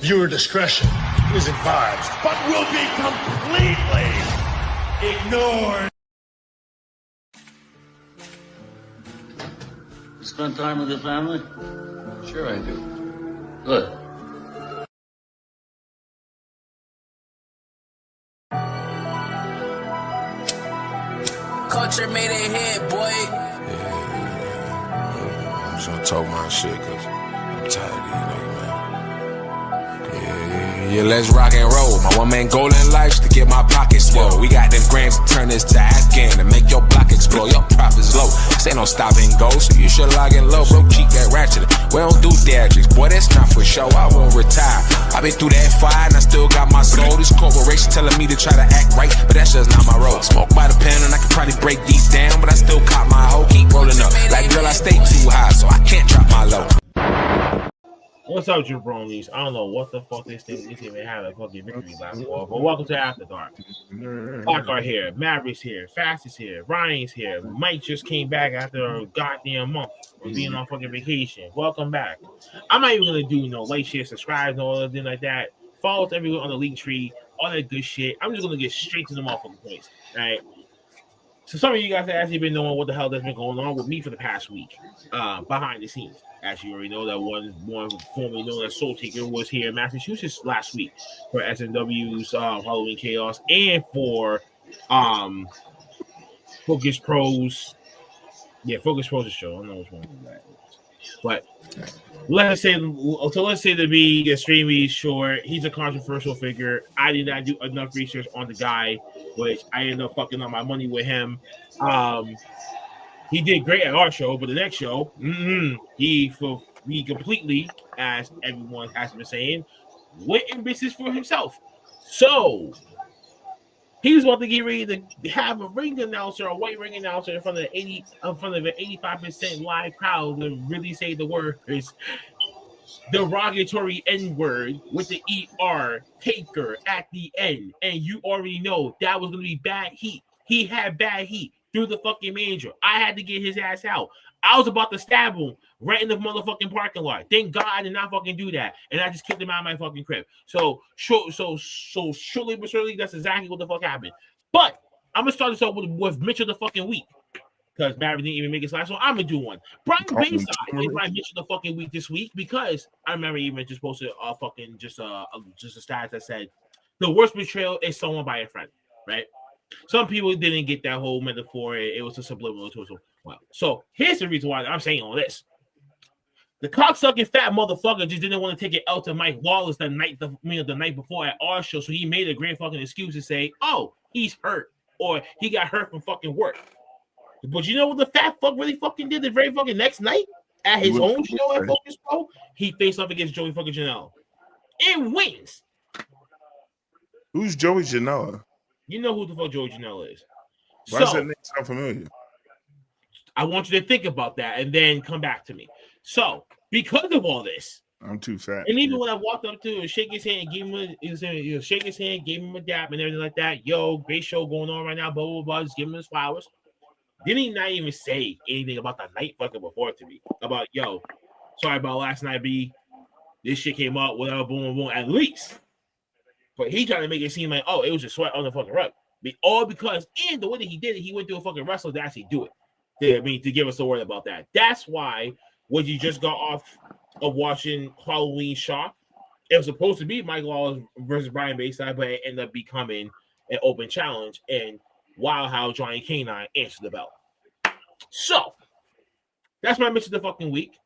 Viewer discretion is advised. But will be completely ignored. You spend time with your family? Sure I do. Good. Culture made it hit, boy. Yeah. I'm just gonna talk my shit, cause I'm tired of these niggas, man. Yeah, let's rock and roll. My one man goal in life's to get my pockets swole. We got them grams to turn this to Afghan to make your block explode. Your profits low. This ain't no stop and go, so you should log in low, bro. Keep that ratchet. We don't do theatrics, boy. That's not for show. I won't retire. I been through that fire and I still got my soul. This corporation telling me to try to act right, but that's just not my road. Smoke by the pen and I can probably break these down, but I still caught my hoe. Keep rolling up. Like girl, I stay too high, so I can't drop my low. What's up, jabronis? I don't know what the fuck this thing is even have a fucking victory last fall, but welcome to AfterDark. Blackheart here, Mavericks here, Fastest here, Ryan's here. Mike just came back after a goddamn month of being on fucking vacation. Welcome back. I'm not even gonna do like, share, subscribe, and all that thing like that. Follow us everyone on the link tree, all that good shit. I'm just gonna get straight to the motherfucking points. All right. So some of you guys have actually been knowing what the hell that's been going on with me for the past week, behind the scenes. As you already know, that one formerly known as Soul Taker was here in Massachusetts last week for SNW's Halloween Chaos and for Focus Pros. Yeah, Focus Pros' show. I don't know which one. But let's say to be extremely short, he's a controversial figure. I did not do enough research on the guy, which I ended up fucking up my money with him. He did great at our show, but the next show, he completely, as everyone has been saying, went in business for himself. So he was about to get ready to have a ring announcer, a white ring announcer, in front of an 85% live crowd to really say the words derogatory N-word with the ER taker at the end, and you already know that was gonna be bad heat. He had bad heat through the fucking manager. I had to get his ass out. I was about to stab him right in the motherfucking parking lot. Thank God I did not fucking do that, and I just kicked him out of my fucking crib. So surely but surely, that's exactly what the fuck happened. But I'm gonna start this off with Mitchell the fucking week, because Barry didn't even make his last, so I'm gonna do one. Brian Bayside is my Mitchell the fucking week this week, because I remember even just posted a fucking just a status that said the worst betrayal is someone by a friend, right? Some people didn't get that whole metaphor. It was a subliminal to it. Wow. So here's the reason why I'm saying all this. The cocksucking fat motherfucker just didn't want to take it out to Mike Wallace the night before at our show, so he made a great fucking excuse to say, "Oh, he's hurt," or he got hurt from fucking work. But you know what the fat fuck really fucking did the very fucking next night at his own show at Focus Pro? He faced off against Joey fucking Janela and wins. Who's Joey Janela? You know who the fuck Joey Janela is. Why does that name sound familiar? I want you to think about that and then come back to me. So, because of all this, I'm too fat. And even when I walked up to him, shake his hand, gave him a dap and everything like that. Yo, great show going on right now. Blah blah blah. Just give him his flowers. Didn't he not even say anything about the night fucking before to me? About yo, sorry about last night, B. This shit came up, whatever, boom, boom, boom. At least. But he tried to make it seem like, oh, it was just sweat on the fucking rug. All because, and the way that he did it, he went to a fucking wrestler to actually do it. To give us the word about that. That's why when you just got off of watching Halloween Shock, it was supposed to be Mike Wallace versus Brian Bayside, but it ended up becoming an open challenge. And wow, how Johnny K9 answered the bell. So that's my mission of the fucking week.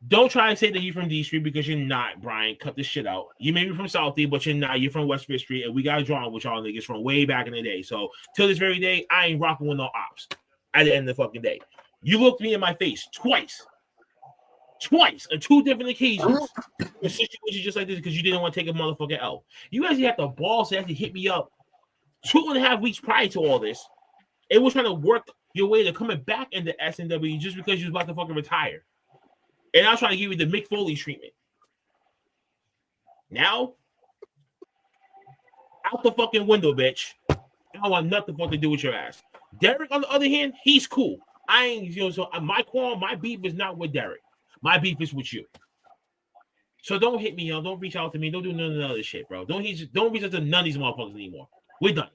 Don't try and say that you're from D Street, because you're not, Brian. Cut this shit out. You may be from Southie, but you're not. You're from West Fifth Street, and we got a drawing with y'all niggas from way back in the day. So till this very day, I ain't rocking with no ops at the end of the fucking day. You looked me in my face twice on 2 different occasions in situations just like this, because you didn't want to take a motherfucking L. You actually had the balls to actually hit me up 2.5 weeks prior to all this. It was trying to work your way to coming back into SNW just because you was about to fucking retire. And I was trying to give you the Mick Foley treatment. Now, out the fucking window, bitch. I don't want nothing to do with your ass. Derek, on the other hand, he's cool. So my beef is not with Derek. My beef is with you. So don't hit me, yo. Don't reach out to me. Don't do none of the other shit, bro. Don't reach out to none of these motherfuckers anymore. We're done.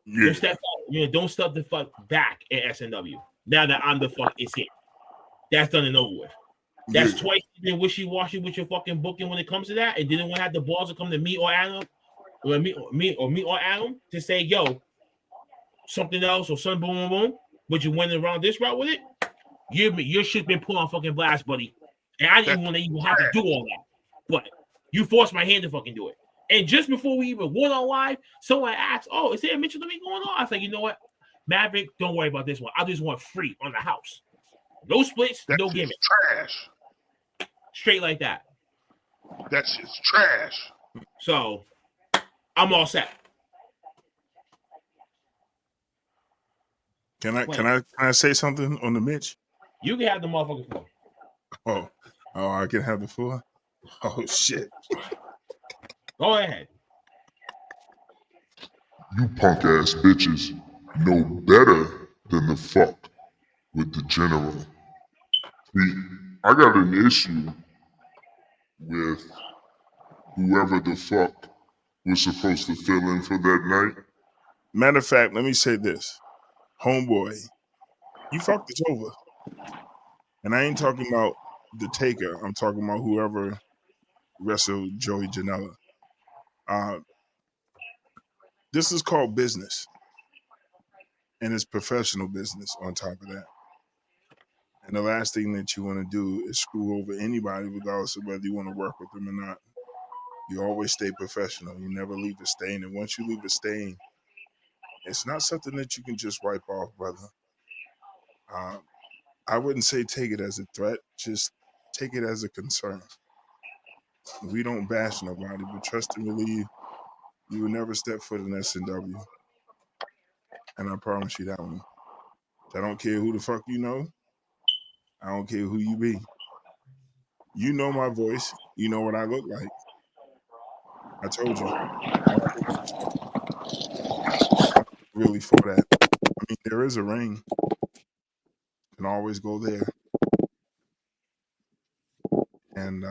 Yeah. Don't step out. Don't step the fuck back at SNW. Now that I'm the fuck is here. That's done and over with. That's twice you've been wishy-washy with your fucking booking when it comes to that, and didn't want to have the balls to come to me or Adam, or me or Adam to say, yo, something else or something, boom, boom, boom. But you went around this route with it. Your shit's been put on fucking blast, buddy. And I didn't want to even have to do all that. But you forced my hand to fucking do it. And just before we even went on live, someone asked, oh, is there a Mitchell Lee going on? I was like, you know what? Maverick, don't worry about this one. I just want free on the house. No splits, no gimmick. Trash. Straight like that. That shit's trash. So, I'm all set. Can I say something on the Mitch? You can have the motherfucking floor. Oh, I can have the floor? Oh, shit. Go ahead. You punk ass bitches know better than the fuck with the general. See, I got an issue with whoever the fuck was supposed to fill in for that night. Matter of fact, let me say this. Homeboy, you fucked us over. And I ain't talking about the Taker. I'm talking about whoever wrestled Joey Janela. This is called business. And it's professional business on top of that. And the last thing that you want to do is screw over anybody, regardless of whether you want to work with them or not. You always stay professional. You never leave a stain. And once you leave a stain, it's not something that you can just wipe off, brother. I wouldn't say take it as a threat. Just take it as a concern. We don't bash nobody, but trust and believe you will never step foot in SNW. And I promise you that one. I don't care who the fuck you know. I don't care who you be. You know my voice. You know what I look like. I told you. Really for that. I mean, there is a ring. You can always go there. And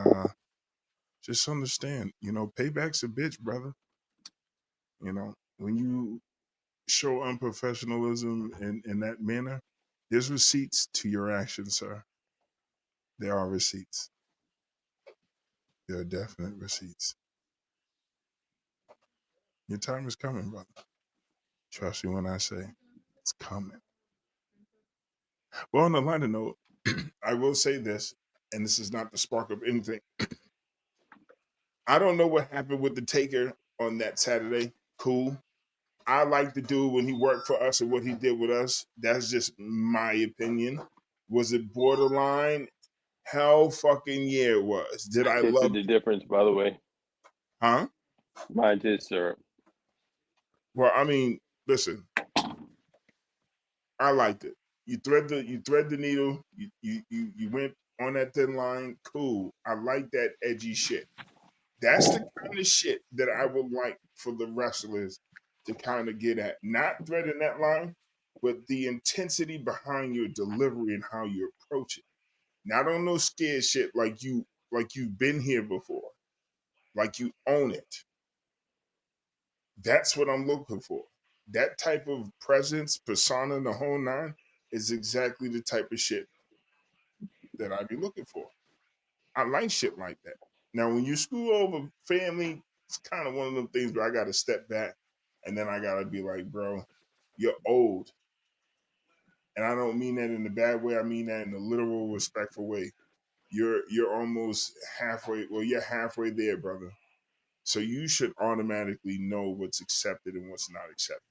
just understand, payback's a bitch, brother. When you show unprofessionalism in that manner, there's receipts to your actions, sir. There are receipts. There are definite receipts. Your time is coming, brother. Trust me when I say it's coming. Well, on a lighter note, I will say this, and this is not the spark of anything. I don't know what happened with the Taker on that Saturday. Cool. I like the dude when he worked for us and what he did with us. That's just my opinion. Was it borderline? Hell fucking yeah, it was. Did I love the difference, by the way? Huh? Mine is syrup. Well, I mean, listen. I liked it. You thread the needle. You went on that thin line. Cool. I like that edgy shit. That's the kind of shit that I would like for the wrestlers to kind of get at. Not threading that line, but the intensity behind your delivery and how you approach it. Not on no scared shit like you've been here before. Like you own it. That's what I'm looking for. That type of presence, persona, the whole nine is exactly the type of shit that I be looking for. I like shit like that. Now, when you screw over family, it's kind of one of them things where I got to step back and then I got to be like, bro, you're old. And I don't mean that in a bad way. I mean that in a literal, respectful way. You're almost halfway. Well, you're halfway there, brother. So you should automatically know what's accepted and what's not accepted.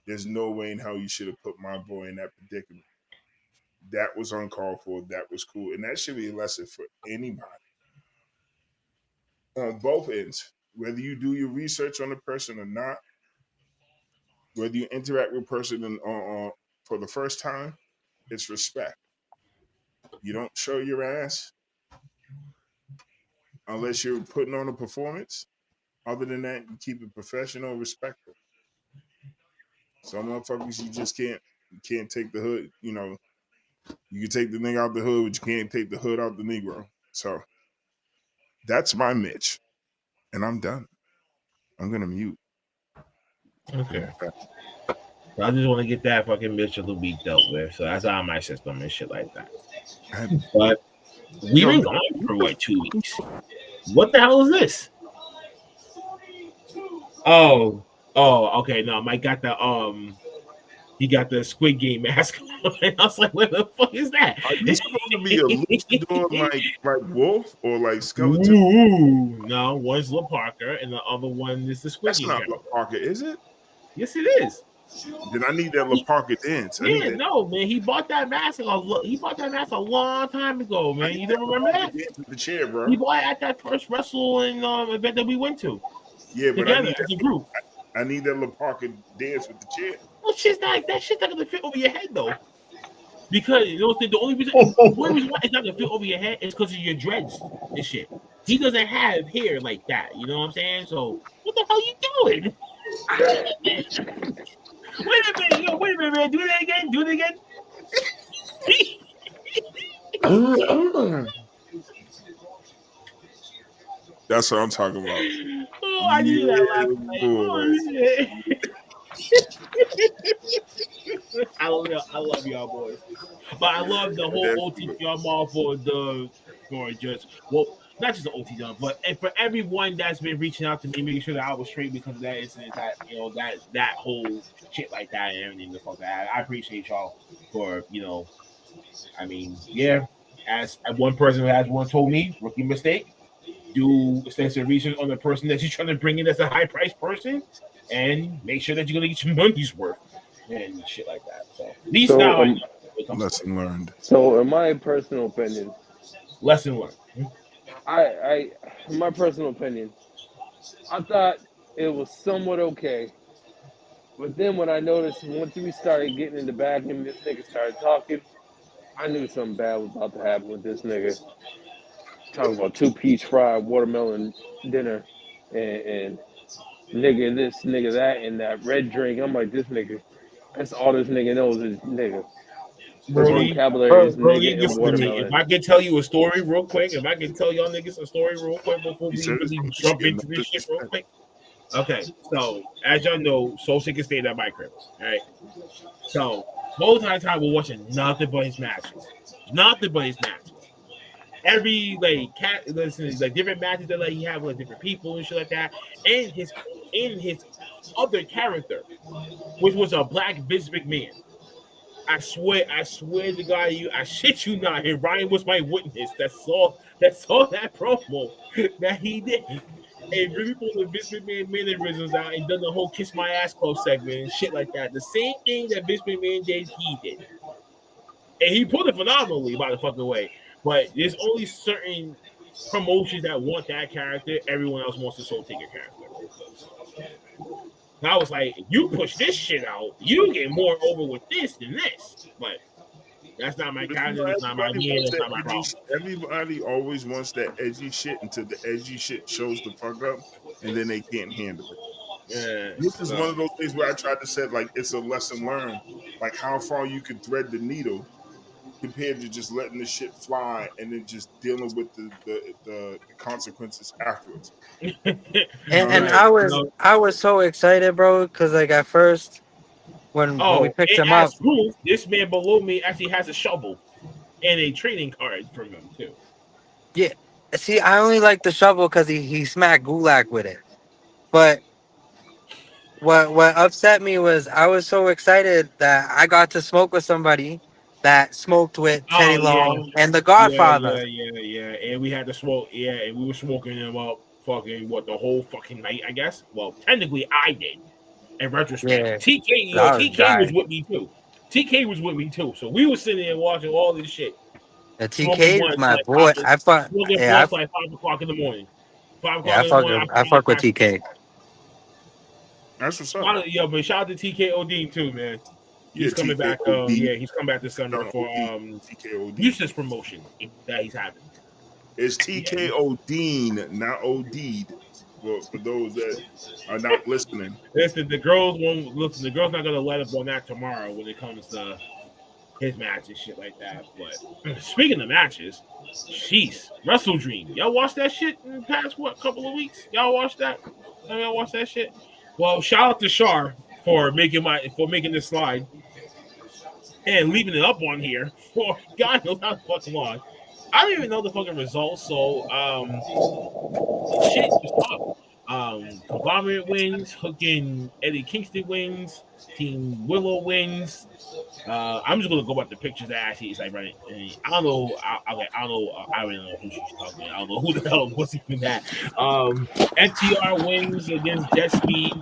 There's no way in hell you should have put my boy in that predicament. That was uncalled for. That was cool. And that should be a lesson for anybody. On both ends. Whether you do your research on a person or not, whether you interact with a person for the first time, it's respect. You don't show your ass unless you're putting on a performance. Other than that, you keep it professional and respectful. Some motherfuckers, you just can't take the hood. You can take the nigga out the hood, but you can't take the hood out the Negro. So That's my Mitch, and I'm done. I'm gonna mute. Okay. So I just want to get that fucking bitch a little beat dealt with. So that's on my system and shit like that. But we've been gone for what, 2 weeks? What the hell is this? Oh, okay. No, Mike got the he got the Squid Game mask on. I was like, what the fuck is that? Are you supposed to be a luchador like Wolf or like Skeleton? Ooh, no, one's La Parker and the other one is the Squid That's Game. not La Parker, is it? Yes, it is. Then I need that La Parker dance. No, man. He bought that mask. He bought that mask a long time ago, man. You don't remember that? Dance with the chair, bro. He bought it at that first wrestling event that we went to. Yeah, but together as a group. I need that La Parker dance with the chair. Well, shit's not gonna fit over your head though. Because you know the only reason why it's not gonna fit over your head is because of your dreads and shit. He doesn't have hair like that. You know what I'm saying? So what the hell you doing? Wait a minute, man. Do that again. That's what I'm talking about. Oh, I did that last night. Oh, shit. I love y'all boys. But I love the whole O.T.T.R mall for just not just the O.T.T.R, but for everyone that's been reaching out to me, making sure that I was straight because of that incident, that whole shit like that and everything. The fuck that I appreciate y'all for I mean, yeah. As one person has told me, rookie mistake. Do extensive research on the person that you're trying to bring in as a high priced person, and make sure that you're gonna get your money's worth and shit like that. So at least now, lesson learned. So, in my personal opinion, lesson learned. In my personal opinion, I thought it was somewhat okay, but then when I noticed once we started getting in the back and this nigga started talking, I knew something bad was about to happen with this nigga. Talking about 2 peach fried watermelon dinner and nigga this, nigga that, and that red drink. I'm like, this nigga, that's all this nigga knows is nigga. Brody, vocabulary is nigga and watermelon. If I can tell you a story real quick, if I can tell y'all niggas a story real quick before we really jump into this shit real quick. Okay, so as y'all know, Soul Sick stayed at my crib, right? So most of the time we're watching nothing but his matches. Every different matches that he have with different people and shit like that, and his other character, which was a black Vince McMahon. I swear to God, I shit you not, and Ryan was my witness that saw that promo that he did. And really pulled the Vince McMahon mannerisms out and done the whole kiss my ass close segment and shit like that. The same thing that Vince McMahon did, he did. And he pulled it phenomenally, by the fucking way. But there's only certain promotions that want that character. Everyone else wants the Soul Taker character. And I was like, you push this shit out, you get more over with this than this. But that's not my character. That's not my man. That's not my problem. Everybody always wants that edgy shit until the edgy shit shows the fuck up, and then they can't handle it. Yeah, this is one of those things where I tried to say, like, it's a lesson learned, like how far you can thread the needle compared to just letting the shit fly and then just dealing with the consequences afterwards. and I was so excited, bro, because like at first when we picked him up, proof, this man below me actually has a shovel and a trading card from him too. Yeah, see, I only like the shovel because he smacked Gulak with it, but what upset me was I was so excited that I got to smoke with somebody that smoked with Teddy Long and the Godfather. Yeah. And we had to smoke. Yeah, and we were smoking him up the whole fucking night, I guess. Well, technically, I did. In retrospect, Yeah. TK was with me too. TK was with me too. So we were sitting there watching all this shit. The TK is my boy. I fuck. Yeah, like 5 o'clock in the morning. 5 yeah, I fuck with TK. That's what's up. Yeah, but shout out to TK Odin too, man. He's coming back. He's coming back this summer for Eustace promotion that he's having. It's TK Odin, not OD'd. Well, for those that are not listening, listen. The girls won't listen. The girls not gonna let up on that tomorrow when it comes to his match and shit like that. But speaking of matches, jeez, WrestleDream. Y'all watch that shit in the past couple of weeks? Y'all watch that? Y'all watch that shit? Well, shout out to Shar for making this slide and leaving it up on here for God knows how fucking long. I don't even know the fucking results, so shit was tough. Conglomerate wins, hooking Eddie Kingston wins, Team Willow wins. I'm just gonna go about the pictures that actually is like running. I don't know. I don't know. I don't know who she's talking about. I don't know who the hell was even that. FTR wins against Jet Speed.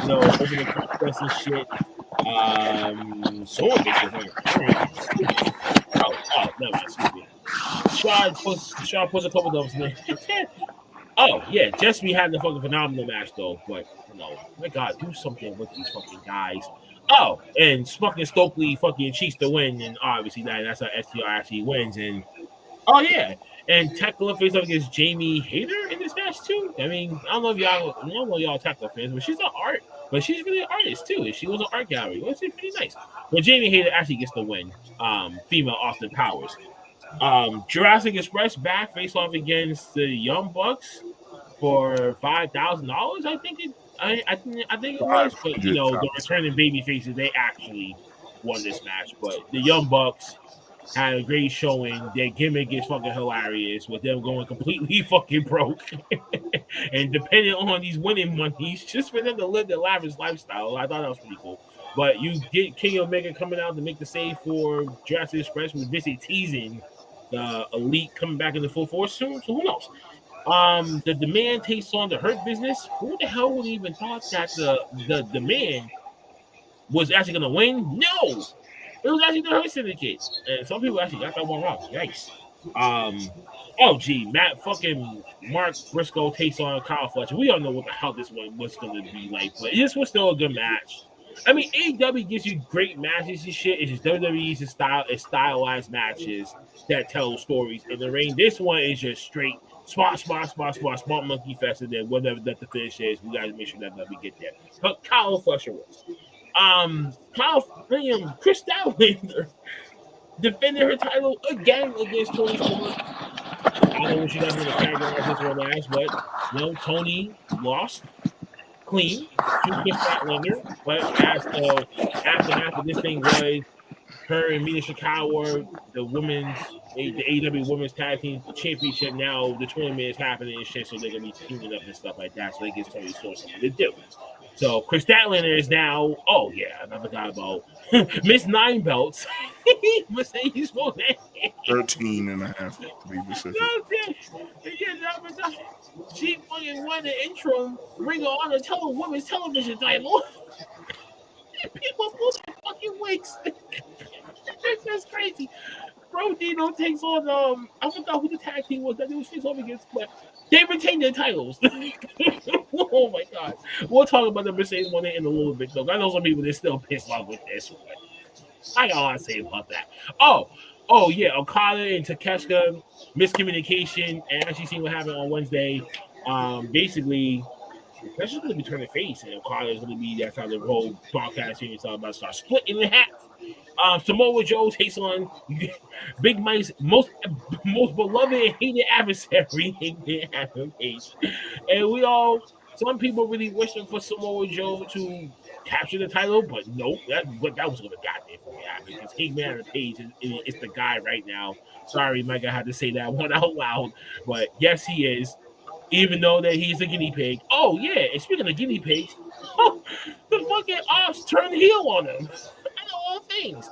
You know, over the contest and shit. Someone makes it like never mind. Excuse me. Shaw puts a couple of them. Oh yeah, Jet Speed had the fucking phenomenal match though. But my God, do something with these fucking guys. Oh, and fucking Stokely fucking cheats to win, and obviously that's how STR actually wins. And oh yeah, and Tekla faced up against Jamie Hayter in this match too. I mean, I don't know y'all Tekla fans, but she's she's really an artist too. And she was an art gallery, which is pretty nice. But Jamie Hayter actually gets the win. Female Austin Powers. Jurassic Express back face off against the Young Bucks for $5,000. I think it was, but the returning baby faces, they actually won this match. But the Young Bucks had a great showing. Their gimmick is fucking hilarious with them going completely fucking broke and depending on these winning monies just for them to live their lavish lifestyle. I thought that was pretty cool. But you get Kenny Omega coming out to make the save for Jurassic Express with Missy teasing the Elite coming back in the full force soon. So who knows? The Demand takes on the Hurt Business. Who the hell would even thought that the Demand was actually going to win? No, it was actually the Hurt Syndicate, and some people actually got that one wrong. Yikes. Mark Briscoe takes on Kyle Fletcher. We all know what the hell this one was going to be like, but this was still a good match. I mean, AEW gives you great matches and shit. It's just WWE's stylized matches that tell stories in the ring. This one is just straight spot monkey fest, and then whatever that the finish is, we gotta make sure that we get there. But Kyle Fletcher was. Chris Statlander defended her title again against Tony Storm. I don't know what she does in the category this one match, but Tony lost clean to Chris Statlander. But as the aftermath of this thing was, her and Mina Shikawa, the AEW Women's Tag Team Championship, now the tournament is happening and shit, so they're gonna be teaming up and stuff like that. So they get Tony Storm something to do. So Chris Statlander is now, another guy about Miss Nine Belts. Mercedes Monet. 13 and a half, to be specific. She fucking won the interim Ring of Honor women's television title. People pull their fucking wigs. That's just crazy. Bro Dino takes on I forgot who the tag team was that they was facing off against, but they retained their titles. Oh my God. We'll talk about the Mercedes one in a little bit though. I know some people are still pissed off with this one. I got a lot to say about that. Oh yeah, Okada and Takeshita miscommunication, and actually seeing what happened on Wednesday. Basically, that's just going to be turning face, and Okada is going to be that's how the whole broadcast here is all about to start splitting in half. Samoa Joe takes on Big Mike's most beloved and hated adversary, Adam Page. And some people really wishing for Samoa Joe to capture the title, but no, that was going to goddamn happen because Hangman Adam Page is the guy right now. Sorry, Mike, I had to say that one out loud, but yes, he is. Even though that he's a guinea pig. Oh yeah, and speaking of guinea pigs, the fucking ops turned heel on him. I know all things.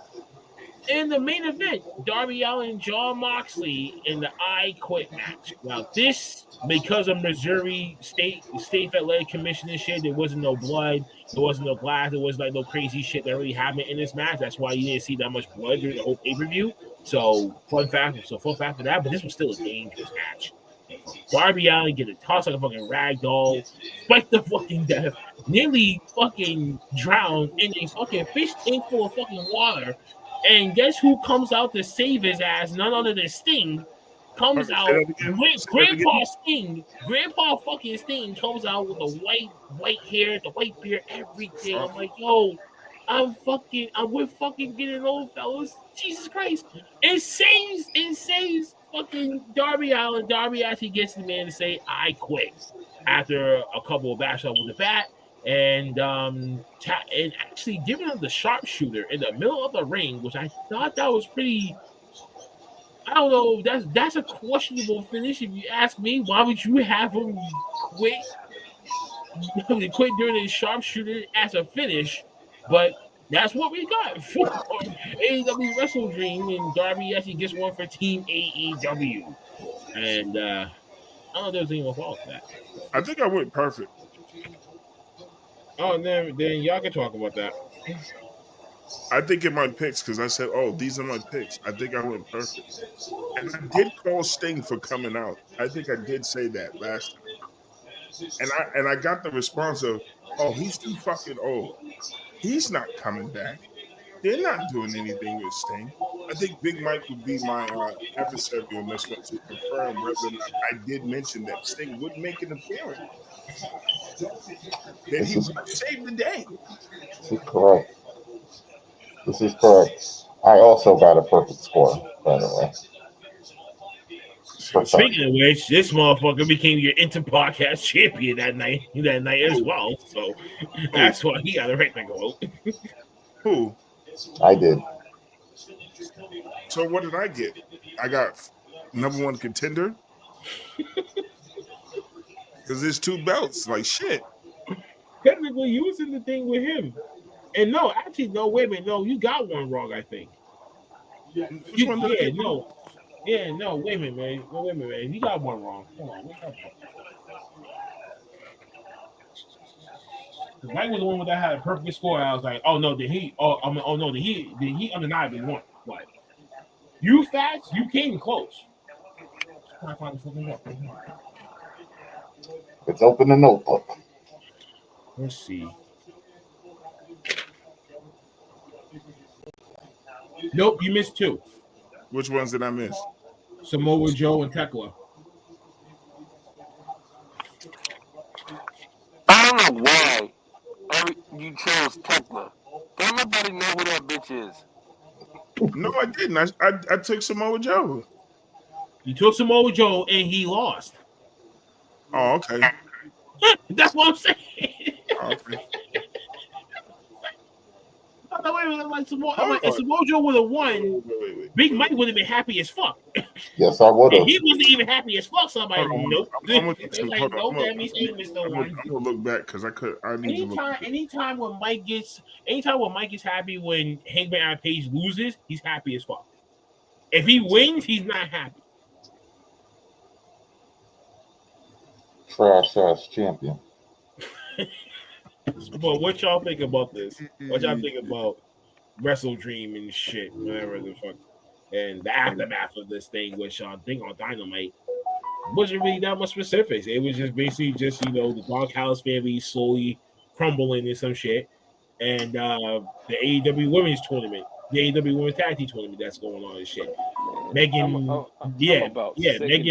In the main event, Darby Allin and Jon Moxley in the I Quit match. Now this, because of Missouri State Athletic Commission and shit, there wasn't no blood, there wasn't no glass, there was like no crazy shit that really happened in this match. That's why you didn't see that much blood during the whole pay-per-view. So fun fact for that, but this was still a dangerous match. Darby Allin getting tossed like a fucking rag doll, spiked the fucking death, nearly fucking drowned in a fucking fish tank full of fucking water. And guess who comes out to save his ass? None other than Sting comes out. Grandpa fucking Sting comes out with the white hair, the white beard, everything. I'm like, yo, I'm with fucking getting old, fellas. Jesus Christ. It saves fucking Darby Allin. Darby actually gets the man to say, I quit after a couple of bashes with the bat. And and actually giving him the sharpshooter in the middle of the ring, which I thought that was pretty. I don't know. That's a questionable finish if you ask me. Why would you have him quit? Quit during the sharpshooter as a finish, but that's what we got for AEW WrestleDream, and Darby actually gets one for Team AEW. And I don't know if there's anyone follow that. I think I went perfect. Oh, and then y'all can talk about that. I think in my picks, because I said, "Oh, these are my picks." I think I went perfect, and I did call Sting for coming out. I think I did say that last time, and I got the response of, "Oh, he's too fucking old. He's not coming back. They're not doing anything with Sting." I think Big Mike would be my adversary on this one to confirm whether or not I did mention that Sting would make an appearance. That he would save the day. This is correct. This is correct. I also got a perfect score, by the way. Speaking of which, this motherfucker became your inter-podcast champion that night as well. So that's why he got a right to go. Who? I did. So what did I get? I got number one contender. Because there's two belts. Like shit. Technically, you was in the thing with him. And no, actually, no, wait a minute. No, you got one wrong, I think. Which one did I get? No. Yeah, no, wait a minute, man. No, wait a minute, man. You got one wrong. Hold on. Mike was the one that had a perfect score. I was like, oh no, did he? Did he undeniably won? What? You facts, you came close. Can I find the fucking up? Let's open the notebook. Let's see. Nope, you missed two. Which ones did I miss? Samoa Joe and Tekla. I don't know why you chose Tekla. Don't nobody know who that bitch is. No, I didn't. I took Samoa Joe. You took Samoa Joe and he lost. Oh, okay. That's what I'm saying. Oh, okay. No, wait a minute. If Samoa Joe would have won, wait. Big Mike would have been happy as fuck. Yes, I would have. He wasn't even happy as fuck. So I'm like, nope. I'm gonna look back because I need to look. Anytime when Mike is happy when Hangman Adam Page loses, he's happy as fuck. If he wins, he's not happy. Trash ass champion. But what y'all think about this? What y'all think about WrestleDream and shit, whatever the fuck, and the aftermath of this thing, which I think on Dynamite wasn't really that much specifics. It was just basically the Doghouse family slowly crumbling in some shit, and the AEW Women's Tournament, the AEW Women's Tag Team Tournament that's going on and shit. Megan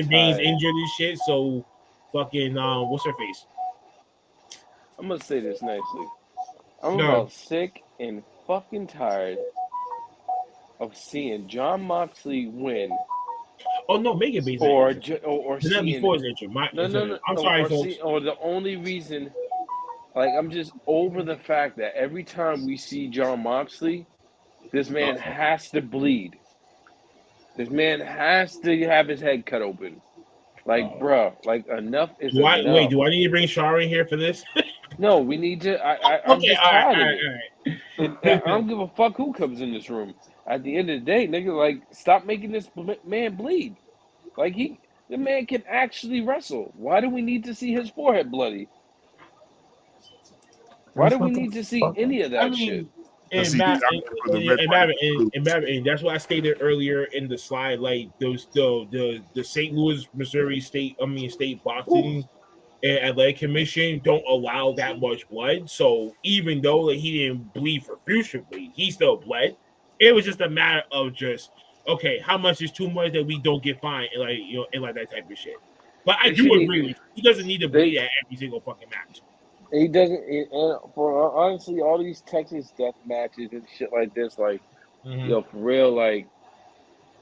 Bain's injured and shit, so fucking what's her face? I'm gonna say this nicely. I'm about sick and fucking tired of seeing John Moxley win. Oh no, Megan Bain's or injured. or seeing before his injured. No. I'm sorry, folks. Or the only reason, like, I'm just over the fact that every time we see John Moxley, this man has to bleed. This man has to have his head cut open. Like, bruh, like enough is enough. Wait, do I need to bring Shara in here for this? No, we need to. I'm just tired of it. I don't give a fuck who comes in this room. At the end of the day, nigga, like, stop making this man bleed. Like, the man can actually wrestle. Why do we need to see his forehead bloody? Why do we need to see any of that shit? And that's what I stated earlier in the slide. Like the St. Louis, Missouri state boxing and athletic commission don't allow that much blood. So even though he didn't bleed profusely, he still bled. It was just a matter of just okay, how much is too much that we don't get fined, and like that type of shit. But I do agree with you. He doesn't need to bleed at every single fucking match. He doesn't. And for honestly, all these Texas death matches and shit like this, like yo, for real, like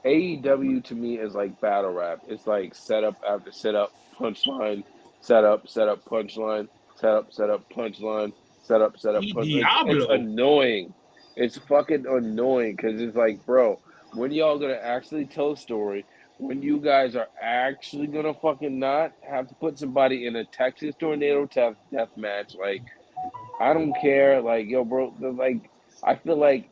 AEW to me is like battle rap. It's like setup after setup, punchline, setup, punchline, setup, punchline, setup, punch. It's Diablo. annoying. It's fucking annoying because it's like, bro, when y'all gonna actually tell a story? When you guys are actually gonna fucking not have to put somebody in a Texas tornado death match? Like, I don't care. Like, yo, bro, like, I feel like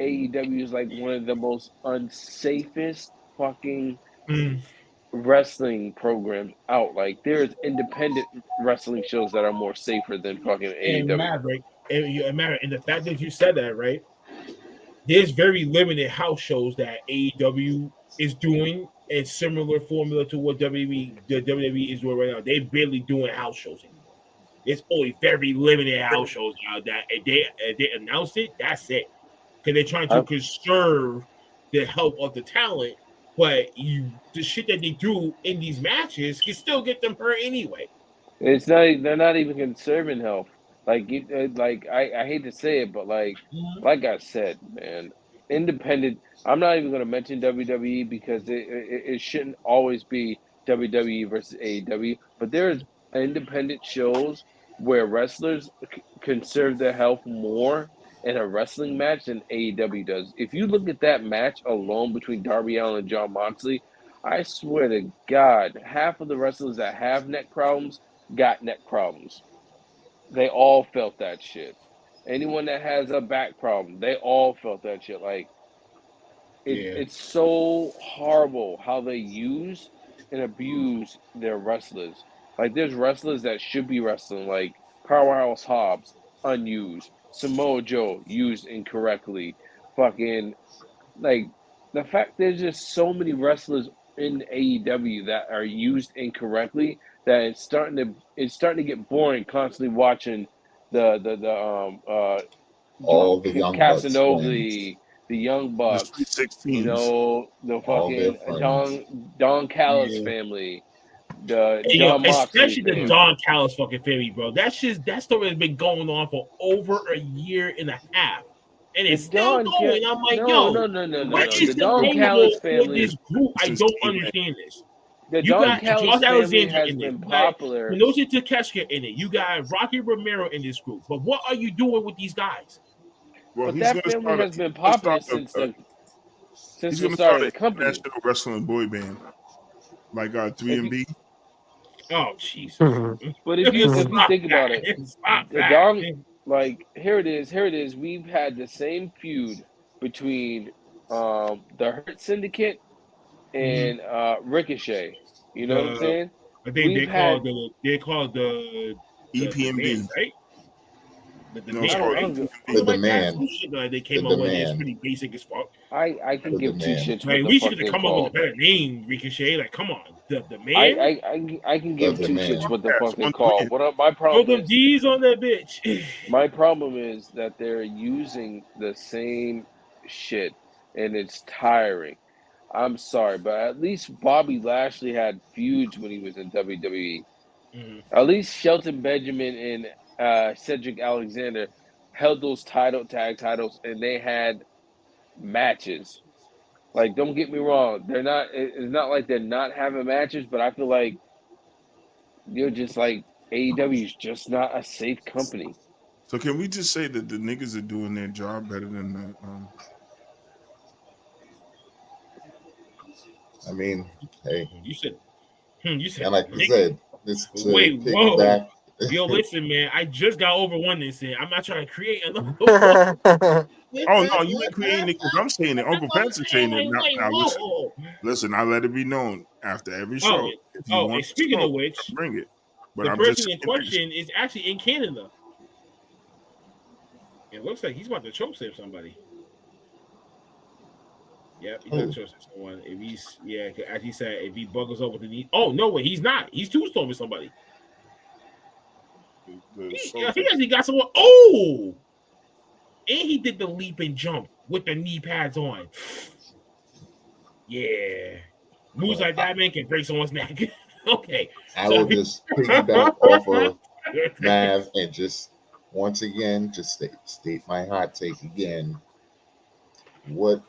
AEW is like one of the most unsafest fucking wrestling programs out. Like, there's independent wrestling shows that are more safer than fucking And AEW. Maverick, and the fact that you said that, right? There's very limited house shows that AEW is doing, and similar formula to what WWE is doing right now. They're barely doing house shows anymore. There's only very limited house shows now that they announce it. That's it, because they're trying to conserve the health of the talent. But the shit that they do in these matches can still get them hurt anyway. It's not. They're not even conserving health. Like, I hate to say it, but like I said, man, independent. I'm not even going to mention WWE because it shouldn't always be WWE versus AEW. But there's independent shows where wrestlers conserve their health more in a wrestling match than AEW does. If you look at that match alone between Darby Allin and Jon Moxley, I swear to God, half of the wrestlers that have neck problems got neck problems. They all felt that shit. Anyone that has a back problem, they all felt that shit. Like, it's so horrible how they use and abuse their wrestlers. Like, there's wrestlers that should be wrestling, like Powerhouse Hobbs, unused. Samoa Joe, used incorrectly. Fucking, like, the fact there's just so many wrestlers in AEW that are used incorrectly that it's starting to get boring constantly watching all the young Bucks Casanova, the Young Bucks, you know, the fucking Don Callis family, the John Moxley especially the Don Callis fucking family, bro. That story has been going on for over a year and a half. And it's still going. I'm like, no. What is the Don Callis family? This group, I don't understand this. The Don Callis family has been popular. Minoru Takeshita in it. You got Rocky Romero in this group. But what are you doing with these guys? Well, but that family has been popular since the start of the company. National wrestling boy band, like 3MB. Oh, Jesus. But if you think about it, the Don, like, here it is. We've had the same feud between the Hurt Syndicate and Ricochet. You know what I'm saying? I think they called the EPMD, right? The demand. They came up with is pretty basic as fuck. I can give two shits. Like, we should have come up with a better name, Ricochet. Like, come on, the man. I can give two shits what the fuck they call. My problem is D's on that bitch. My problem is that they're using the same shit, and it's tiring. I'm sorry, but at least Bobby Lashley had feuds when he was in WWE. At least Shelton Benjamin and Cedric Alexander held those tag titles, and they had matches. Like, don't get me wrong, it's not like they're not having matches, but I feel like you're just like, AEW is just not a safe company. So can we just say that the niggas are doing their job better than the I mean, hey. You said and like you said, this wait, whoa. Yo, listen, man. I just got over one incident. I'm not trying to create another. Oh no, you ain't creating it because I'm saying it. Uncle Pat's saying it. Now listen, I let it be known after every show. And speaking of which, bring it. But the person in question is actually in Canada. It looks like he's about to choke slam somebody. Yep, he's gonna choke someone. If he's as he said, if he buggles over the knee. Oh no, way, he's not. He's two-storming somebody. He actually got someone. Oh, and he did the leap and jump with the knee pads on. Yeah, moves like that, man, can break someone's neck. Okay, I will just piggyback off of Mav, and just once again, just state my hot take again. What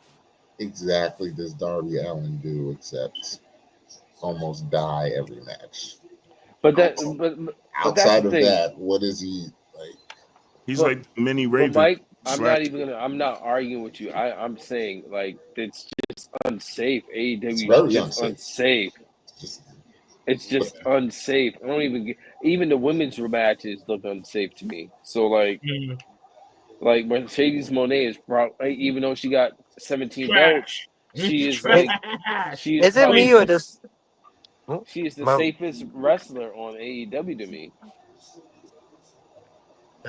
exactly does Darby Allin do except almost die every match? But that, Outs- but that's Outside the of thing. that, what is he like? He's But like the mini but Raven Mike, slash. I'm not arguing with you. I'm saying like it's just unsafe. It's AEW is very just unsafe. unsafe. Just It's just unsafe. I don't even the women's matches look unsafe to me. So like Mercedes Moné is probably, even though she got 17 belts, Trash. she is Is, like Trash. she is is it I me mean, or probably does oh, she is the my, safest wrestler on AEW to me.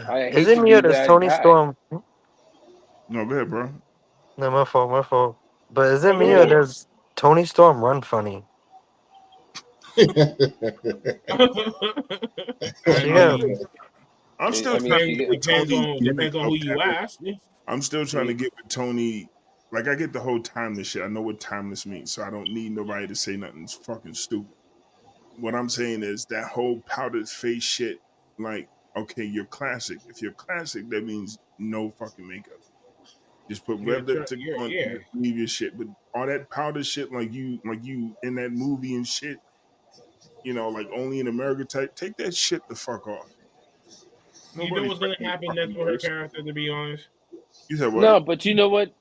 I is hate it to me or be does that Tony guy. Storm? No, go ahead, bro. No, my fault, my fault. But is it oh, go me or ahead. does Tony Storm run funny? I She got mean, I'm still I mean, trying to she get get with Tony's gimmick Depends on of who you having. ask. I'm still trying to get with Tony. Like I get the whole timeless shit. I know what timeless means, so I don't need nobody to say nothing fucking stupid. What I'm saying is that whole powdered face shit. Like, okay, you're classic. If you're classic, that means no fucking makeup. Just put red lipstick on, Yeah. leave your shit. But all that powder shit, like you in that movie and shit, like only in America type. Take that shit the fuck off. You know Nobody what's gonna fucking happen next with her knows. character? To be honest, You said what? no, but you know what?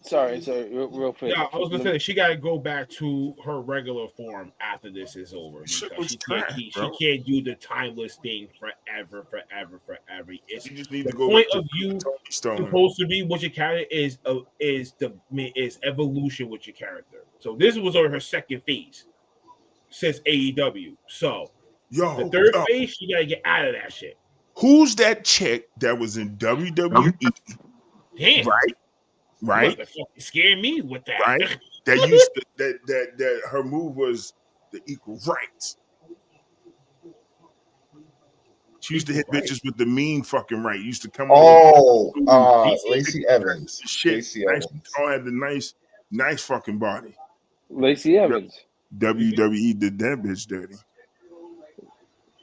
Sorry, real quick. yeah, I was gonna say she got to go back to her regular form after this is over Shit because was trash, she bro. can't do the timeless thing forever. It's You just need the to go point back to of you Tony Stone. supposed to be what your character is evolution with your character. So this was her second phase since AEW. So the Yo, third phase, she gotta get out of that shit. who's that chick that was in WWE? Damn, Right, you about right, to fucking scare me with that. right. That used to that her move was the equal rights. She used to hit Right. bitches with the mean fucking right. Used to come out Oh, Lacey? Lacey Evans. shit. Lacey Nice, Evans. all had the nice fucking body. Lacey Evans. WWE did that bitch dirty.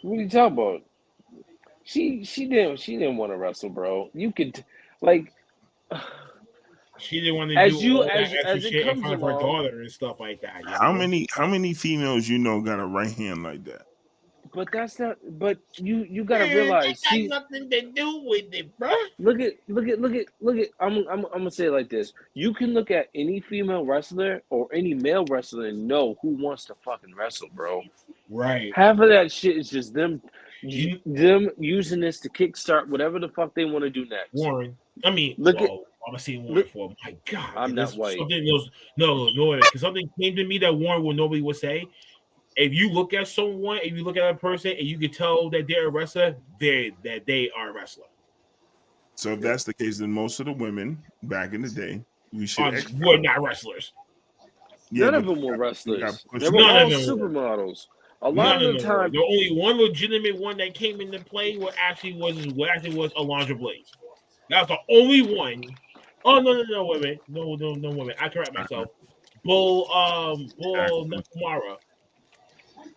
What are you talking about? She didn't want to wrestle, bro. You could like She didn't want to do as you all that extra as it shit in comes front of her along, daughter and stuff like that. You How know, many females got a right hand like that? but that's not. But you gotta man, that realize got she nothing to do with it, bro. look at. I'm gonna say it like this. You can look at any female wrestler or any male wrestler and know who wants to fucking wrestle, bro. Right. Half of that shit is just them You, using this to kickstart whatever the fuck they want to do next. Warren. I mean, Look at I'm gonna say Warren look. for my God. I'm And not this white. something else. No, because something came to me that Warren will nobody would say. If you look at someone, if you look at a person, and you can tell that they're a wrestler, they are a wrestler. So if that's the case, then most of the women back in the day, we should. We're not wrestlers. Yeah, None of but them were wrestlers. They were None all of them were. supermodels. A lot None of of the them were. time, The only one legitimate one that came into play was Alondra Blaze. That was the only one. Oh no, wait a minute. No, wait a minute. I correct myself. Bull Nakamura.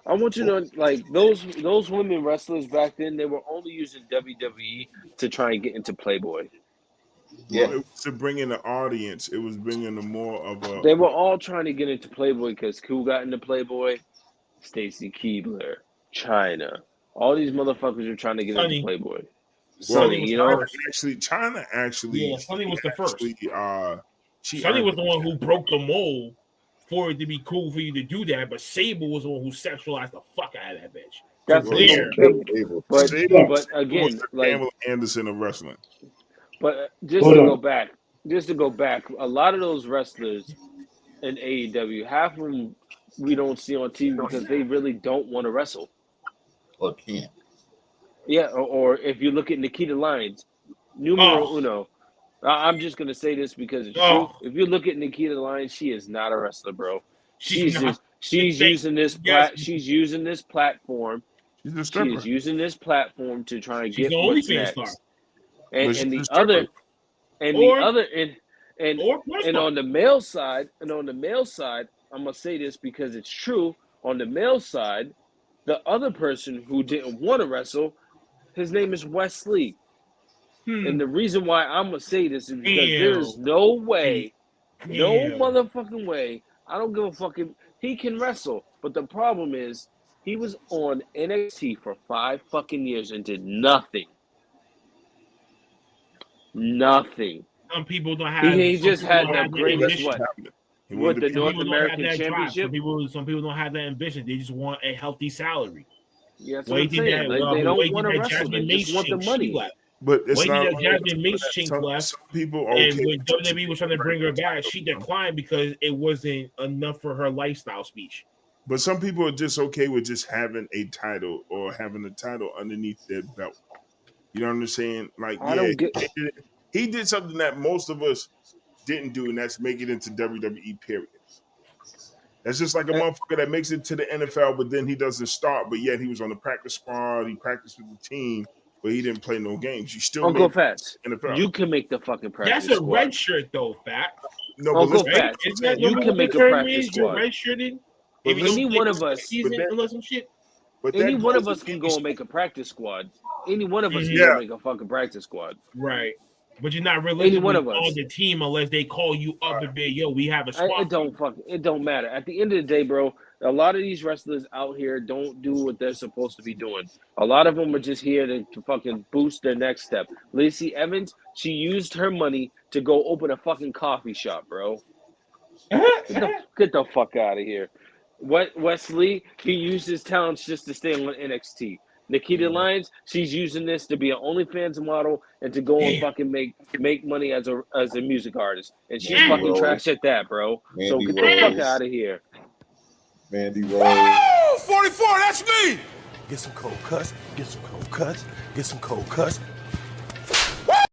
I want you to know, like those women wrestlers back then, they were only using WWE to try and get into Playboy. Well, it was to bring in the audience. It was bringing a more of a. They were all trying to get into Playboy because who got into Playboy? Stacy Keibler, China. All these motherfuckers are trying to get into Sonny. Playboy. Sonny was you the know, first. China actually. Yeah, Sonny was the first. She Sonny was the one who broke the mold for it to be cool for you to do that, but Sable was the one who sexualized the fuck out of that bitch. that's Clear. but again, was the like Pamela Anderson of wrestling. But just to go back, a lot of those wrestlers in AEW, half of them we don't see on TV because they really don't want to wrestle. Or can't. Yeah, or if you look at Nikita Lyons, numero uno. I'm just gonna say this because it's true. If you look at Nikita Lyons, she is not a wrestler, bro. She's using this platform. She's a She is using this platform to try and get what's next. Star. And on the male side, I'm gonna say this because it's true. On the male side, the other person who didn't want to wrestle His name is Wesley. And the reason why I'm gonna say this is because there's no way, no motherfucking way. I don't give a fucking. He can wrestle, but the problem is he was on NXT for 5 fucking years and did nothing. Nothing. Some people don't have. He just had the greatest ambition. With the North American Championship. Some people don't have that ambition. They just want a healthy salary. Yeah, that's what I'm saying. They don't want to wrestle. They just want the money. But it's not that Jasmine Mace chink left. Some people and when WWE was trying to bring her back, she declined because it wasn't enough for her lifestyle speech. But some people are just okay with just having a title or having a title underneath their belt. You know what I'm saying? Like, he did something that most of us didn't do, and that's make it into WWE, period. That's just like a motherfucker that makes it to the NFL, but then he doesn't start, but yet he was on the practice squad, he practiced with the team, but he didn't play no games. You still Uncle Fats, NFL. You can make the fucking practice That's a squad. red shirt, though, Fat. No, Uncle Fats, you can make a practice squad. Red shirted. Any one of us, any one of us can go and make a practice squad. Any one of us can go make a fucking practice squad. Right. But you're not really one of us on the team unless they call you up and be, yo, we have a spot. It don't matter. At the end of the day, bro, a lot of these wrestlers out here don't do what they're supposed to be doing. A lot of them are just here to fucking boost their next step. Lacey Evans, she used her money to go open a fucking coffee shop, bro. Get the fuck out of here. Wesley, he used his talents just to stay on NXT. Nikita Lyons, she's using this to be an OnlyFans model and to go and fucking make money as a music artist. And she's fucking trash at that, bro. So get the fuck out of here. Mandy Rose. Oh, 44, that's me! Get some cold cuts, get some cold cuts, get some cold cuts.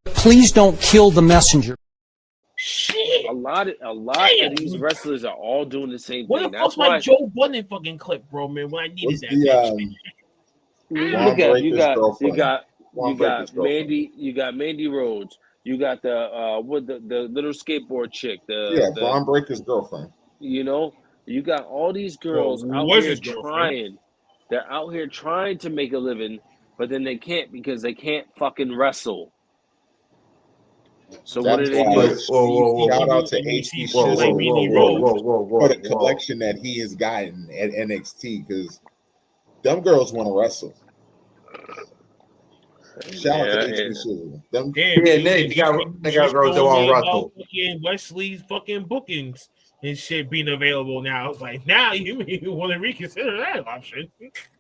Please don't kill the messenger. Shit. A lot of these wrestlers are all doing the same what thing. What the fuck's my Joe Budden fucking clip, bro, man, when I needed that? Look at you got Mandy Rhodes. You got the little skateboard chick. Braun Breaker's girlfriend. You know, you got all these girls out here trying. They're out here trying to make a living, but then they can't because they can't fucking wrestle. So what do they do? Shout out to HC for the collection that he has gotten at NXT because them girls want to wrestle. Shout out to HC. They got girls that want to wrestle. Wesley's fucking bookings and shit being available now. It's like now you want to reconsider that option.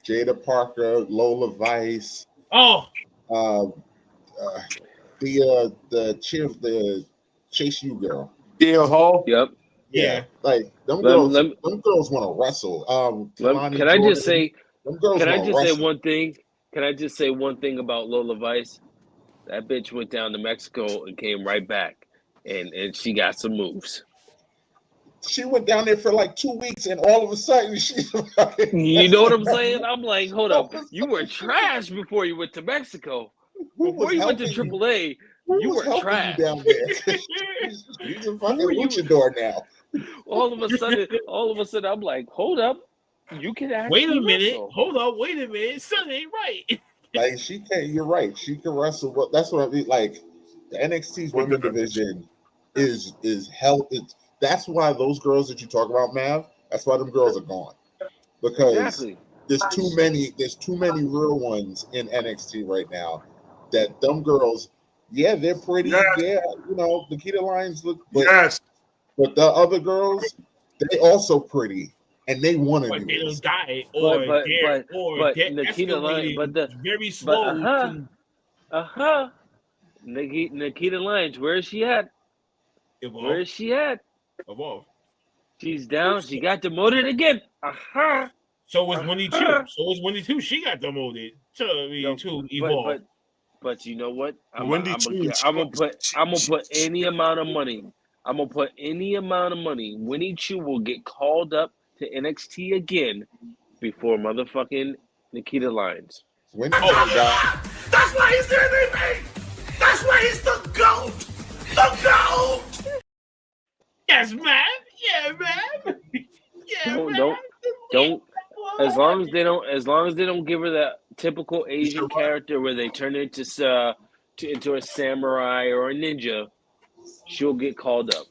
Jada Parker, Lola Vice. Oh. The Chase U girl. Gail Hall. Yep. Yeah. Like them girls want to wrestle. Can I just say one thing? Can I just say one thing about Lola Vice? That bitch went down to Mexico and came right back, and she got some moves. She went down there for like 2 weeks, and all of a sudden she's like, you know what I'm saying? I'm like, hold up, you were trash before you went to Mexico. Before you went to AAA, you were trash. You down there. She's a fucking luchador now. All of a sudden, I'm like, hold up. You can actually wait a minute. wrestle. Hold up. Wait a minute. Something ain't right. Like she can. You're right. She can wrestle. But that's what I mean. Like the NXT's women division is hell. That's why those girls that you talk about, Mav. That's why them girls are gone because there's too many real ones in NXT right now. That them girls, they're pretty. Yeah, you know, Nikita Lyons look. But, but the other girls, they also pretty. And they want to do this. But Nikita Lyons, very slow. Nikita Lyons, where is she at? Evolve. Where is she at? Evolve. She's down. She got demoted again. So was Winnie too. She got demoted to Evolve. But you know what? I'm gonna put any amount of money. Winnie Chu will get called up to NXT again before motherfucking Nikita Lyons. That's why he's the MVP. That's why he's the GOAT. The GOAT. Yes, man. Yeah, man. Don't. As long as they don't give her that typical Asian character where they turn into a samurai or a ninja, she'll get called up.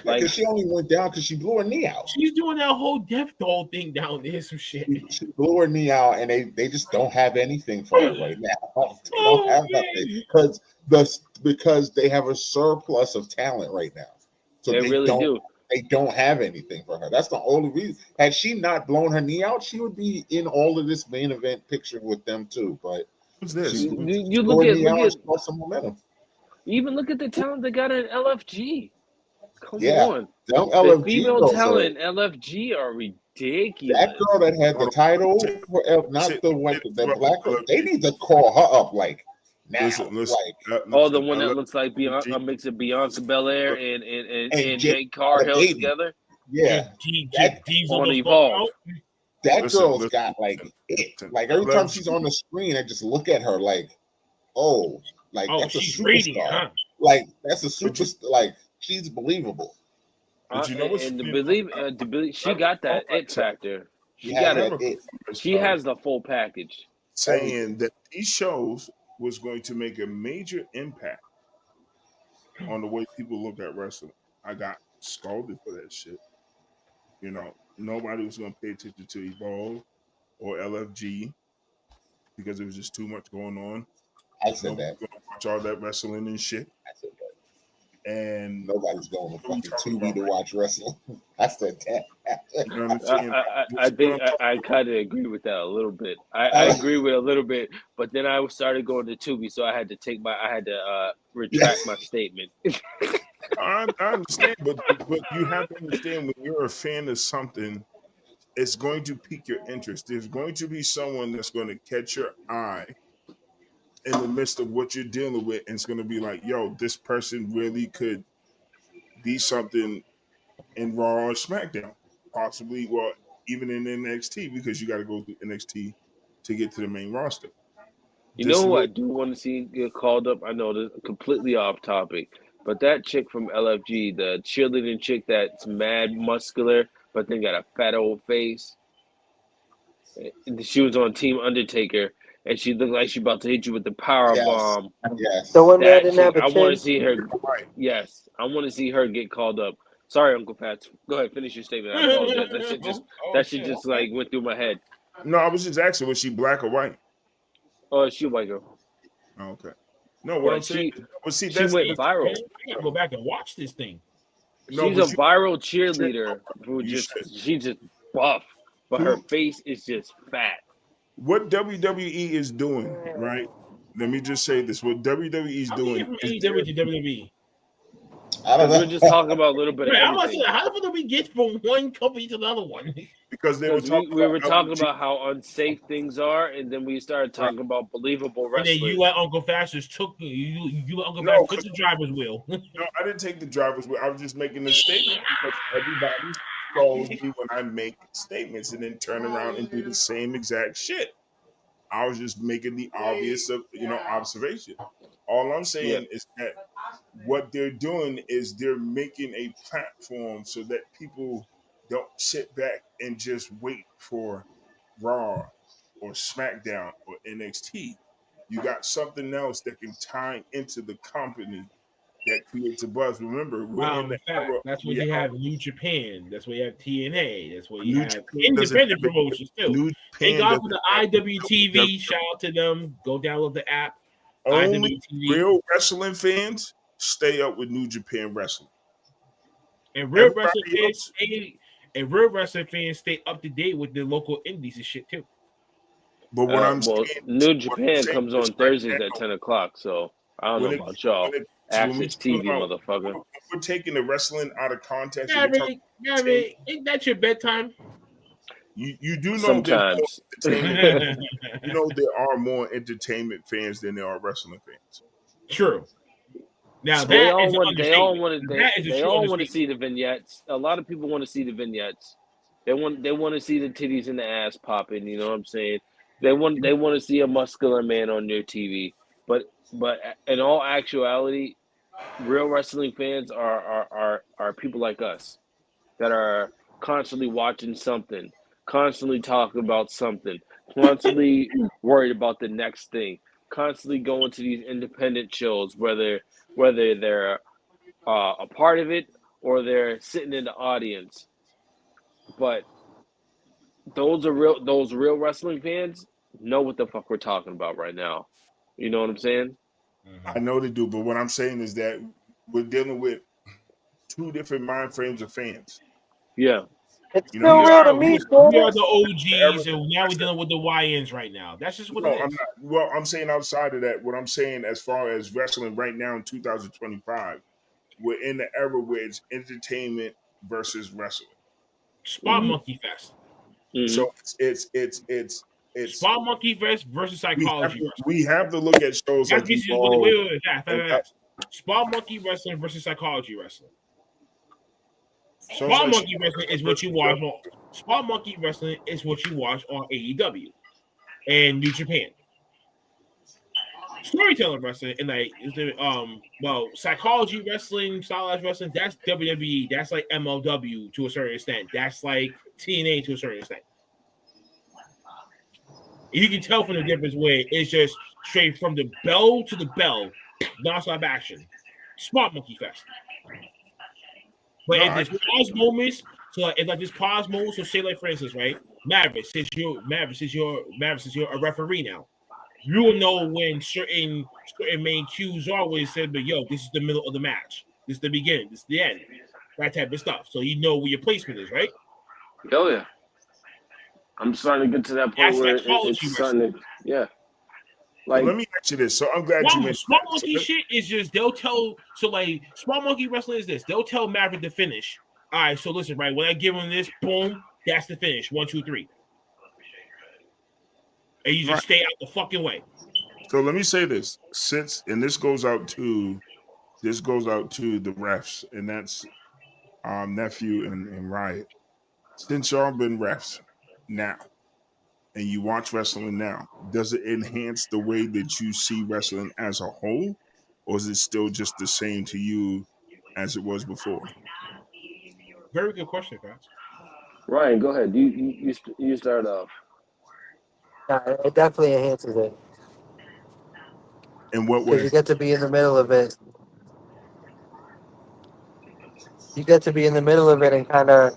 Like, Because she only went down because she blew her knee out. She's doing that whole death doll thing down there, some shit. She blew her knee out, and they just don't have anything for her right now. They don't have nothing because they have a surplus of talent right now. So they really do. They don't have anything for her. That's the only reason. Had she not blown her knee out, she would be in all of this main event picture with them too. But who's this? You look at some momentum. You even look at the talent they got in LFG. Come on. The female talent in LFG are ridiculous. That girl that had the title, not the black girl, they need to call her up like now. Listen, the one that looks like a mix of Beyonce Belair and Jade Cargill together. Yeah. On Evolve. That girl's got like it. Like every time she's on the screen, I just look at her like, that's a superstar. Reading, huh? Like that's a superstar. Like she's believable. But you know what's and to believe, she got that it factor. She got it. She has the full package. Saying that these shows was going to make a major impact on the way people look at wrestling. I got scolded for that shit. You know, nobody was going to pay attention to Evolve or LFG because there was just too much going on. I said that. Going to watch all that wrestling and shit. I said that. And nobody's going to fucking TV to watch wrestling. I said that. You know what I'm saying? I think I kind of agree with that a little bit. I agree with it a little bit, but then I started going to Tubi, so I had to retract my statement. I understand, but you have to understand when you're a fan of something, it's going to pique your interest. There's going to be someone that's going to catch your eye in the midst of what you're dealing with, and it's going to be like, yo, this person really could be something in Raw or SmackDown, possibly, well, even in NXT, because you got to go through NXT to get to the main roster. You know who I do want to see get called up? I know this is completely off topic, but that chick from LFG, the cheerleading chick that's mad muscular, but then got a fat old face. She was on Team Undertaker, and she looked like she about to hit you with the power bomb. Yes. The one that didn't have a I want to chin. see her. Yes, I want to see her get called up. Sorry, Uncle Fats. Go ahead, finish your statement. I apologize. That shit just like went through my head. No, I was just asking, was she black or white? Oh, she a white girl. Oh, okay. No, what I'm saying, she went viral. I gotta go back and watch this thing. She's a viral cheerleader who she's just buff, but her face is just fat. What WWE is doing, right? Let me just say this: what WWE is doing. WWE. I don't know. We're just talking about a little bit of everything. How the fuck do we get from one company to another one? Because we were talking about how unsafe things are, and then we started talking about believable wrestling. And then you let Uncle Fasters took the driver's wheel. No, I didn't take the driver's wheel. I was just making a statement because everybody calls me when I make statements and then turn around and do the same exact shit. I was just making the obvious observation. All I'm saying is that what they're doing is they're making a platform so that people don't sit back and just wait for Raw or SmackDown or NXT. You got something else that can tie into the company that creates a buzz. Remember, that's where you have New Japan. That's where you have TNA. That's where you have independent promotions too. Thank God for the IWTV. Shout out to them. Go download the app. Only real wrestling fans stay up with New Japan Wrestling. And real wrestling fans stay up to date with the local indies and shit too. But what I'm saying, New Japan comes on Thursdays at 10 o'clock, so I don't know about y'all. Access TV, motherfucker. We're taking the wrestling out of context. Gary, ain't that your bedtime? You do know sometimes. You know there are more entertainment fans than there are wrestling fans. True. Now so they all want to see the vignettes. A lot of people want to see the vignettes. They want to see the titties and the ass popping. You know what I'm saying? They want to see a muscular man on their TV. But in all actuality, real wrestling fans are people like us that are constantly watching something, constantly talking about something, constantly worried about the next thing, constantly going to these independent shows, whether they're a part of it or they're sitting in the audience. But those real wrestling fans know what the fuck we're talking about right now. You know what I'm saying? I know they do, but what I'm saying is that we're dealing with two different mind frames of fans. Yeah. It's You know, still you real got to We me, are Sports. the OGs, the and now we're dealing with the YNs right now. That's just what no, it I'm is. not. Well, I'm saying outside of that, what I'm saying as far as wrestling right now in 2025, we're in the era where it's entertainment versus wrestling. Spot Monkey Fest. Mm-hmm. So it's Spot Monkey Fest versus Psychology Wrestling. we have to look at shows That's like basically Evolve. wait. and Fast. Spot Monkey Wrestling versus Psychology Wrestling. shows Spot like Monkey Wrestling is what you watch on. Spot Monkey Wrestling is what you watch on AEW and New Japan. Storytelling wrestling and psychology wrestling, stylized wrestling, that's WWE, that's like MLW to a certain extent, that's like TNA to a certain extent. And you can tell from the difference where it's just straight from the bell to the bell, non-stop action. Smart Monkey Fest. But if there's pause moments, so if like this pause moment, so say like for instance, right, Maverick, since you're a referee now, you will know when certain main cues are where it said, but yo, this is the middle of the match. This is the beginning. This is the end. That type of stuff. So you know where your placement is, right? Oh yeah. I'm starting to get to that point That's where psychology it's starting to, yeah. Well, Like, let me ask you this. So I'm glad you mentioned Small that. Monkey shit is just they'll tell. So like Small Monkey Wrestling is this. They'll tell Maverick to finish. All right. So listen, right when I give him this, boom, that's the finish. 1, 2, 3. And you just stay out the fucking way. So let me say this. This goes out to the refs, and that's nephew and Riot. Since y'all been refs now, and you watch wrestling now, does it enhance the way that you see wrestling as a whole, or is it still just the same to you as it was before? Very good question, guys. Ryan, go ahead. You start off. Yeah, it definitely enhances it In what because way? you get to be in the middle of it. You get to be in the middle of it and kind of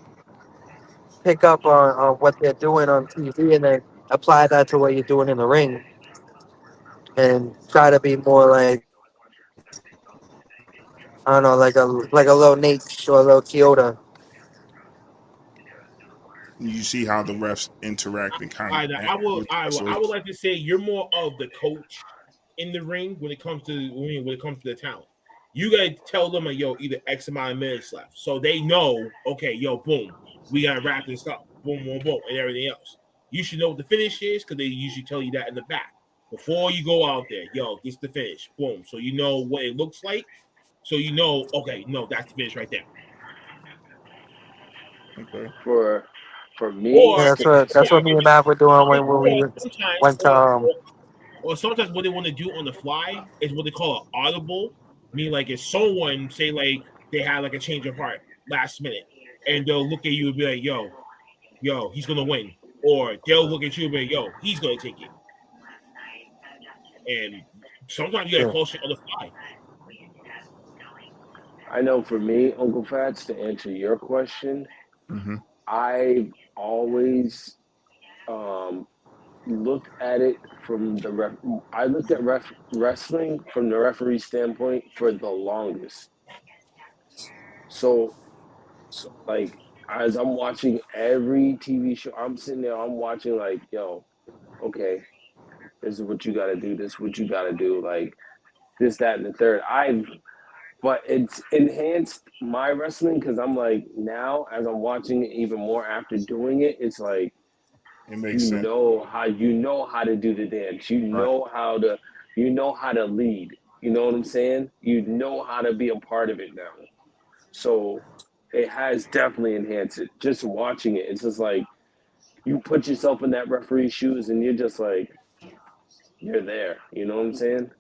pick up on what they're doing on TV and then apply that to what you're doing in the ring and try to be more like, I don't know, like a little Nate or a little Kyoto. You see how the refs interact and kind of I with the would wrestlers? like to say you're more of the coach in the ring when it comes to the talent. You gotta tell them, like, yo, either X amount of minutes left, so they know. Okay, yo, boom, we gotta wrap this up. Boom, boom, boom, and everything else. You should know what the finish is because they usually tell you that in the back before you go out there. Yo, this is the finish. Boom, so you know what it looks like. So you know, okay, no, that's the finish right there. Okay. For me, Or Yeah, that's what me and Matt were doing when we sometimes, went to or sometimes what they want to do on the fly is what they call an audible. Meaning, like if someone say like they had like a change of heart last minute, and they'll look at you and be like, "Yo, he's gonna win," or they'll look at you and be like, "Yo, he's gonna take it." And sometimes you gotta call shit on the fly. I know for me, Uncle Fats, to answer your question, Mm-hmm. I've always looked at it from I looked at wrestling from the referee standpoint for the longest. So, like, as I'm watching every TV show, I'm sitting there, I'm watching, like, yo, okay, this is what you got to do. This is what you got to do. Like, this, that, and the third. But it's enhanced my wrestling because I'm like, now as I'm watching it even more after doing it, it's like, It makes sense. you know how to do the dance. Right. You know how to lead. You know what I'm saying? You know how to be a part of it now. So it has definitely enhanced it. Just watching it, it's just like you put yourself in that referee's shoes and you're just like you're there. You know what I'm saying?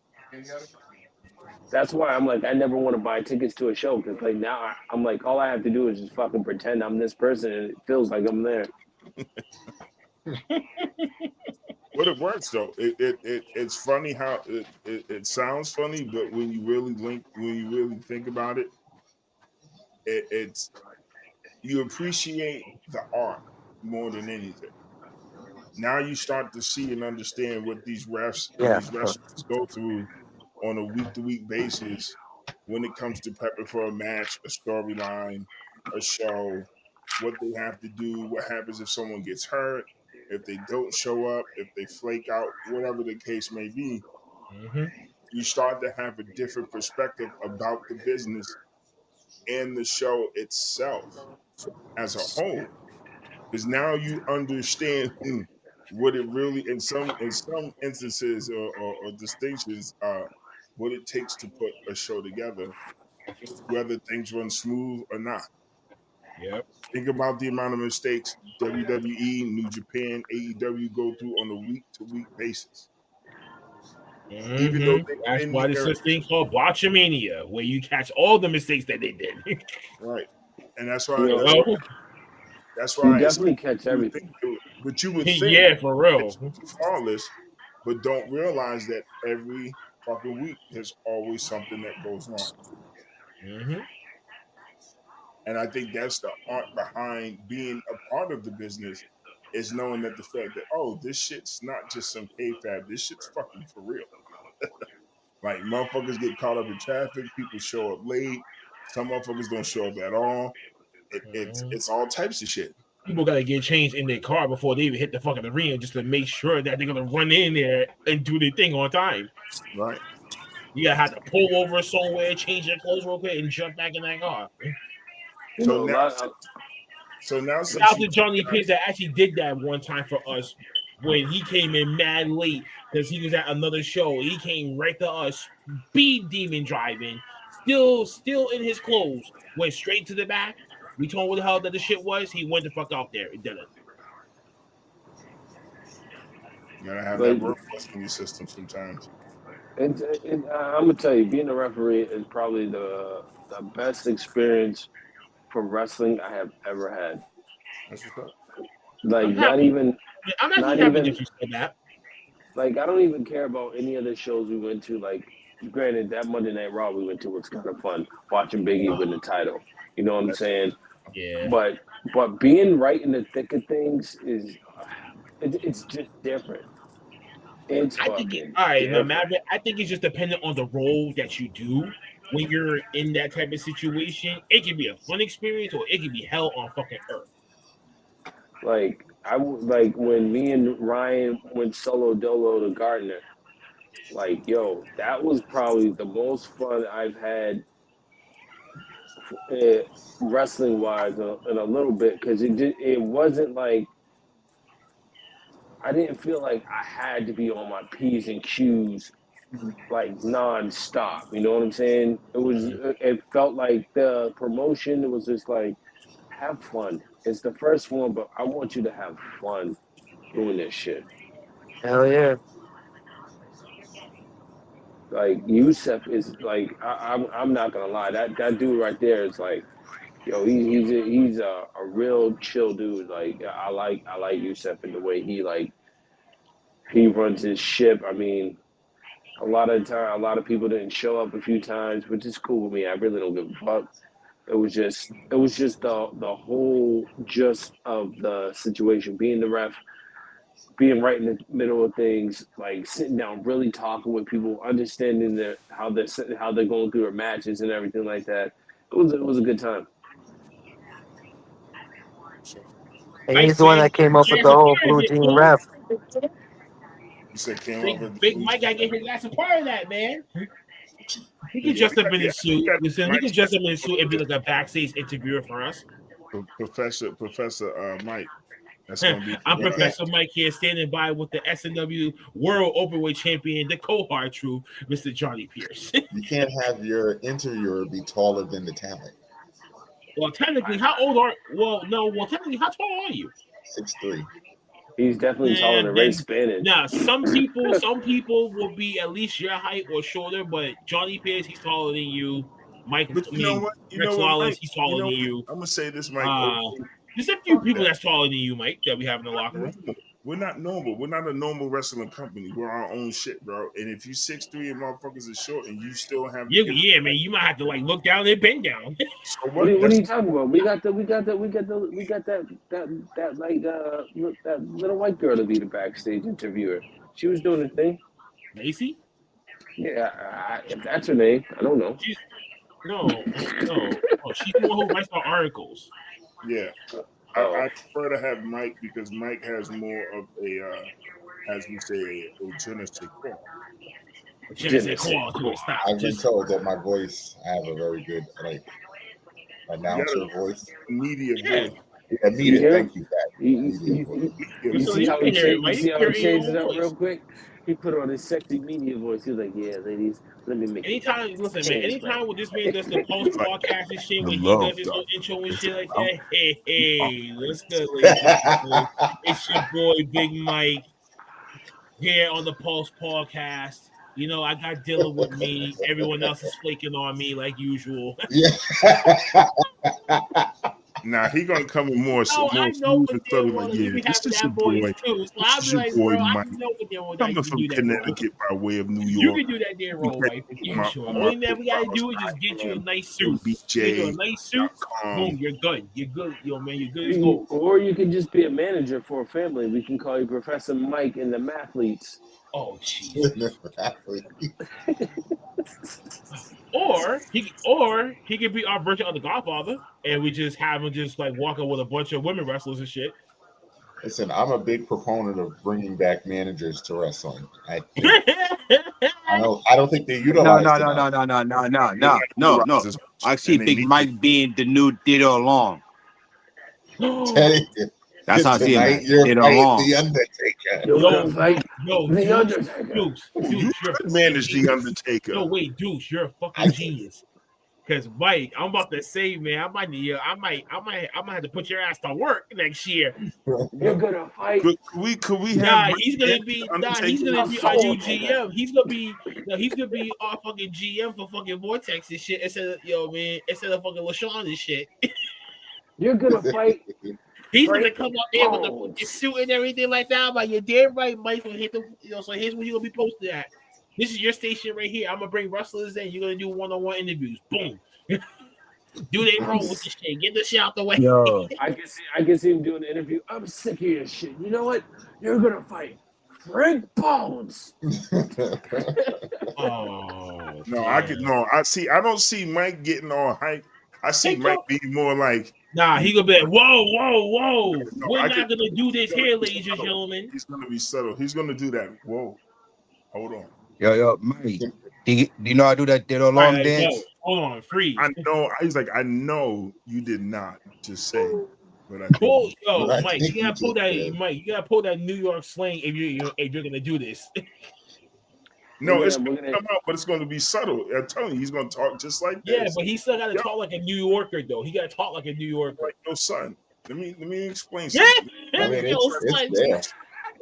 That's why I'm like I never want to buy tickets to a show because like now I'm like all I have to do is just fucking pretend I'm this person and it feels like I'm there. But it works though. It's funny how it sounds funny, but when you really think about it, it's you appreciate the art more than anything. Now you start to see and understand what these refs and Yeah. these wrestlers go through on a week to week basis when it comes to prepping for a match, a storyline, a show, what they have to do, what happens if someone gets hurt, if they don't show up, if they flake out, whatever the case may be. Mm-hmm. You start to have a different perspective about the business and the show itself as a whole. Because now you understand what it really in some instances or distinctions what it takes to put a show together, whether things run smooth or not. Yep. Think about the amount of mistakes WWE, New Japan, AEW go through on a week to week basis. Even though Mm-hmm. they've That's been why there's there, such thing called Botchamania, where you catch all the mistakes that they did. right? And that's You why know, that's you why it's definitely catch you would think, everything. but you would think Yeah, for real. it's flawless, but don't realize that every fucking week there's always something that goes wrong. Mm-hmm. And I think that's the art behind being a part of the business is knowing that the fact that, oh, this shit's not just some kayfabe. This shit's fucking for real. Like motherfuckers get caught up in traffic. People show up late. Some motherfuckers don't show up at all. It's all types of shit. People gotta get changed in their car before they even hit the fucking arena just to make sure that they're gonna run in there and do their thing on time. Right. You gotta have to pull over somewhere, change your clothes real quick, and jump back in that car. You So know, a now, lot. Of, Shout out to Johnny Pierce that actually did that one time for us when he came in mad late because he was at another show. He came right to us, speed demon driving, still in his clothes, went straight to the back. We told him what the hell that the shit was. He went the fuck out there and did it. you gotta have like, that road busting in your system sometimes. I'm gonna tell you, being a referee is probably the best experience for wrestling I have ever had. That's what's up. Like, I'm not happy. even, I'm actually not happy even, that you said that. like, I don't even care about any of the shows we went to. Like, granted, that Monday Night Raw we went to was kind of fun, watching Biggie win the title. You know what I'm saying? Yeah. But being right in the thick of things is, it's just different. It's I think fucking all right, no different. matter. I think it's just dependent on the role that you do. When you're in that type of situation, it can be a fun experience or it can be hell on fucking earth. Like like when me and Ryan went solo dolo to Gardner. Like, yo, that was probably the most fun I've had wrestling wise in a little bit because it wasn't like I didn't feel like I had to be on my P's and Q's like nonstop. You know what I'm saying? It felt like the promotion. It was just like have fun. It's the first one, but I want you to have fun doing this shit. Hell yeah. Like Yusef is like I'm not gonna lie, that dude right there is like, yo, he's a real chill dude. Like I like Yusef in the way he runs his ship. I mean, a lot of people didn't show up a few times, which is cool with me. I really don't give a fuck. It was just the whole gist of the situation, being the ref, being right in the middle of things, like sitting down, really talking with people, understanding how they're going through their matches and everything like that. It was a good time. And Mike he's the one said, that came up with "Yes, the whole part of blue it, team fool. ref. You said came Big, up with Big Mike gotta get his ass a part of that, man. He can dress up in his suit. Listen, he can dress up in his suit and be like a backstage interviewer for us. Professor Mike. That's gonna be. I'm Professor Mike here, standing by with the SNW World Openweight Champion, the Cohort Truth, Mr. Johnny Pierce. You can't have your interviewer be taller than the talent. Well, technically, how old are? Well, no. Well, technically, how tall are you? 6'3". He's definitely taller than Ray Spannon. Now, some people will be at least your height or shorter, but Johnny Pierce, he's taller than you. Mike, But you know what? Rex Lawless, he's taller than what? you. I'm gonna say this, Mike. There's a few people that's taller than you, Mike, that we have in the locker room. We're not normal. We're not a normal wrestling company. We're our own shit, bro. And if you 6'3" and motherfuckers are short and you still have Yeah, man, you might have to like look down and bend down. So What are you talking about? We got that like that little white girl to be the backstage interviewer. She was doing the thing. Lacey? Yeah, if that's her name, I don't know. No. Oh, she's the one who writes our articles. Yeah. I prefer to have Mike because Mike has more of a, as we say, a je ne sais quoi. I've been told that my voice, I have a very good announcer voice. Media voice. Yeah, media. Thank you, Pat. You see how he changed it up real quick? He put on his sexy media voice. He was like, "Yeah, ladies, let me make." Anytime when this man does the post podcast and shit, when he does his own intro and shit like that, hey, what's good, ladies and gentlemen? It's your boy Big Mike here on the Pulse Podcast. You know, I got Dilla with me. Everyone else is flaking on me like usual. Now he gonna come in more I know smooth what and they subtle. want. Like, You be this having is that your voice boy. too. So This I'll is be your like, boy bro, Mike. I know what they want. Coming from Connecticut by way of New You York. can do that damn role, wife. You sure? Only thing we gotta do is just get you a nice suit. Get you a nice suit. Boom, you're good. You're good, yo, man. You're good as gold. Or you can just be a manager for a family. We can call you Professor Mike and the Mathletes. Oh, Jesus. Or he could be our version of the Godfather, and we just have him just like walking with a bunch of women wrestlers and shit. Listen, I'm a big proponent of bringing back managers to wrestling. I don't think they utilize No. I see Big Mike being the new Ditto Long. That's how I see him. Ditto Long. The Undertaker. The Undertaker. Deuce, you could manage the Undertaker. No, wait, Deuce, you're a fucking genius. Because Mike, I'm about to say, man, I might have to put your ass to work next year. You're gonna fight. Could we have? He's gonna be our new GM. He's gonna be our fucking GM for fucking Vortex and shit instead of fucking LaShawn and shit. You're gonna fight. He's gonna come up there with the fucking suit and everything like that. But you're damn right, Mike. So here's where you're gonna be posted at. This is your station right here. I'm gonna bring wrestlers in. You're gonna do one-on-one interviews. Boom. Do they roll with the shit? Get the shit out the way. Yo. I can see him doing an interview. I'm sick of your shit. You know what? You're gonna fight Frank Bones. I see. I don't see Mike getting all hype. I see Mike being more like. Nah, he gonna be like, whoa. We're not gonna do this here, ladies and gentlemen. He's gonna be subtle. He's gonna do that. Whoa, hold on. Yo, Mike. Do you know I do that Ditto Long dance? Yo, hold on, freeze. I know. He's like, I know you did not just say. But I Mike, you gotta pull that. Mike, you gotta pull that New York slang if you're gonna do this. No, it's gonna come out, but it's gonna be subtle. I'm telling you, he's gonna talk just like this. Yeah, but he still gotta talk like a New Yorker, though. He gotta talk like a New Yorker. Like, yo, son, let me explain something. I mean,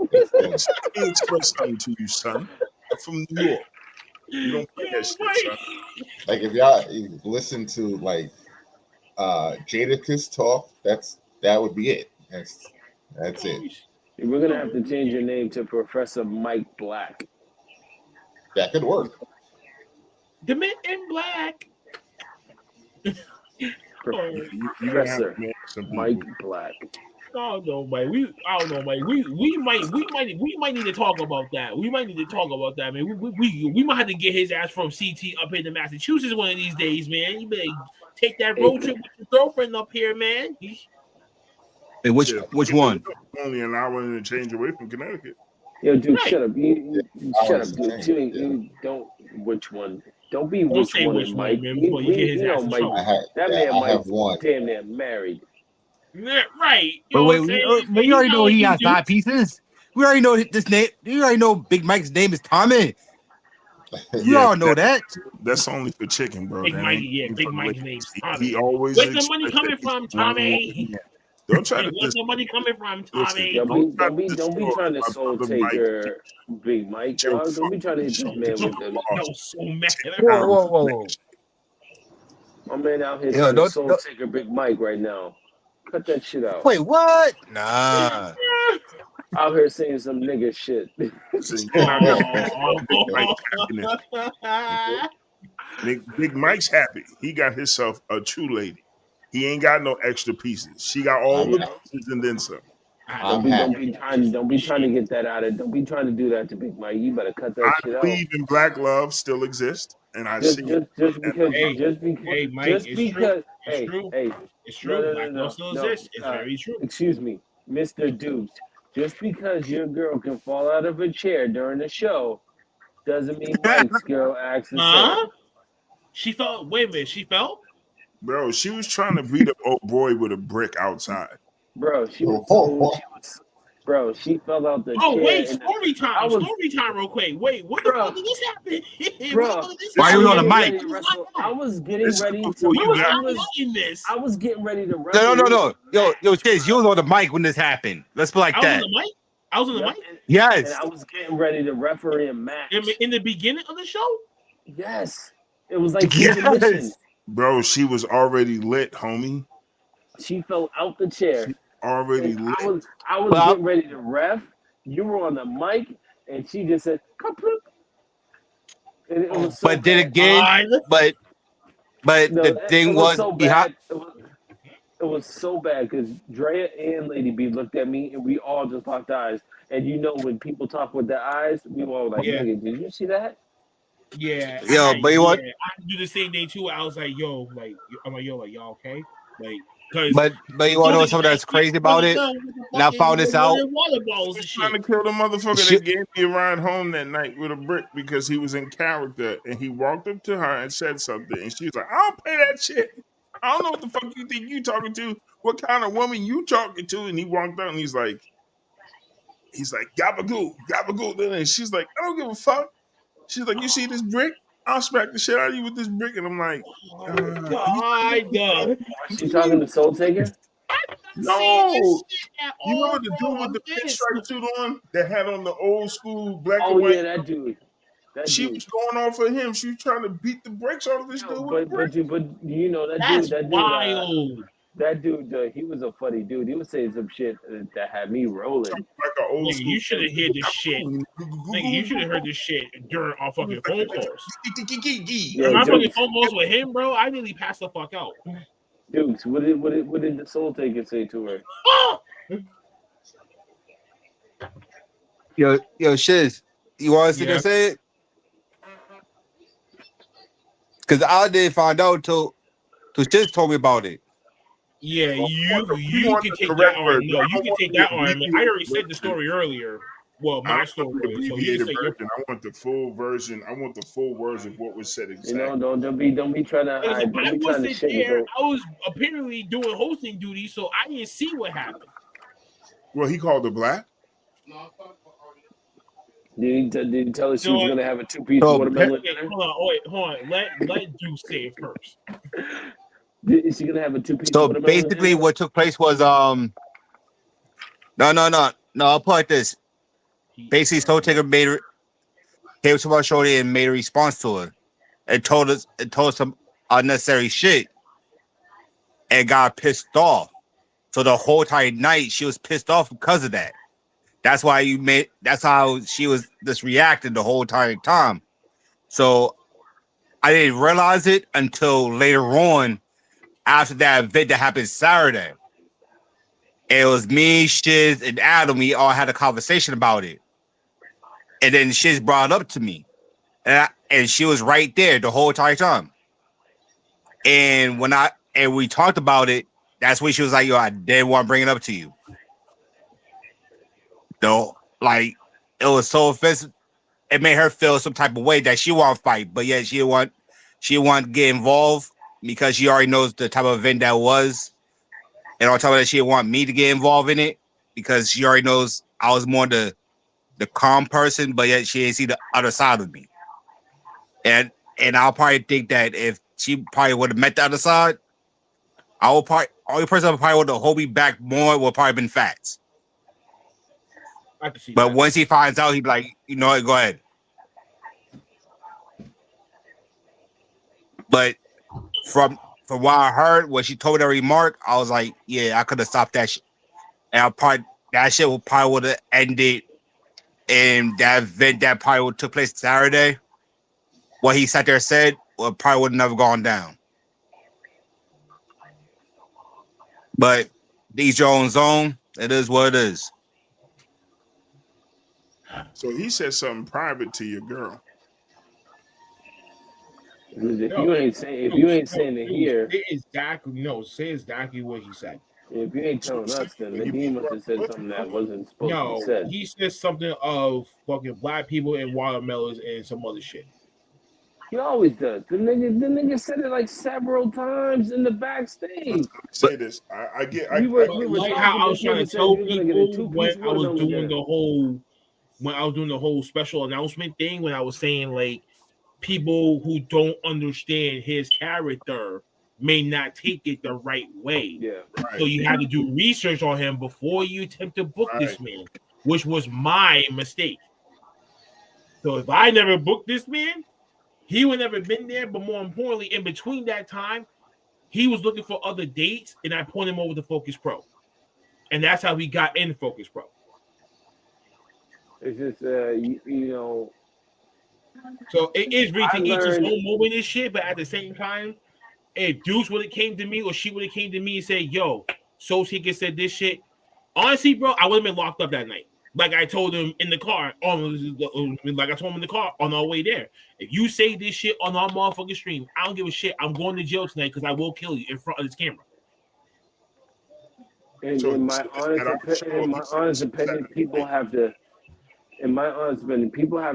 Let me express something to you, son. I'm from New York. You don't play that shit, son. Like if y'all listen to like Jadakiss talk, that would be it. That's it. We're gonna have to change your name to Professor Mike Black. That could work. The Men in Black. Professor Mike Black. Oh no, Mike. I don't know, Mike. We might need to talk about that. We might need to talk about that, man. We might have to get his ass from CT up here to Massachusetts one of these days, man. You better take that road trip with your girlfriend up here, man. Hey, which one? Only an hour and a change away from Connecticut. Yo, dude, shut up. You shut up, dude. You don't. Which one? Don't be which one, Mike. Mike. That man Mike's damn near married. Right. But we already know he has 5 pieces. We already know this name. You already know Big Mike's name is Tommy. You all know that. That's only for chicken, bro. Big Mike's name's Tommy. He always. Where's the money coming from, Tommy? Don't try to. Where's the money coming from, Tommy? Don't be trying to soul taker Big Mike. Dog. Don't be trying to hit this man with the. I'm so mad. Whoa. My man out here trying to soul taker Big Mike right now. Cut that shit out. Wait, what? Nah. out here saying some nigga shit. Listen, you're not gonna Oh. Big Mike's happiness. Big Mike's happy. He got himself a true lady. He ain't got no extra pieces. She got all I'm the happy. pieces and then some. I'm Don't happy. be trying to get that out of. Don't be trying to do that to Big Mike. You better cut that I shit out. believe in black love still exists, and I Just see just it. just because Hey, just because hey, Mike, just it's because true. It's hey true. hey It's no true. no Black no love no still no exists. It's very true. excuse me, Mr. Dukes. Just because your girl can fall out of a chair during the show doesn't mean Mike's girl acts the Huh? same. She fell. Wait a minute. She fell. Bro, she was trying to beat up old boy with a brick outside. Bro, she was Oh, bro, she fell out the Oh chair wait, and story I time. was Story time, real quick. Wait, what the bro fuck did this happen? bro, What did this Why I are happen? we was on the getting mic? ready to wrestle. I was getting This is ready to before Where you was got. I in this? I was getting ready to No, wrestle. no. Yo, Chase, you was on the mic when this happened. Let's be like I was on that. the mic. I was on the Yep, mic and Yes. I was getting ready to referee a match. in the beginning of the show. Yes, it was like Yes. intermission. Bro, she was already lit, homie. She fell out the chair, She already and lit. I was Well, getting ready to ref. You were on the mic, and she just said "kaploop," and it was so but then bad. again, but No, the it thing was was so behind. bad. It was so bad because Drea and Lady B looked at me, and we all just locked eyes. And you know when people talk with their eyes, we were all like, Yeah. "Nigga, did you see that?" Yeah, Yo, but you want, I had to do the same thing too. I was like, yo, like I'm like, yo, like y'all okay? Like, because but you want to know something that's crazy about it? And I found this out. Water bottles He and was trying shit. to kill the motherfucker Shit. that gave me a ride home that night with a brick because he was in character and he walked up to her and said something and she was like, I don't pay that shit. I don't know what the fuck you think you talking to. What kind of woman you talking to? And he walked out and he's like, gabagoo, gabagoo. And she's like, I don't give a fuck. She's like, you see this brick? I'll smack the shit out of you with this brick. And I'm like, God, Was she talking to Soul Taker? no. at You all, remember the bro. dude with I'm the pissed. pinstripe suit on that had on the old school black Oh and white? yeah, that dude. That She dude. was going off for him. She was trying to beat the brakes off of this dude with a brick. But you know that That's dude. wild. That dude, he was a funny dude. He was saying some shit that had me rolling. Like an old Nigga, school. you should have heard this shit. Nigga, you should have heard this shit during our fucking phone calls. Yo, My fucking Dukes, phone calls with him, bro. I nearly passed the fuck out. Dukes, what did the Soul Taker say to her? Oh! Yo, Shiz, you want us to say it? Because I didn't find out till Shiz told me about it. Yeah, you want can the take correct that on. version. No, I you don't can want take the that on. I abbreviated already said the version. story earlier. Well, I my don't story want the earlier. So you abbreviated say your version. I want the full version. I want the full words of what was said exactly. You know, don't be trying to Because hide. Don't I be trying to wasn't there. sugarcoat. I was apparently doing hosting duty, so I didn't see what happened. Well, he called her black. Did he tell her she was gonna have a 2-piece So, watermelon Wait, dinner? hold on. Let Duke say it first. Is she gonna have a 2-piece So watermelon basically, dinner? what took place was no. I'll put it like this. Basically, Soul Taker made her came to our show and made a response to her, and told us some unnecessary shit, and got pissed off. So the whole entire night, she was pissed off because of that. That's why that's how she was just reacting the whole entire time. So I didn't realize it until later on, after that event that happened Saturday. It was me, Shiz, and Adam. We all had a conversation about it. And then Shiz brought it up to me. And she was right there the whole entire time. And when we talked about it, that's when she was like, yo, I didn't want to bring it up to you. Though, like, it was so offensive. It made her feel some type of way that she want to fight, but yet she want to get involved because she already knows the type of event that was. And on top of that, she didn't want me to get involved in it because she already knows I was more the calm person, but yet she didn't see the other side of me. And I'll probably think that if she probably would have met the other side, only person who probably would have hold me back more would probably been Fats. I can see But that. once he finds out, he'd be like, you know what, go ahead. But from what I heard, when she told me that remark, I was like, yeah, I could have stopped that shit. And that shit probably would have ended in that event that probably took place Saturday. What he sat there and said probably would have never gone down. But each your own zone. It is what it is. So he said something private to your girl. If you ain't saying it here, say exactly what he said. If you ain't telling us, then he must have said something that wasn't supposed to be said. He said something of fucking black people and watermelons and some other shit. He always does. The nigga said it like several times in the backstage. Say this. I get. We were like how I was trying to tell people when I was doing the whole special announcement thing, when I was saying like people who don't understand his character may not take it the right way. Yeah. So you have to do research on him before you attempt to book this man, which was my mistake. So if I never booked this man, he would never been there. But more importantly, in between that time, he was looking for other dates, and I pointed him over to Focus Pro. And that's how we got in Focus Pro. It's just, you know. So it is really to each his own moment and shit, but at the same time, if Deuce would have came to me or she would have came to me and said, yo, So Seeker said this shit, honestly, bro, I would have been locked up that night. Like I told him in the car, like I told him in the car on our way there. If you say this shit on our motherfucking stream, I don't give a shit. I'm going to jail tonight because I will kill you in front of this camera. And in my honest opinion, people have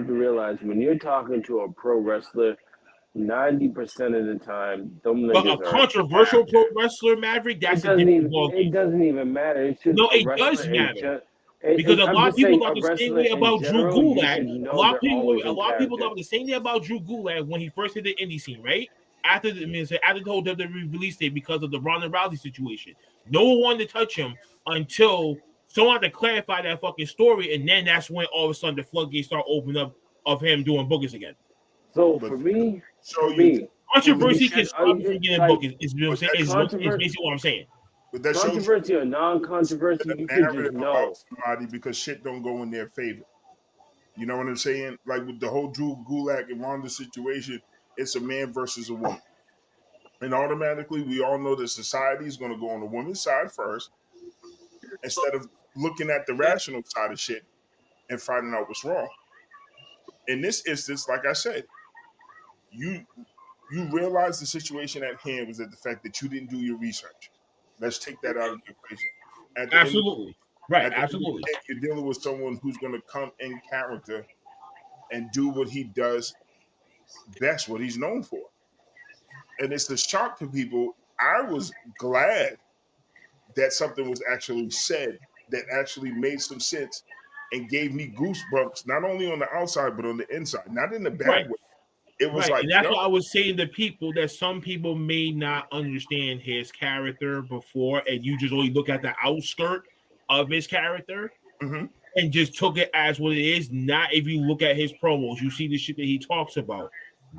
to realize when you're talking to a pro wrestler, 90% of the time, but a controversial pro wrestler, Maverick, that's it doesn't even matter. It's just it does matter. Because a lot of people thought the same way about Drew Gulak. A lot of people thought the same way about Drew Gulak when he first hit the indie scene, right? After the whole WWE release date because of the Ronda Rousey situation. No one wanted to touch him until someone had to clarify that fucking story, and then that's when all of a sudden the floodgates start opening up of him doing bookings again. So for me, controversy can stop you from getting bookings. Is basically what I'm saying. But that controversy or non-controversy, you can just know somebody because shit don't go in their favor. You know what I'm saying? Like with the whole Drew Gulak and Ronda situation, it's a man versus a woman. And automatically, we all know that society is going to go on the woman's side first instead of looking at the rational side of shit and finding out what's wrong. In this instance, like I said, you realize the situation at hand was that the fact that you didn't do your research. Let's take that out of the equation. Absolutely. Absolutely. You're dealing with someone who's going to come in character and do what he does best, what he's known for. And it's the shock to people. I was glad that something was actually said that actually made some sense and gave me goosebumps, not only on the outside, but on the inside. Not in the bad way. It was like, and that's what I was saying to people, that some people may not understand his character before, and you just only look at the outskirt of his character and just took it as what it is. Not if you look at his promos, you see the shit that he talks about.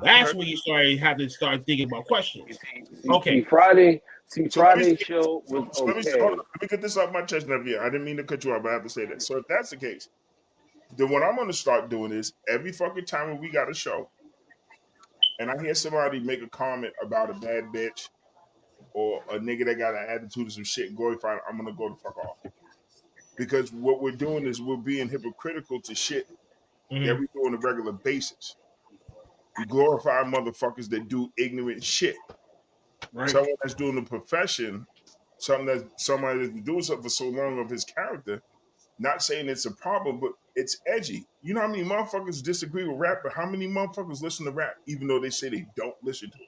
That's when you start thinking about questions. Okay, Friday show was okay. Let me get this off my chest, Navier. I didn't mean to cut you off, but I have to say that. So if that's the case, then what I'm going to start doing is every fucking time when we got a show, and I hear somebody make a comment about a bad bitch or a nigga that got an attitude or some shit and glorifying, I'm going to go the fuck off. Because what we're doing is we're being hypocritical to shit that we do on a regular basis. We glorify motherfuckers that do ignorant shit. Right. Someone that's doing the profession, somebody that's been doing something for so long of his character, not saying it's a problem, but it's edgy. You know how many motherfuckers disagree with rap, but how many motherfuckers listen to rap, even though they say they don't listen to it?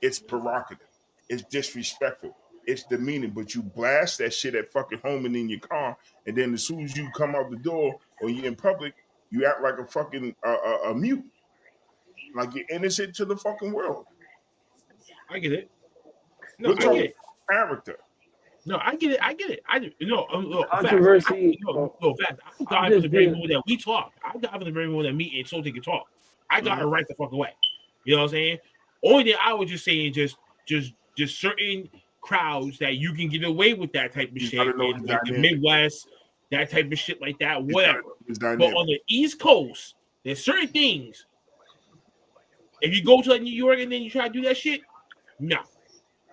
It's provocative. It's disrespectful. It's demeaning, but you blast that shit at fucking home and in your car, and then as soon as you come out the door or you're in public, you act like a fucking a mute. Like you're innocent to the fucking world. I get it. No, I get it. Character. No, I get it. I do. Controversy. Fact. I'm diving in the very moment that we talk. I'm diving in the very moment that me and So They can talk. I got her right the fuck away. You know what I'm saying? Only thing I was just saying, just certain crowds that you can get away with that type of shit. Like the Midwest, that type of shit like that, whatever. It's But dynamic. on the East Coast, there's certain things. If you go to like New York and then you try to do that shit, no,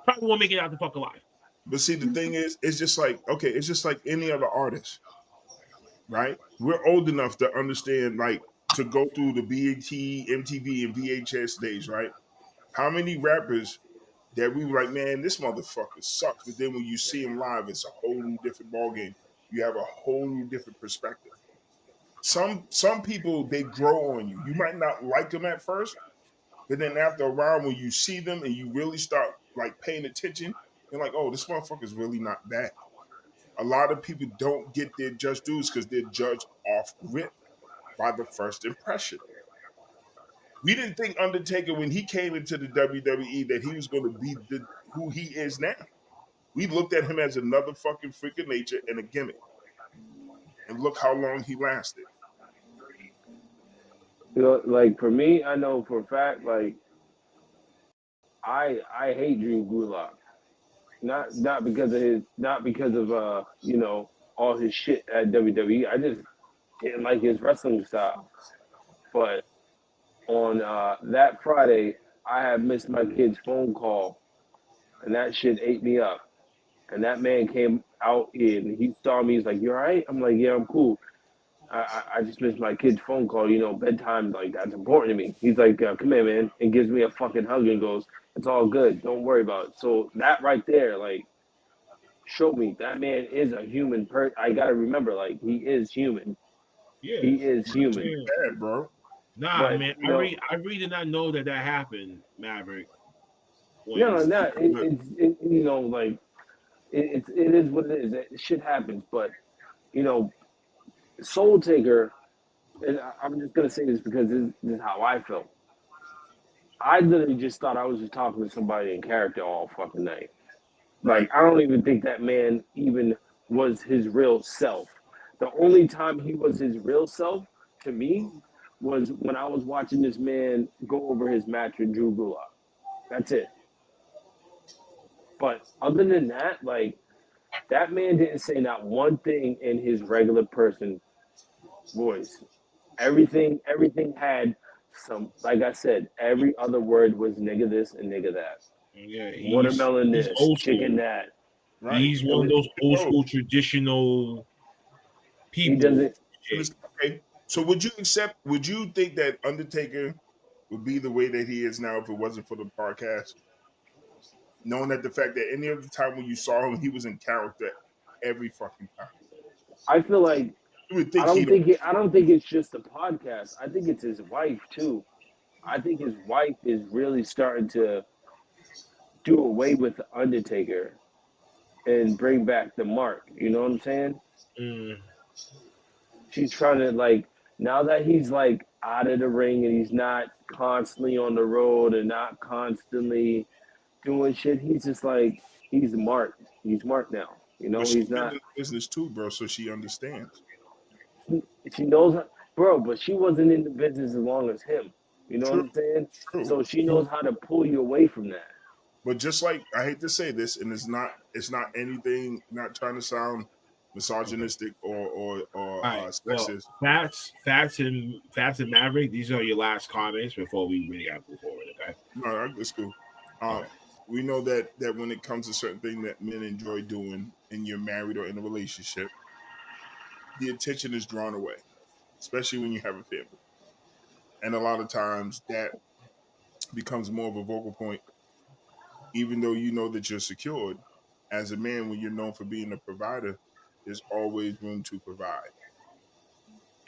probably won't make it out the fuck alive. But see, the thing is, it's just like, okay, it's just like any other artist, right? We're old enough to understand, like, to go through the BET, MTV, and VHS days, right? How many rappers that we were like, man, this motherfucker sucks. But then when you see him live, it's a whole new different ballgame. You have a whole new different perspective. Some people, they grow on you. You might not like them at first, but then after a while, when you see them and you really start like paying attention, you're like, oh, this motherfucker's really not bad. A lot of people don't get their just dues because they're judged off rip by the first impression. We didn't think Undertaker, when he came into the WWE, that he was going to be who he is now. We looked at him as another fucking freak of nature and a gimmick. And look how long he lasted. You know, like for me, I know for a fact, like I hate Drew Gulak. Not because of you know, all his shit at WWE. I just didn't like his wrestling style. But on that Friday, I had missed my kid's phone call, and that shit ate me up. And that man came out and he saw me. He's like, "You all right?" I'm like, "Yeah, I'm cool. I just missed my kid's phone call. You know, bedtime, like, that's important to me." He's like, "Come here, man," and gives me a fucking hug and goes, "It's all good. Don't worry about it." So that right there, like, showed me that man is a human person. I got to remember, like, he is human. Yeah, he is human. Bad, bro. Nah, But, man, you know, I really did not know that happened, Maverick. No, it, you know, like, it is what it is. Shit happens, but, you know, Soul Taker, and I'm just gonna say this because this is how I felt. I literally just thought I was just talking to somebody in character all fucking night. Like, I don't even think that man even was his real self. The only time he was his real self to me was when I was watching this man go over his match with Drew Gulak. That's it. But other than that, like, that man didn't say not one thing in his regular person voice. Everything had some, like I said, every other word was nigga this and nigga that. Yeah, Watermelon he's this, old chicken school. that. Right. He's one of those old school traditional people. He doesn't. Okay. So would you think that Undertaker would be the way that he is now if it wasn't for the podcast? Knowing that the fact that any other time when you saw him, he was in character every fucking time. I feel like You would think I don't think it's just the podcast. I think it's his wife too. I think his wife is really starting to do away with the Undertaker and bring back the Mark. You know what I'm saying? Mm. She's trying to, like, now that he's like out of the ring and he's not constantly on the road and not constantly doing shit, he's just like, he's Mark. He's Mark now. You know, But he's she's been not. in business too, bro, so she understands. She knows, bro, but she wasn't in the business as long as him. You know what I'm saying? True. So she knows how to pull you away from that. But just like, I hate to say this, and it's not anything, not trying to sound misogynistic or sexist. Well, Fats and Maverick, these are your last comments before we really got to move forward. Okay. No, it's cool. We know that when it comes to certain things that men enjoy doing, and you're married or in a relationship, the attention is drawn away, especially when you have a family. And a lot of times that becomes more of a vocal point, even though you know that you're secured. As a man, when you're known for being a provider, there's always room to provide.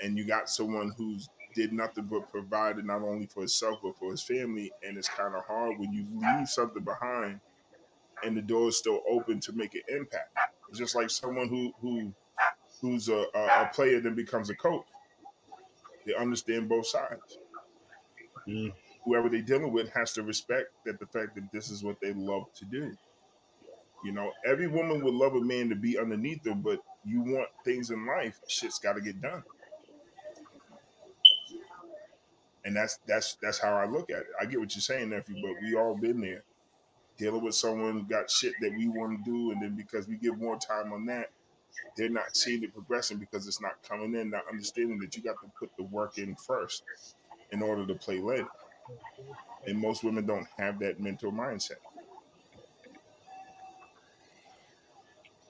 And you got someone who's did nothing but provided not only for himself but for his family, and it's kind of hard when you leave something behind and the door is still open to make an impact. It's just like someone who's a player then becomes a coach. They understand both sides. Mm. Whoever they're dealing with has to respect that the fact that this is what they love to do. You know, every woman would love a man to be underneath them, but you want things in life, shit's got to get done. And that's how I look at it. I get what you're saying, nephew, but we all been there. Dealing with someone who got shit that we want to do, and then because we give more time on that, they're not seeing it progressing because it's not coming in, not understanding that you got to put the work in first in order to play later. And most women don't have that mental mindset.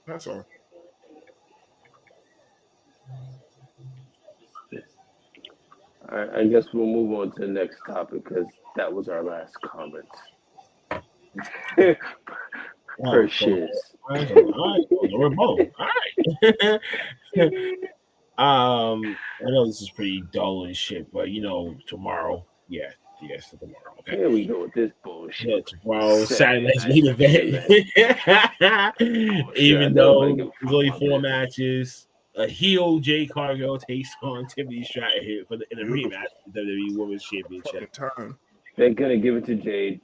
That's all. All right, I guess we'll move on to the next topic because that was our last comment. Per shiz. All right, we're both. All right. I know this is pretty dull and shit, but tomorrow, yes, tomorrow. Okay. Here we go with this bullshit. Yeah, tomorrow, Saturday night's main event. Even though there's only 4 matches, a heel Jay Cargill takes on Tiffany Stratton here in a rematch for the WWE Women's Championship. They're gonna give it to Jade.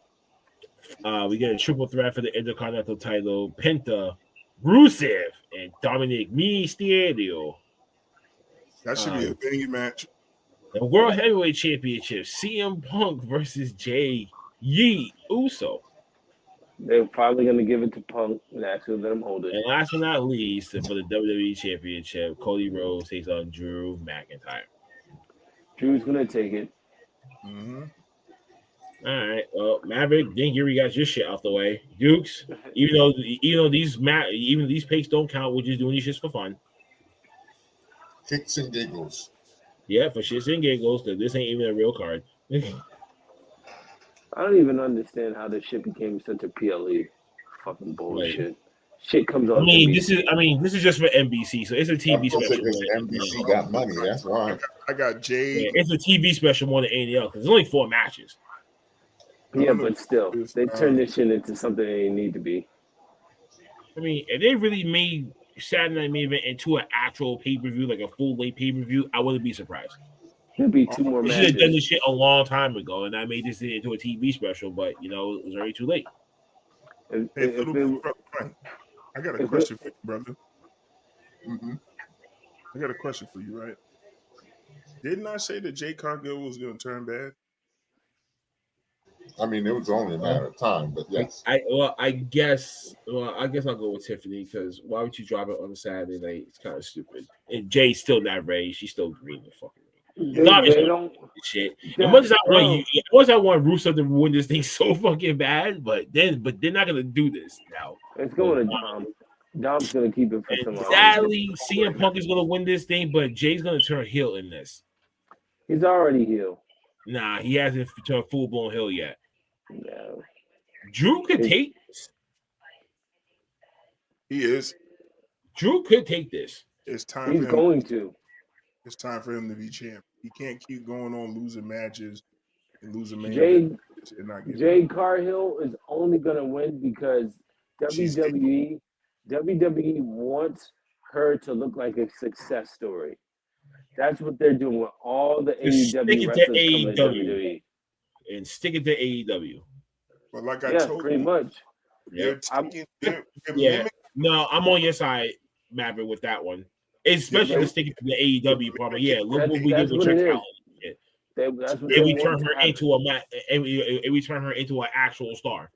We get a triple threat for the Intercontinental title: Penta, Rusev, and Dominic Mysterio. That should be a banging match. The World Heavyweight Championship: CM Punk versus Jay Uso. They're probably gonna give it to Punk and actually let him hold it. And last but not least, for the WWE Championship, Cody Rhodes takes on Drew McIntyre. Drew's gonna take it. Mm-hmm. All right. Well, Maverick, didn't you got your shit out the way. Dukes, even though these picks don't count, we're just doing these shits for fun. Kicks and giggles. Yeah, for shits and giggles, because this ain't even a real card. I don't even understand how this shit became such a PLE. Fucking bullshit. Right. Shit comes on. This is just for NBC, so it's a TV special. NBC got money, that's why. I got Jade. Yeah, it's a TV special more than anything else, because there's only 4 matches. Yeah, but still, they turned this shit into something they need to be. I mean, if they really made Saturday Night Main Event into an actual pay-per-view, like a full-length pay-per-view, I wouldn't be surprised. There'd be 2 more matches. They should have done this shit a long time ago, and I made this into a TV special, but, it was already too late. I got a question for you, brother. Mm-hmm. I got a question for you, right? Didn't I say that Jay Cargill was going to turn bad? I mean, it was only a matter of time, but yes. I guess I'll go with Tiffany, because why would you drop it on a Saturday night? It's kind of stupid. And Jay's still not ready. She's still green the fucking they don't shit. As much as I want Rusev to win this thing so fucking bad, but they're not gonna do this now. It's going to Dom. Dom's gonna keep it for tomorrow. Sadly, CM Punk is gonna win this thing, but Jay's gonna turn heel in this. He's already heel. Nah, he hasn't turned full blown heel yet. No. Drew could take this. He is. Drew could take this. It's time. He's going to. It's time for him to be champ. He can't keep going on losing matches and losing matches. Jade Cargill is only gonna win because WWE wants her to look like a success story. That's what they're doing with all the AEW wrestlers coming to WWE. And stick it to AEW. But like I told pretty you, much. No, I'm on your side, Maverick, with that one. Especially to stick it to the AEW part. But yeah, look what we did with your talent. We turn her into we turn her into an actual star.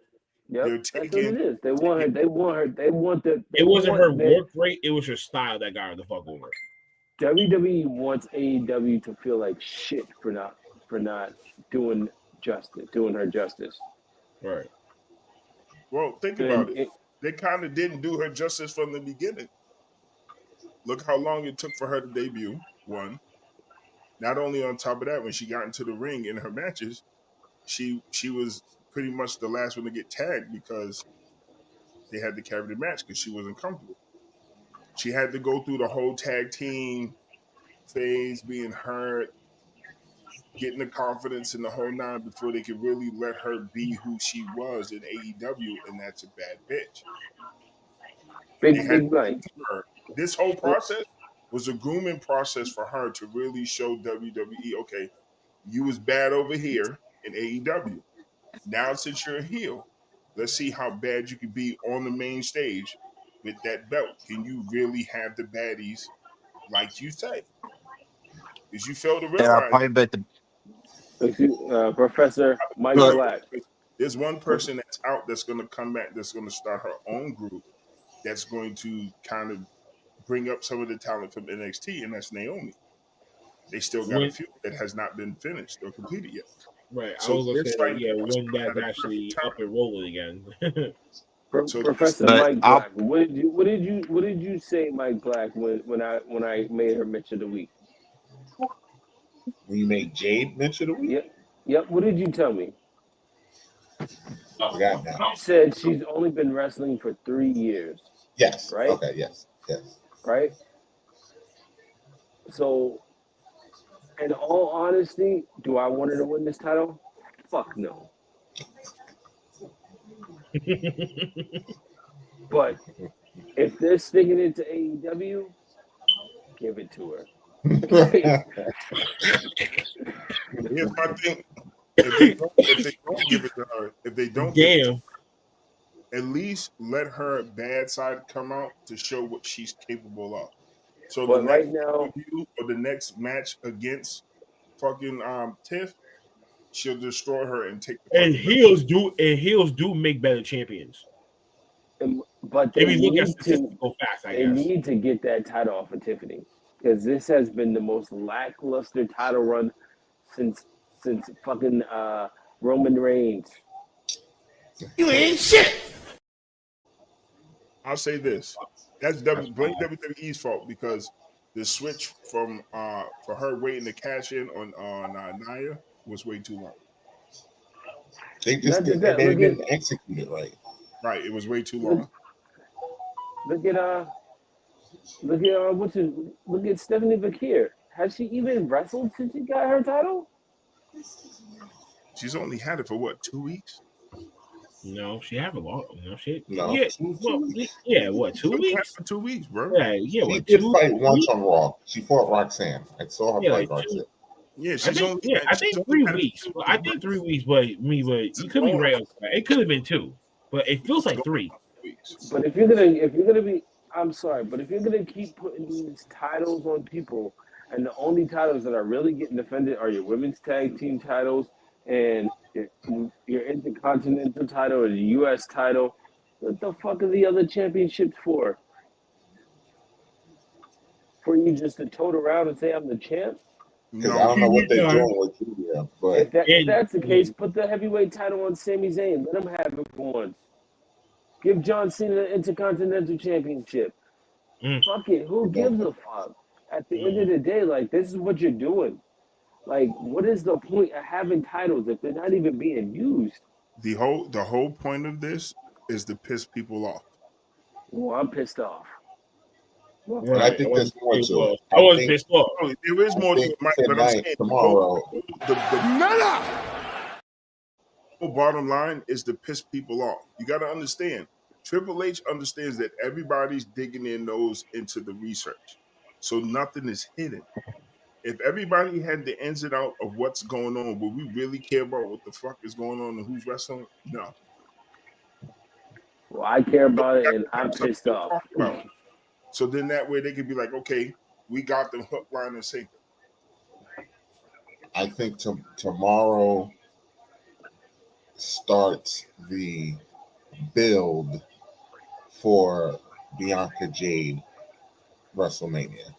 Yep, that's what it is. They want her. It wasn't her work rate. It was her style that got her the fuck over. WWE wants AEW to feel like shit for not doing her justice. Right. Well, think about it. They kind of didn't do her justice from the beginning. Look how long it took for her to debut. One. Not only on top of that, when she got into the ring in her matches, she was pretty much the last one to get tagged because they had to carry the match because she wasn't comfortable. She had to go through the whole tag team phase, being hurt, getting the confidence in the whole 9 before they could really let her be who she was in AEW, and that's a bad bitch. Big night. This whole process was a grooming process for her to really show WWE, okay, you was bad over here in AEW. Now since you're a heel, let's see how bad you can be on the main stage with that belt. Can you really have the baddies like you say? Because you fail to realize. I bet Professor Michael Black. There's one person that's out that's going to come back, that's going to start her own group, that's going to kind of bring up some of the talent from NXT, and that's Naomi. They still got a few that has not been finished or completed yet. Right. I So was gonna this say, right yeah, now is when that's at a actually perfect up time. and rolling again. So Professor But Mike Black, what did you say, Mike Black, when I made her Mitch of the Week? When you made Jade Mitch of the Week? Yep. What did you tell me? I forgot now. You said she's only been wrestling for 3 years. Yes. Right? Okay, yes. Right? So, in all honesty, do I want her to win this title? Fuck no. But if they're sticking it to AEW, give it to her. Here's my thing: if they don't give it to her, if they don't give it to her, at least let her bad side come out to show what she's capable of. So But the right next now, review or the next match against fucking Tiff, she'll destroy her and take the and fucking heels do make better champions. but If they you look at need to statistical facts, I they guess. need to get that title off of Tiffany, because this has been the most lackluster title run since fucking Roman Reigns. You ain't shit. I'll say this: that's blame WWE's fault, because the switch from for her waiting to cash in on Nia was way too long. They just Not just that, look didn't execute it right. Right, it was way too long. Look at look at Stephanie Bakir. Has she even wrestled since she got her title? She's only had it for what, 2 weeks? No, she haven't lost. No, she. No, Yeah. two Well, weeks. yeah. What? 2 She only had it weeks? for 2 weeks, bro. Yeah. Yeah. She What? did 2 fight once weeks? on Raw. She fought Roxanne. I saw her Yeah, fight like Roxanne. Yeah, I she's think. only Yeah, I she's think only 3 had it weeks. for 2 But I weeks, think bro. 3 weeks. But you could be right. It could have been 2, but it feels like 3. Weeks. But if you're gonna be, I'm sorry, but if you're gonna keep putting these titles on people, and the only titles that are really getting defended are your women's tag team titles and your intercontinental title or the U.S. title, what the fuck are the other championships for? For you just to tote around and say I'm the champ? Because I don't know what they're doing with Julia, but If that's the case, put the heavyweight title on Sami Zayn. Let him have it for once. Give John Cena the Intercontinental Championship. Fuck it. Who gives a fuck? At the end of the day, like, this is what you're doing. Like, what is the point of having titles if they're not even being used? The whole point of this is to piss people off. Well, I'm pissed off. and I think there's more to it. I was pissed off. No, there is more to it, Mike, but I'm saying tomorrow. the whole bottom line is to piss people off. You got to understand. Triple H understands that everybody's digging their nose into the research, so nothing is hidden. If everybody had the ins and out of what's going on, would we really care about what the fuck is going on and who's wrestling? No. Well, I care about it, and I'm pissed off. So then that way they could be like, okay, we got them hook, line, and sinker. I think tomorrow starts the build for Bianca Jade WrestleMania,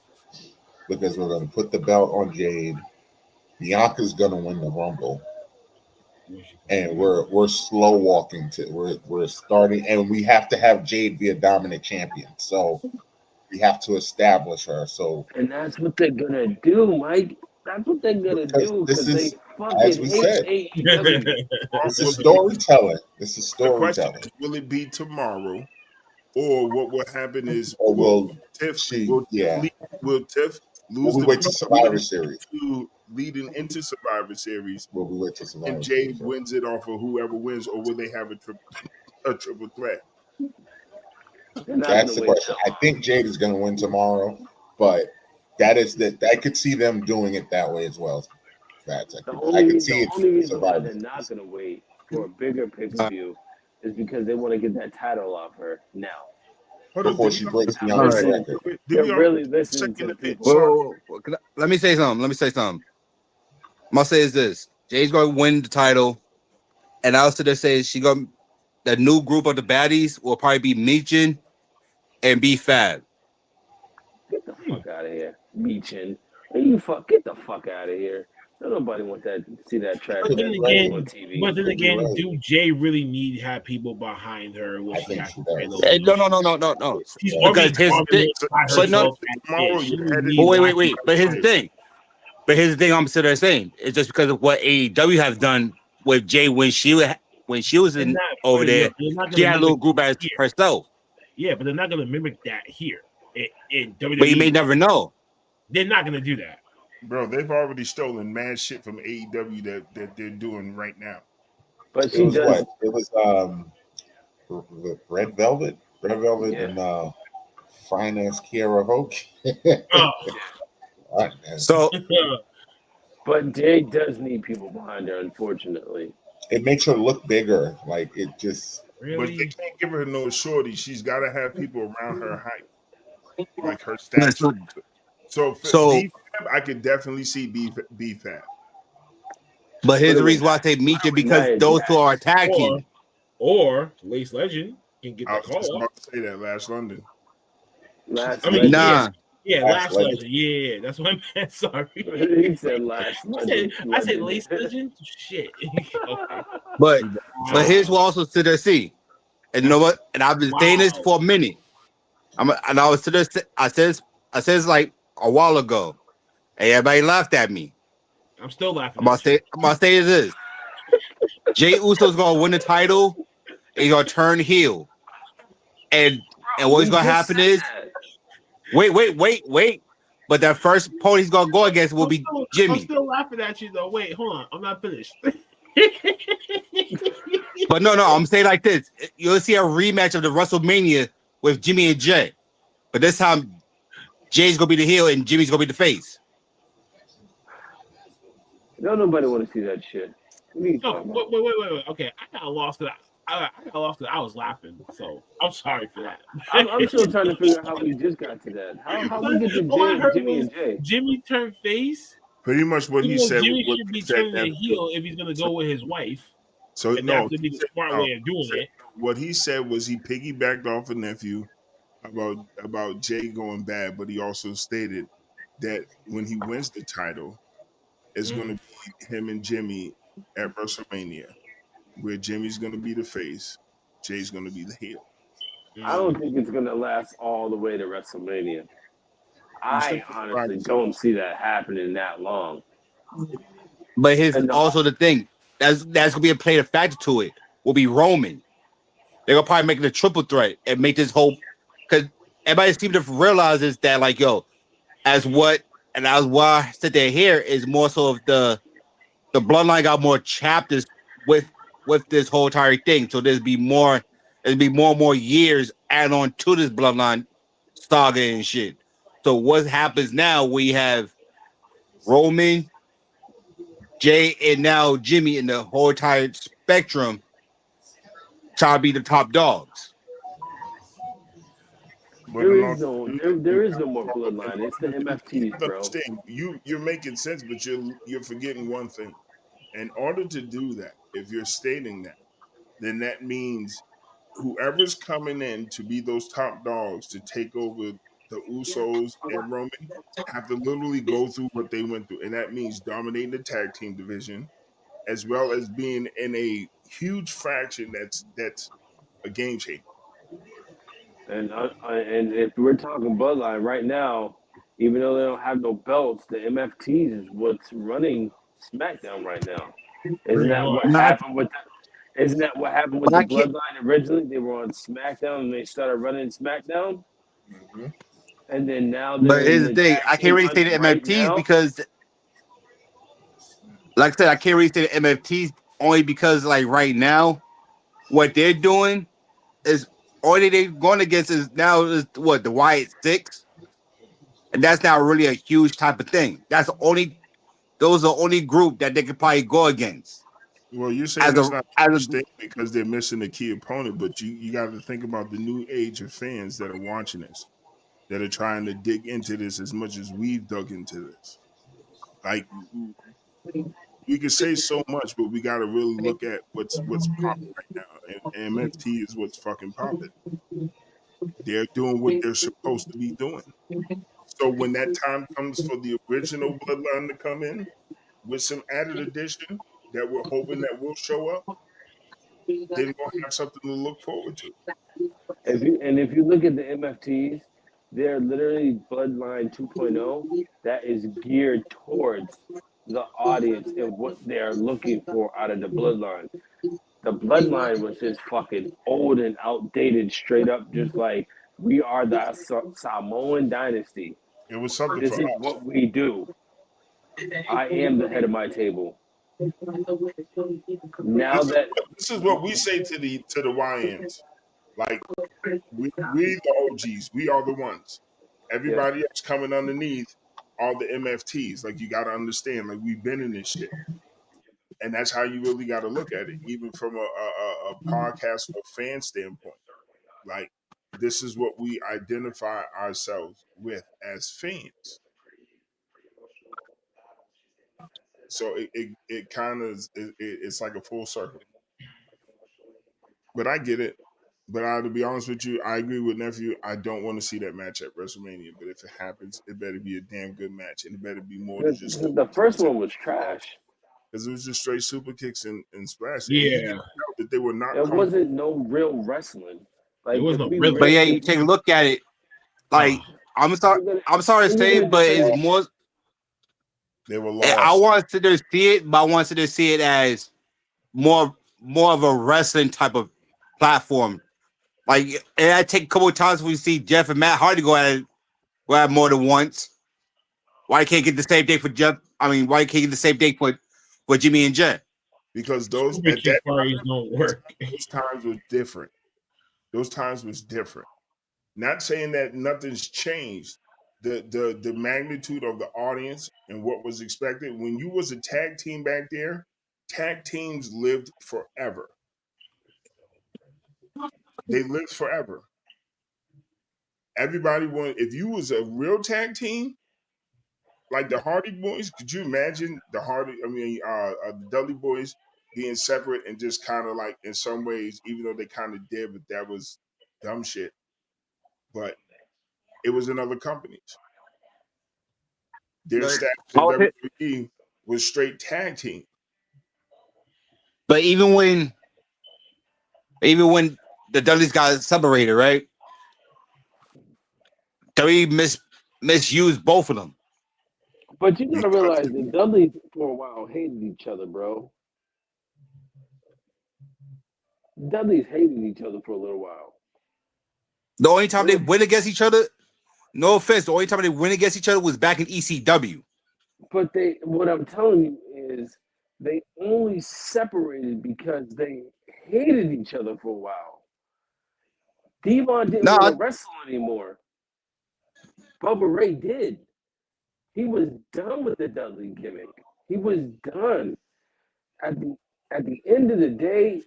because we're going to put the belt on Jade. Bianca's going to win the Rumble, and we're slow walking to we're starting, and we have to have Jade be a dominant champion. So we have to establish her. So, and that's what they're gonna do, Mike. That's what they're gonna do, because they fucking as we said, hate AEW. this is storytelling. This is The question storytelling. is, will it be tomorrow, or what will happen is, Or will Tiff lose we the wait to Survivor leading Series? Leading into Survivor Series, Will we wait to Survivor and Series? Jade wins it off of whoever wins, or will they have a triple threat? That's the question. I think Jade is going to win tomorrow, but I could see them doing it that way as well. I could see The only it reason why Survivor. they're not gonna wait for a bigger pay-per-view is because they want to get that title off her now. Before she breaks Bianca's record. They're really listening to the people. Let me say something. I'm gonna say is this: Jay's gonna win the title, and I also just say the new group of the baddies will probably be Michin and B Fab. out of here. Meechin. Hey, get the fuck out of here. Don't nobody want that. See that trash Could ass be wrestling right. on TV. But then Could be again, right. do Jay really need to have people behind her? Where I she think has she to spend does. over? No. She's Yeah. already Because his dominant So, by so but no, herself. And tomorrow shit. She you're don't headed. need a lot of wait. But here's the thing. But here's the thing I'm sitting there saying. It's just because of what AEW has done with Jay when she was They're in not, over there. they're not She gonna had a mimic little group as here. herself. Yeah, but they're not gonna mimic that here in WWE. But you may never know. They're not gonna do that. Bro, they've already stolen mad shit from AEW that they're doing right now. But It she was does. what? It was Red Velvet, Yeah. and Finance Kiera Hoke. Oh. So But Jay does need people behind her, unfortunately. It makes her look bigger. Like it just. But they Really? can't give her no shorty. She's got to have people around her height, like her stature. So So B-Fab, I could definitely see B-Fab. but here's Put the her reason why I with say meet you Nia because those two are a tag team. Or Lace Legend can get I the was just call up. about to say that last London. Last I mean, Legend. Nah. Yeah, Last Last Legend. Yeah, that's what I meant. Sorry. He said Last Legend. I said Lace Legend. Shit. Okay. But Wow. here's what also to the see. And you know what? And I've been saying this for a minute. And I was to this. I says like a while ago. And everybody laughed at me. I'm still laughing. I'm gonna say this. Jay Uso's gonna win the title. He's gonna turn heel. And what's gonna happen is wait. But that first opponent he's gonna go against will be Jimmy. I'm still laughing at you though. Wait, hold on. I'm not finished. But no, I'm saying like this. You'll see a rematch of the WrestleMania with Jimmy and Jay. But this time Jay's gonna be the heel and Jimmy's gonna be the face. Don't nobody want to see that shit. Wait. Okay, I got lost because I was laughing. So I'm sorry for that. I'm still trying to figure out how we just got to that. How we get to Jimmy and Jay? Jimmy turned face. Pretty much what he said. Jimmy was should be said turning that- the heel if he's gonna go with his wife. So and no, that would be the smart way of doing it. What he said was he piggybacked off a nephew about Jay going bad, but he also stated that when he wins the title, it's going to be him and Jimmy at WrestleMania, where Jimmy's going to be the face, Jay's going to be the heel. I don't think it's gonna last all the way to WrestleMania. I honestly don't see that happening that long. But here's also the thing. That's gonna be a player factor to it. Will be Roman. They're gonna probably make it a triple threat and make this whole because everybody seems to realize is that like as why I sit there here is more so of the bloodline got more chapters with this whole entire thing. So there'll be more and more years add on to this bloodline saga and shit. So what happens now? We have Roman, Jay, and now Jimmy in the whole entire spectrum try to be the top dogs. There is no more bloodline. It's the MFTs, bro. You're making sense, but you're forgetting one thing. In order to do that, if you're stating that, then that means whoever's coming in to be those top dogs to take over the Usos and Roman have to literally go through what they went through. And that means dominating the tag team division, as well as being in a huge faction that's a game changer. And if we're talking bloodline right now, even though they don't have no belts, the MFTs is what's running SmackDown right now. Isn't that what happened with the bloodline originally? They were on SmackDown and they started running SmackDown. Mm-hmm. And then now but here's the thing, I can't really say the MFTs because like I said, I can't really say the MFTs only because like right now, what they're doing is all they're going against is now is what the Wyatt Six. And that's not really a huge type of thing. Those are the only group that they could probably go against. Well, you're saying it's not a mistake because they're missing a key opponent, but you got to think about the new age of fans that are watching this, that are trying to dig into this as much as we've dug into this. Like we could say so much, but we got to really look at what's popping right now. And MFT is what's fucking popping. They're doing what they're supposed to be doing. So when that time comes for the original bloodline to come in with some added addition that we're hoping that will show up, then we'll have something to look forward to. If you look at the MFTs, they're literally Bloodline 2.0 that is geared towards the audience and what they're looking for out of the Bloodline. The Bloodline was just fucking old and outdated, straight up, just like we are the Samoan dynasty. It was something This for is us. what we do. I am the head of my table. Now This is what we say to the YNs. Like we the OGs, we are the ones. Everybody else coming underneath are the MFTs. Like you got to understand, like we've been in this shit, and that's how you really got to look at it, even from a podcast or fan standpoint. Like this is what we identify ourselves with as fans. So it kind of it's like a full circle. But I get it. But to be honest with you, I agree with nephew. I don't want to see that match at WrestleMania. But if it happens, it better be a damn good match, and it better be more than just the first one was trash. Because it was just straight super kicks and splash. Yeah, and you know that they were not. It wasn't no real wrestling. Like it was no real. But yeah, you take a look at it. Like I'm sorry to say it, but it's more. They were lost. I want to just see it, but I want to see it as more of a wrestling type of platform. Like, and I take a couple of times when we see Jeff and Matt Hardy go at it more than once. Why can't get the same day for Jeff? I mean, why can't get the same day for Jimmy and Jeff? Because those at that time, don't work. Those times were different. Those times was different. Not saying that nothing's changed. The magnitude of the audience and what was expected when you was a tag team back there. Tag teams lived forever. They lived forever. Everybody wanted. If you was a real tag team, like the Hardy Boys, could you imagine the Dudley Boys being separate and just kind of like in some ways, even though they kind of did, but that was dumb shit. But it was in other companies. Their status in WWE was straight tag team. But even when the Dudleys got separated, right? WWE misused both of them. But you gotta realize the Dudleys for a while hated each other, bro. Dudleys hated each other for a little while. The only time they went against each other, no offense, the only time they went against each other was back in ECW. But what I'm telling you is they only separated because they hated each other for a while. Devon didn't want to wrestle anymore. Bubba Ray did. He was done with the Dudley gimmick. He was done. At the end of the day,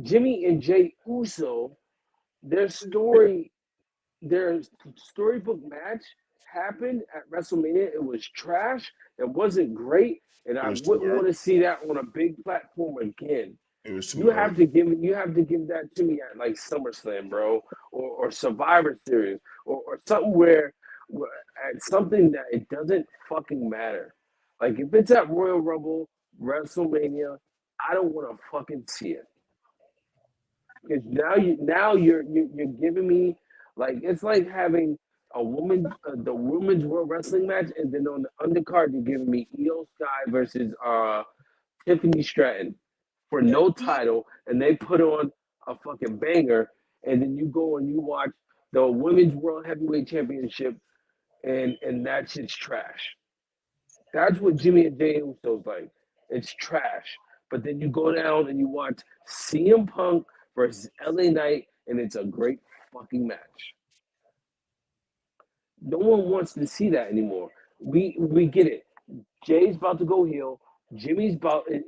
Jimmy and Jay Uso, their storybook match happened at WrestleMania. It was trash. It wasn't great, and I wouldn't want to see that on a big platform again. It was you have to give that to me at like SummerSlam, bro, or Survivor Series, or something where at something that it doesn't fucking matter. Like if it's at Royal Rumble, WrestleMania, I don't want to fucking see it. Because now you're giving me like it's like having a woman the women's World Wrestling match, and then on the undercard you're giving me Io Sky versus Tiffany Stratton for no title, and they put on a fucking banger, and then you go and you watch the Women's World Heavyweight Championship, and that shit's trash. That's what Jimmy and Jay Uso's like. It's trash. But then you go down and you watch CM Punk versus LA Knight, and it's a great fucking match. No one wants to see that anymore. We get it. Jay's about to go heel. Jimmy's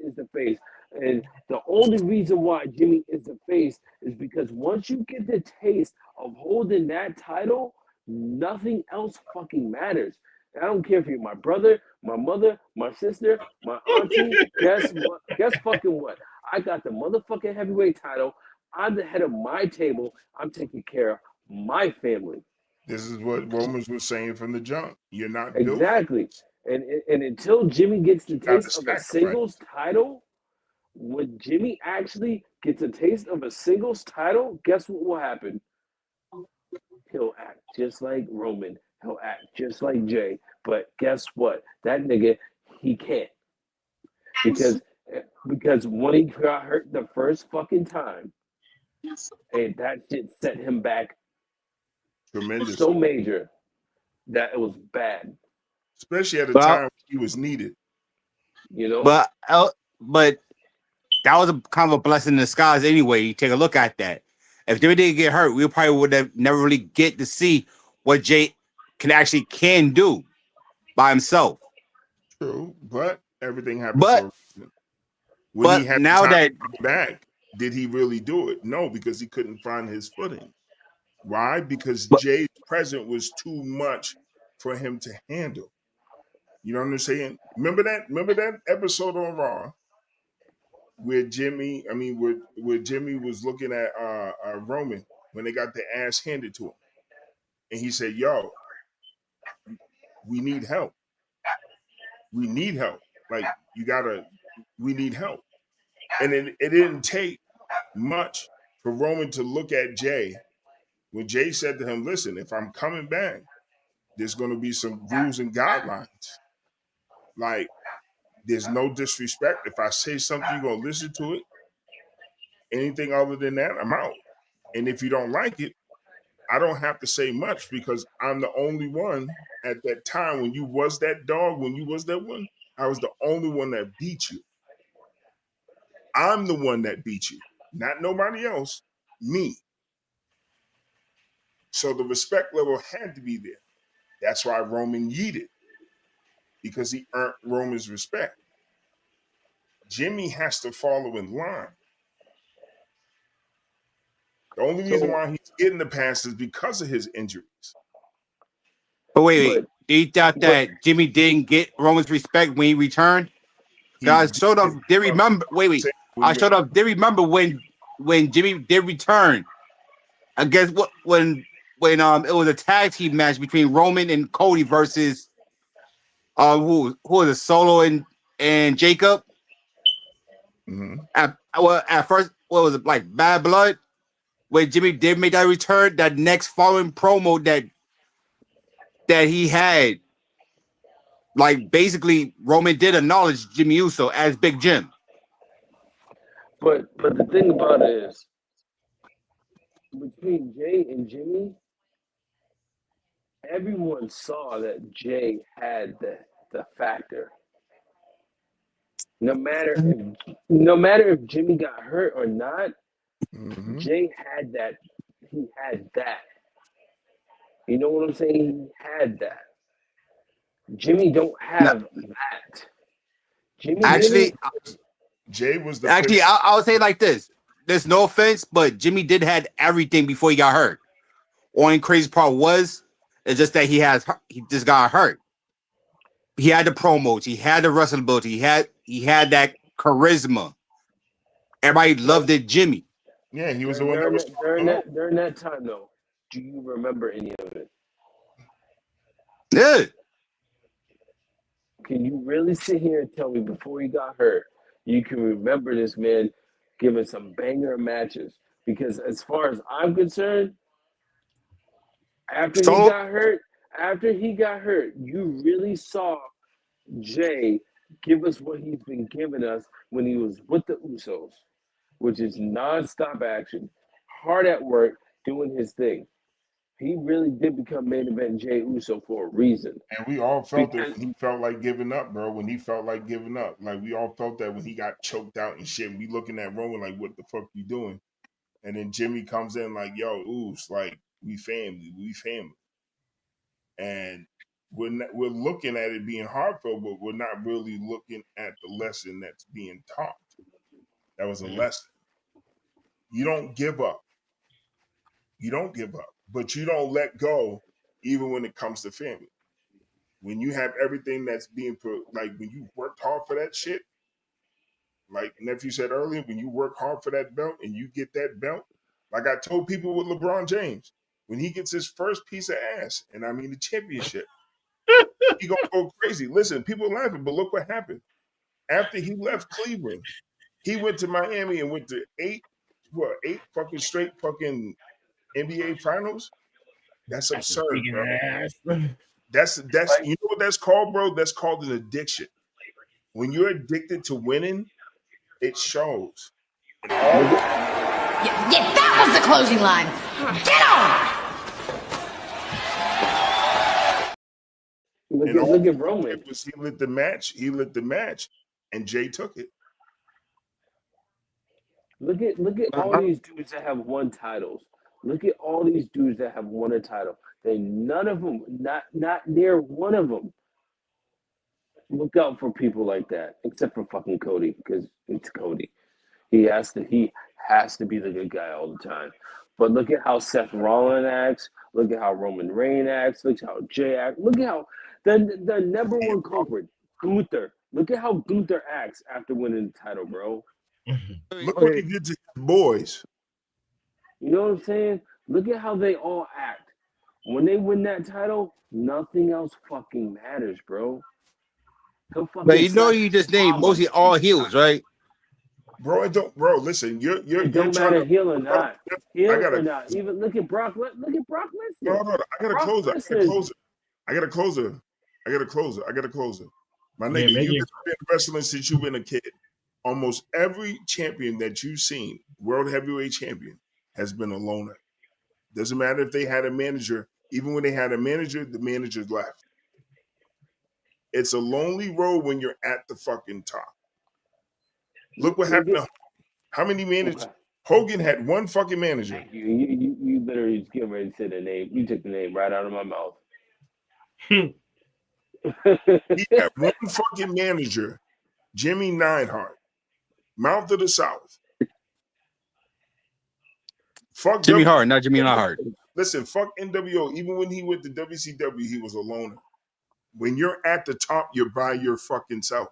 is the face. And the only reason why Jimmy is the face is because once you get the taste of holding that title, nothing else fucking matters. I don't care if you're my brother, my mother, my sister, my auntie. Guess what? Guess fucking what? I got the motherfucking heavyweight title. I'm the head of my table. I'm taking care of my family. This is what Romans was saying from the jump. You're not built. Exactly. And until Jimmy gets the You got to taste of a sacrifice. singles title, when Jimmy actually gets a taste of a singles title, guess what will happen? He'll act just like Roman. He'll act just like Jay. But guess what? That nigga, he can't. Because when he got hurt the first fucking time, and that shit set him back Tremendous. so major that it was bad. Especially at a time he was needed. You know? But that was a kind of a blessing in disguise anyway. You take a look at that. If Jimmy didn't get hurt, we probably would have never really get to see what Jay can do by himself. True, but everything happened for a reason. When he had now time that to come back, did he really do it? No, because he couldn't find his footing. Why? Because Jay's presence was too much for him to handle. You know what I'm saying? Remember that episode on Raw where Jimmy was looking at Roman when they got their ass handed to him, and he said, "Yo, we need help. We need help. Like we need help." And it didn't take much for Roman to look at Jay when Jay said to him, "Listen, if I'm coming back, there's going to be some rules and guidelines. Like, there's no disrespect. If I say something, you're going to listen to it. Anything other than that, I'm out. And if you don't like it, I don't have to say much because I'm the only one at that time when you was that dog, when you was that one, I was the only one that beat you. I'm the one that beat you, not nobody else, me." So the respect level had to be there. That's why Roman yeeted, because he earned Roman's respect. Jimmy has to follow in line. The only reason why he's getting the pass is because of his injuries. But wait. Do you thought that Jimmy didn't get Roman's respect when he returned? I showed up. Did remember? Wait. I showed up. Did remember when Jimmy did return? I guess when it was a tag team match between Roman and Cody versus who was it, Solo and Jacob. Mm-hmm. At first, what was it, like Bad Blood? When Jimmy did make that return, that next following promo that he had, like basically Roman did acknowledge Jimmy Uso as Big Jim. But the thing about it is, between Jay and Jimmy, everyone saw that Jay had the factor. No matter if Jimmy got hurt or not, Jay had that. He had that. You know what I'm saying? He had that. Jimmy don't have that. Jay was the actually. I would say like this. There's no offense, but Jimmy did have everything before he got hurt. Only crazy part was it's just that he just got hurt. He had the promos, he had the wrestling ability, he had that charisma. Everybody loved it, Jimmy. Yeah, he was the one that was during that time though. Do you remember any of it? Yeah. Can you really sit here and tell me before he got hurt, you can remember this man giving some banger matches? Because as far as I'm concerned, after he got hurt, you really saw Jay give us what he's been giving us when he was with the Usos, which is nonstop action, hard at work, doing his thing. He really did become main event Jay Uso for a reason. And we all felt it when he felt like giving up, bro. When he felt like giving up. Like, we all felt that when he got choked out and shit. We looking at Roman like, what the fuck you doing? And then Jimmy comes in like, yo, Oos, like, we family. And we're looking at it being heartfelt, but we're not really looking at the lesson that's being taught. That was a lesson. You don't give up. You don't give up, but you don't let go even when it comes to family. When you have everything that's being put, like when you worked hard for that shit, like Nephew said earlier, when you work hard for that belt and you get that belt, like I told people with LeBron James, when he gets his first piece of ass, and I mean the championship, he gonna go crazy. Listen, people are laughing, but look what happened. After he left Cleveland, he went to Miami and went to eight fucking straight fucking NBA finals. That's absurd, bro. That's you know what that's called, bro? That's called an addiction. When you're addicted to winning, it shows. And all Yeah, that was the closing line. Get on! Look at Roman. It was he lit the match, and Jay took it. Look at all these dudes that have won titles. Look at all these dudes that have won a title. None of them, not near one of them. Look out for people like that, except for fucking Cody, because it's Cody. He has to be the good guy all the time. But look at how Seth Rollins acts. Look at how Roman Reigns acts. Look at how Jay acts. Look at how the number one culprit, Gunther. Look at how Gunther acts after winning the title, bro. Look what he did to his boys. You know what I'm saying? Look at how they all act. When they win that title, nothing else fucking matters, bro. But you know, you just named mostly all heels, right? Bro, listen, you're it don't trying matter to heel or not. Heel or not. Even look at Brock Lesnar. No, I gotta close it. I got a closer. My nigga, you've been wrestling since you've been a kid. Almost every champion that you've seen, world heavyweight champion, has been a loner. Doesn't matter if they had a manager. Even when they had a manager, the manager left. It's a lonely road when you're at the fucking top. Look what happened. How many managers? Okay. Hogan had one fucking manager. You literally just getting ready to say the name. You took the name right out of my mouth. He had one fucking manager, Jimmy Neidhart, Mouth of the South. Fuck Jimmy Hart, not Jimmy Neidhart. Listen, fuck NWO. Even when he went to WCW, he was a loner. When you're at the top, you're by your fucking self.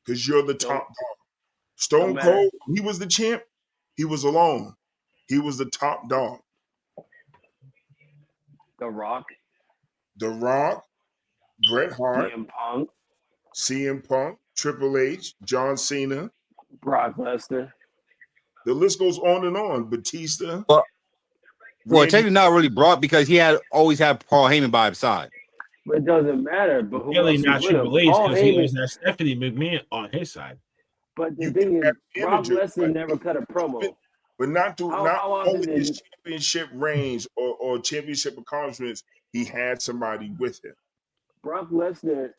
Because you're the top dog. Stone Cold, he was the champ. He was alone. He was the top dog. The Rock, Bret Hart, CM Punk, Triple H, John Cena, Brock Lesnar. The list goes on and on. Batista. Well, technically not really Brock because he always had Paul Heyman by his side. But it doesn't matter. But who really else not is with Triple him? H Paul because he Heyman. always has Stephanie McMahon on his side. But the thing is, Brock Lesnar never cut a promo. But not only his championship reigns or championship accomplishments, he had somebody with him. Brock Lesnar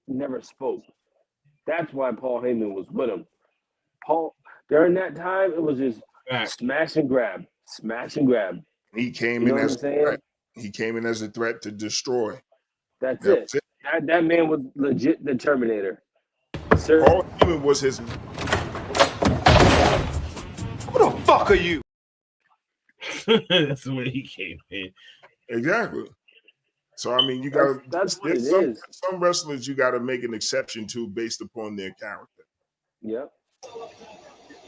never spoke. That's why Paul Heyman was with him. During that time, it was just smash and grab. He came in as a threat. He came in as a threat to destroy. That's it. That man was legit the Terminator. Sir. Paul Heyman was his. Who the fuck are you? That's the way he came in. Exactly. So I mean, you got some wrestlers you got to make an exception to based upon their character. Yep.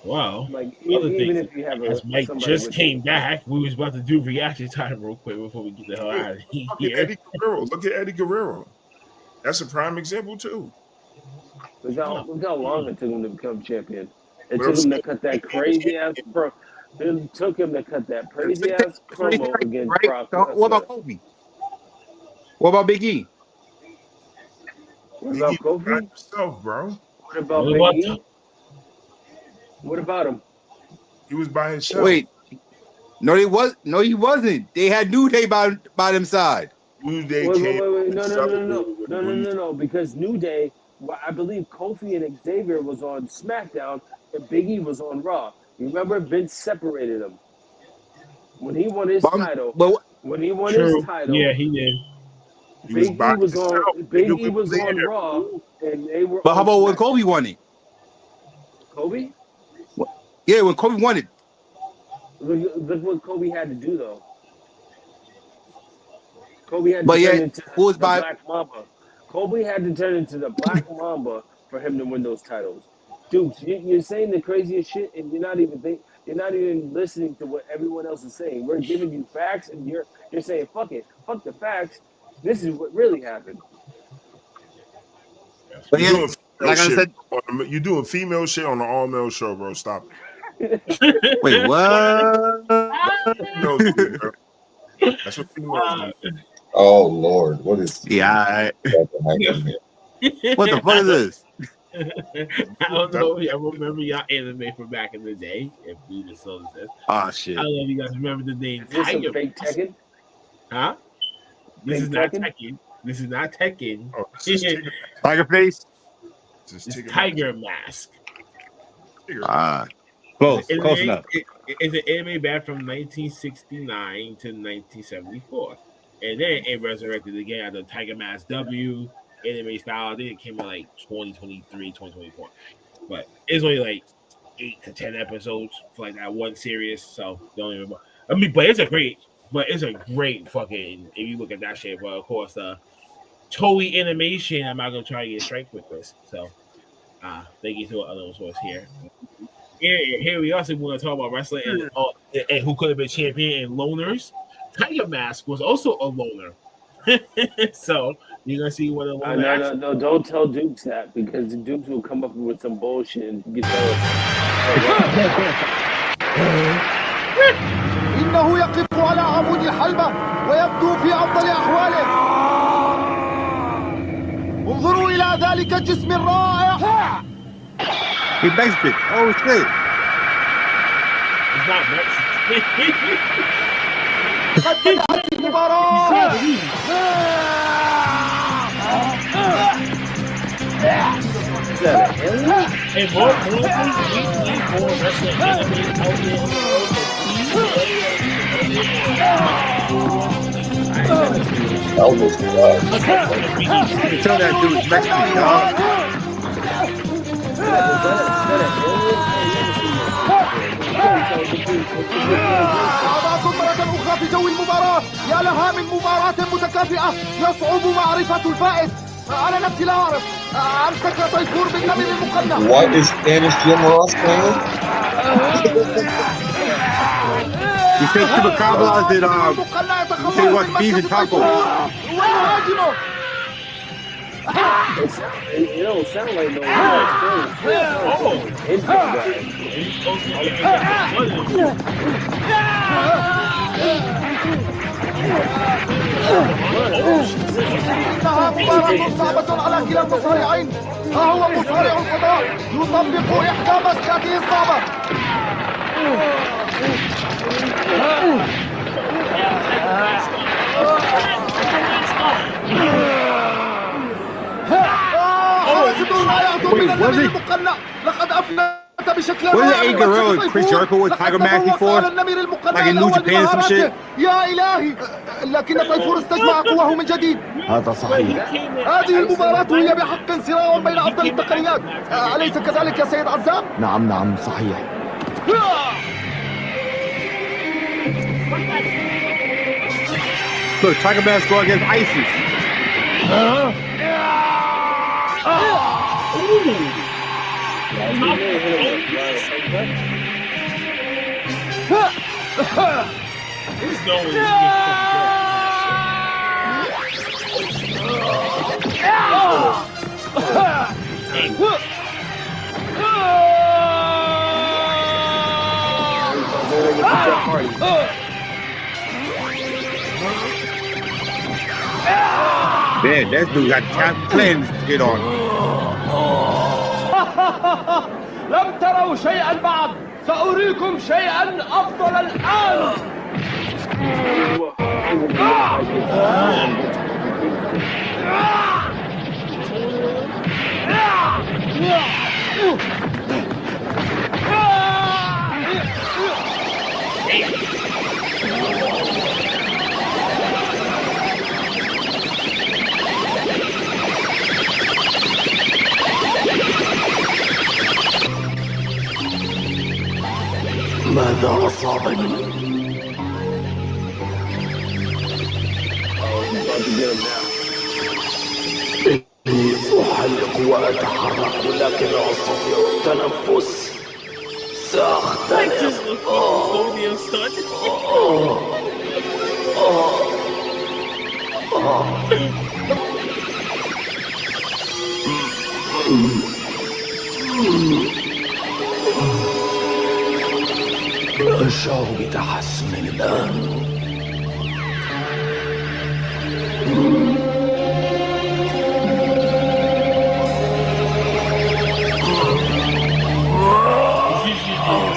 Wow. Like even if you have Mike just came back, we was about to do reaction time real quick before we get the hell out of here. Look at Eddie Guerrero. That's a prime example too. Look how long it took him to become champion. It took him to cut that crazy ass promo. It took him to cut that crazy ass promo against Brock Lesnar. What about Kobe? What about Big E? What about Kofi? Himself, bro. What about Big E? What about him? He was by himself. Wait. No, he wasn't. They had New Day by them side. New Day came. No. Because New Day, I believe Kofi and Xavier was on SmackDown and Big E was on Raw. You remember Vince separated them when he won his title. Yeah, he did. Big E was on Raw, and they were. But how about when Kobe won it? Kobe? Yeah, when Kobe won it. Look what Kobe had to do, though. Kobe had to turn into the Black Mamba. Kobe had to turn into the Black Mamba for him to win those titles. Dude, you're saying the craziest shit, and you're not even thinking. You're not even listening to what everyone else is saying. We're giving you facts, and you're saying, fuck it. Fuck the facts. This is what really happened. But You're yeah, doing female like I shit. said, You're doing female shit on an all-male show, bro. Stop it. wait, what? Females do, bro. That's what females do. Oh Lord, what is Yeah. what the fuck is this? I don't know if y'all remember y'all anime from back in the day. If you just saw this. Oh shit. I don't know if you guys remember the name Is this some Tiger. fake Tekken? Huh? This Fake is not Tekken? Tekken. This is not Tekken. Oh, this is Tiger face? It's Tiger Mask. Close It's enough. It's an anime back from 1969 to 1974. And then it resurrected again at the Tiger Mask W anime style. I think it came out like 2023, 2024. But it's only like 8 to 10 episodes for like that one series. So don't even. I mean, but it's a great fucking. If you look at that shit, but of course, Toei Animation. I'm not gonna try to get strike with this. So, thank you to our other source here. Here we also want to talk about wrestling and who could have been champion and loners. Tiger Mask was also a loner. So you're gonna see what a loner. No, don't tell Dukes that, because Dukes will come up with some bullshit and get إنه يقف على عمود الحلبة ويبدو في أفضل أحواله. انظروا إلى ذلك الجسم الرائع. He Mexican. Oh shit. It's not Mexican. قد بدأت المباراة. And more wrestling anime out Tell that dude it's Mexican, dog. أعطاكم مرة أخرى في جو المباراة. يا لها من مباراة متكافئة يصعب معرفة الفائز. أنا نفسي لا أعرف. أمسك طيفور بالنمر المقنع. What is Spanish Jim Ross playing? You say chupacabras and you say what, beef and tacos. It don't sound like no إنها مباراة صعبة على كلا المصارعين. ها هو مصارع الفضاء يطبق إحدى مسكاته الصعبة. Wasn't A Guerrero and Chris Jericho with Tiger Mask before? Like in New Japan or some shit? يا إلهي لكن طيفور استجمع قواه من جديد. هذا صحيح. هذه المباراة هي بحق صراع بين أفضل التقنيات. أليس كذلك يا سيد عزام؟ نعم صحيح. Look, Tiger Mask go against ISIS. He's going. Man, that dude got top plans to get on. لم تروا شيئا بعد. سأريكم شيئا أفضل الآن. ماذا أصابني؟ إني أحلق وأتحرك لكن لا أستطيع التنفس. Like just looking so damn stunned. الشعور بتحسن الآن.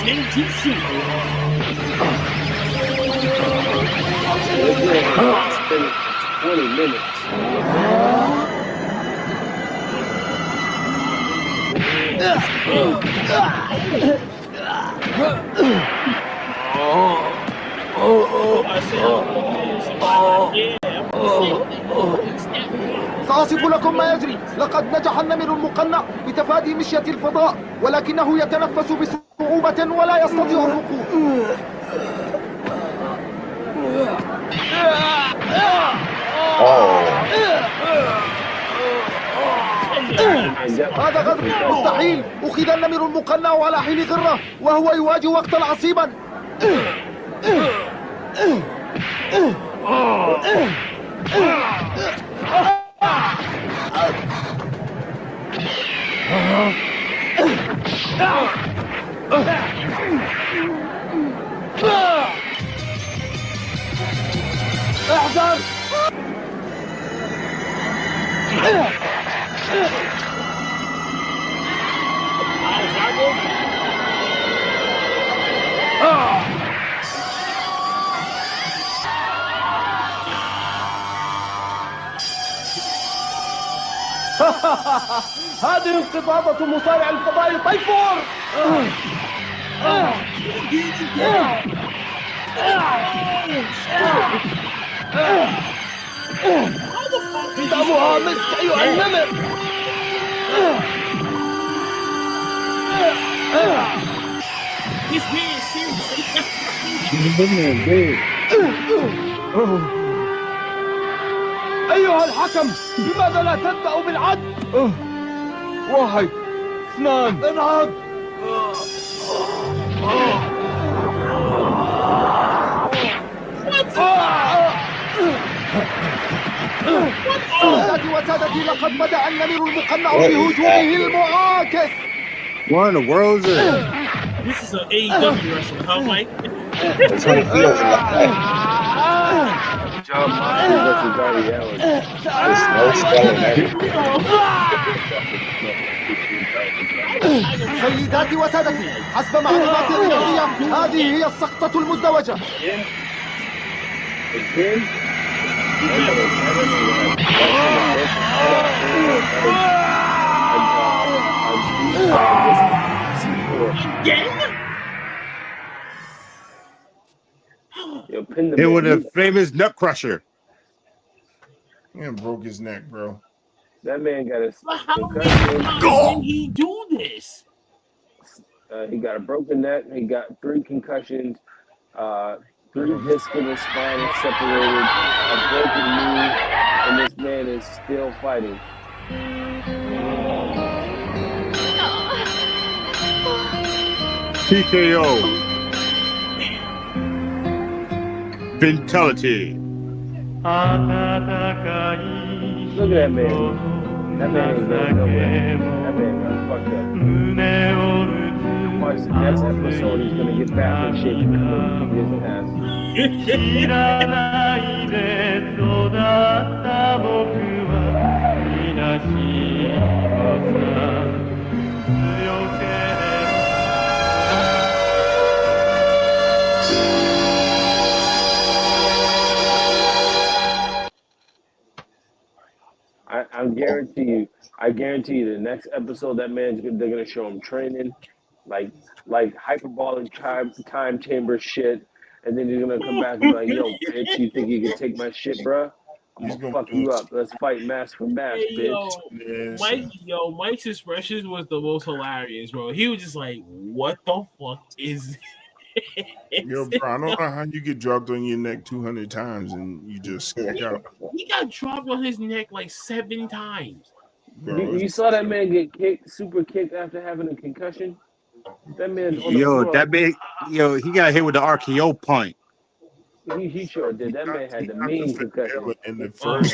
Ninjutsu. It's been 20 minutes. سأصف لكم ما يجري. لقد نجح النمر المقنع بتفادي مشية الفضاء، ولكنه يتنفس بصعوبة ولا يستطيع الركوب. هذا غدر مستحيل. أخذ النمر المقنع على حين غرة وهو يواجه وقتا عصيبا. احذر. هذه انقباضة مصارع الفضاء طيفور. دمها مسك أيها النمر. أيها الحكم، لماذا لا تبدأ بالعد؟ واحد، اثنان، انهض. سادتي وسادتي، لقد بدأ النمر المقنع بهجومه المعاكس. What in the world is this? This is an AEW wrestler, huh, Mike? That's what it feels like. John Moxley versus Darby Allin. There's no spelling everything. سيداتي وسادتي، حسب معلوماتي الرياضية هذه هي السقطة المزدوجة. It was a famous nut crusher. Yeah, broke his neck, bro. That man got a concussion. How did he do this? He got a broken neck. He got 3 concussions. 3 discs in his spine separated. A broken knee, and this man is still fighting. TKO. Vitality. Look at that man. That man ain't going nowhere. That man got fucked up. Watch the next episode, he's gonna get back in shape and beat his ass. I guarantee you, the next episode, that man's they're gonna show him training, like hyperbolic time chamber shit, and then he's gonna come back and be like, "Yo, bitch, you think you can take my shit, bruh? I'm gonna fuck you up. Let's fight mask for mask, bitch." Mike's expressions was the most hilarious, bro. He was just like, "What the fuck is?" Yo, bro, I don't know how you get dropped on your neck 200 times and you just skate out. He got dropped on his neck like 7 times. Bro, you saw that man get super kicked after having a concussion? That man's on the Yo, floor. that big, yo, he got hit with the RKO point. He sure did. That man had the mean concussion. In the first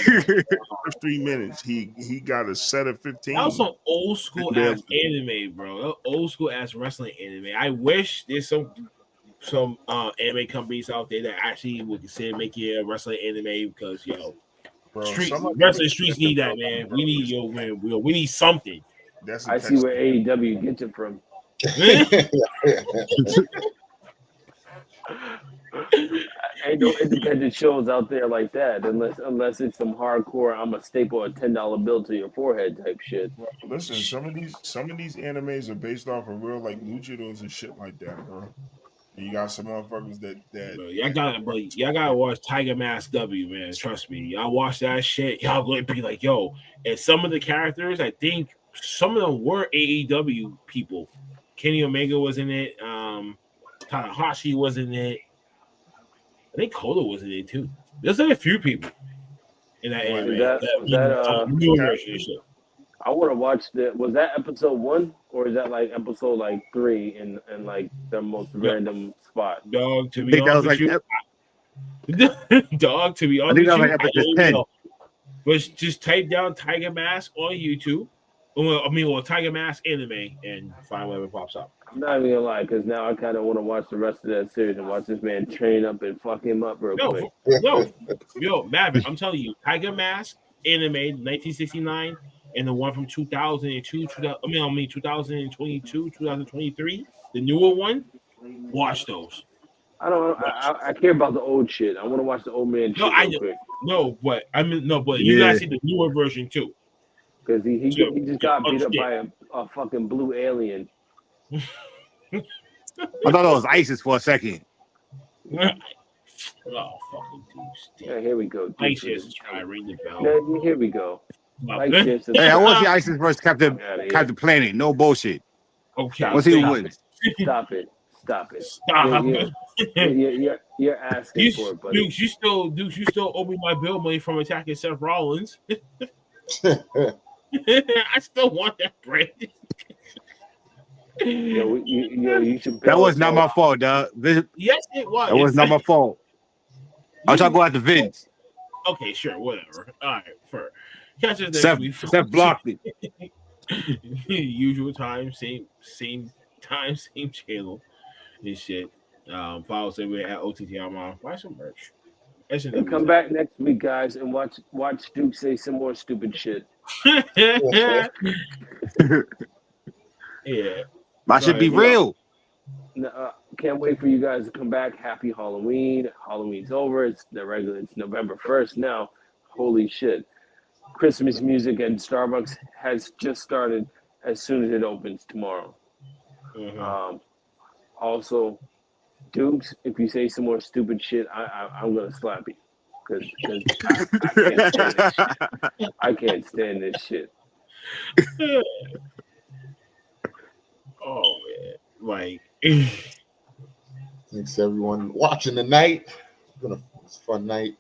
3 minutes, he got a set of 15. That was some old school ass anime, bro. Old school ass wrestling anime. I wish there's some anime companies out there that actually would consider making a wrestling anime because wrestling streets need that, man. We need we need something. I see where AEW gets it from. Ain't no independent shows out there like that unless it's some hardcore I'm a staple a $10 bill to your forehead type shit. Listen, some of these animes are based off of real like luchadors and shit like that, bro. And you got some motherfuckers that y'all gotta watch Tiger Mask W, man. Trust me, y'all watch that shit. Y'all going to be like, yo. And some of the characters, I think some of them were AEW people. Kenny Omega was in it. Tanahashi was in it. I think Koda was in it too. There's like a few people in that anime. I want to watch that. Was that episode 1 or is that like episode like 3 in like the most random spot? Dog, to be honest with you, dog. To be honest with you, I don't know. But just type down Tiger Mask on YouTube. Well, Tiger Mask anime and find whatever pops up. I'm not even gonna lie, because now I kind of want to watch the rest of that series and watch this man train up and fuck him up real quick. Yo, Maverick, I'm telling you, Tiger Mask anime 1969 and the one from 2002, 2022, 2023, the newer one. Watch those. I care about the old shit. I want to watch the old man shit real quick. But you guys see the newer version too. Because he just got beat up by a fucking blue alien. I thought it was ISIS for a second. Oh, fucking dude. Yeah, here we go. ISIS trying to ring the bell. Here we go. Hey, I want the ISIS versus Captain Planet. No bullshit. Okay. Let's see who wins. Stop it. You're asking for it, buddy. Dude, you still owe me my bill money from attacking Seth Rollins. I still want that bread. You should that was not my fault, dog. Yes, it was. That was not my fault. I'll talk about the Vince. Okay, sure, whatever. All right, for catch us next week. Seth blocked it. Usual time, same time, same channel and shit. Follow us everywhere at O.T.T.R Mom. Buy some merch. And come back next week, guys, and watch Duke say some more stupid shit. Yeah. I should be real. Can't wait for you guys to come back. Happy Halloween. Halloween's over. It's November 1st now. Holy shit. Christmas music at Starbucks has just started as soon as it opens tomorrow. Mm-hmm. Also, Dukes, if you say some more stupid shit, I'm going to slap you. Because I can't stand this shit. Oh, man. Like, thanks everyone watching tonight. It's been a fun night.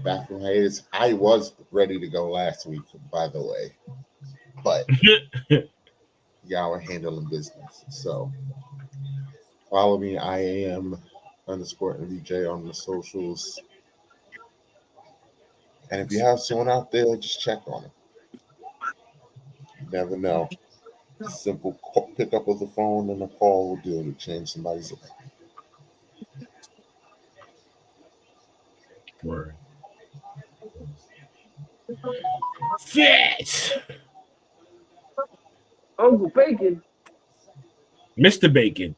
Back from hiatus. I was ready to go last week, by the way, but y'all are handling business. So follow me. I am _MVJ on the socials. And if you have someone out there, just check on them. You never know. Simple pick up of the phone and a call will do to change somebody's life. Word. Fit. Uncle Bacon. Mr. Bacon.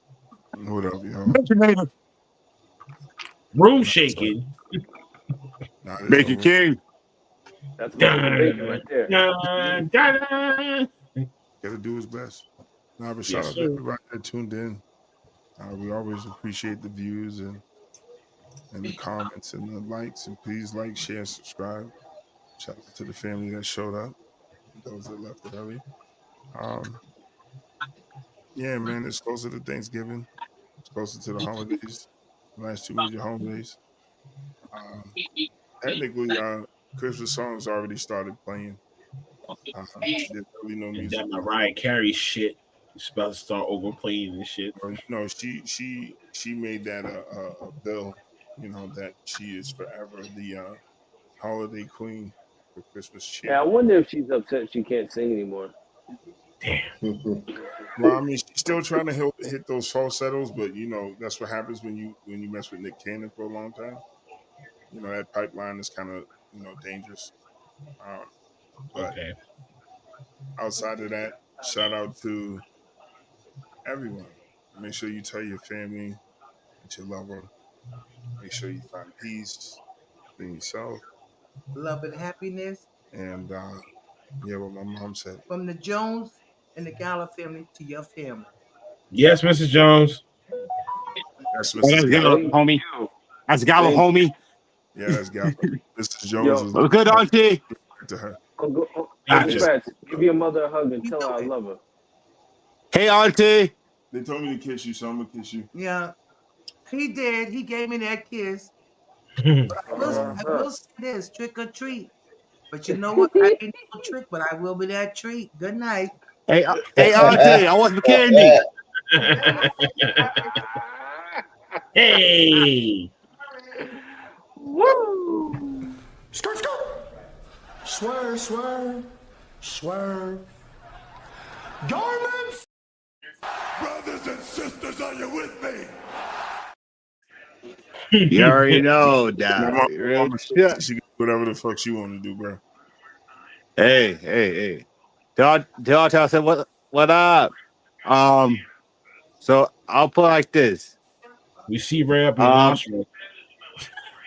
What up, yo? Room shaking. Bacon King. That's Bacon right there. Gotta do his best. But shout out to everybody that tuned in. We always appreciate the views and the comments and the likes. And please like, share, and subscribe. Shout out to the family that showed up. Those that left it early. Yeah, man, it's closer to Thanksgiving. It's closer to the holidays. The last 2 major holidays. Technically, Christmas songs already started playing. There's really no music. That Mariah Carey shit. She's about to start overplaying and shit. Or, she made that a bill, that she is forever the holiday queen for Christmas cheer. Yeah, I wonder if she's upset she can't sing anymore. Damn. Well, I mean, she's still trying to hit those falsettos, but that's what happens when you mess with Nick Cannon for a long time. That pipeline is kind of dangerous. But Okay. outside of that, shout out to everyone. Make sure you tell your family that you love her. Make sure you find peace in yourself. Love and happiness And what my mom said. from the Jones and the Gallo family to your family. Yes, Mrs. Jones. That's That's Mrs. Gallo, Gallo. homie. That's Gallo, homie. Yeah, that's Gallo. Mrs. Jones is What's good, auntie? to her. Uncle Gotcha. Fats, give your mother a hug and tell her I love her. Hey, auntie. They told me to kiss you, so I'm gonna kiss you. Yeah, he did. He gave me that kiss. I will say this, trick or treat. But you know what? I ain't no trick, but I will be that treat. Good night. Hey, auntie. I want some candy. Hey. Woo! Skirt, skirt. Swerve, swerve, swerve. Garments. Brothers and sisters, are you with me? You already know My that. mom, she can do whatever the fuck she want to do, bro. Hey. Tell I said what up? So I'll put it like this. We see right up your nostril.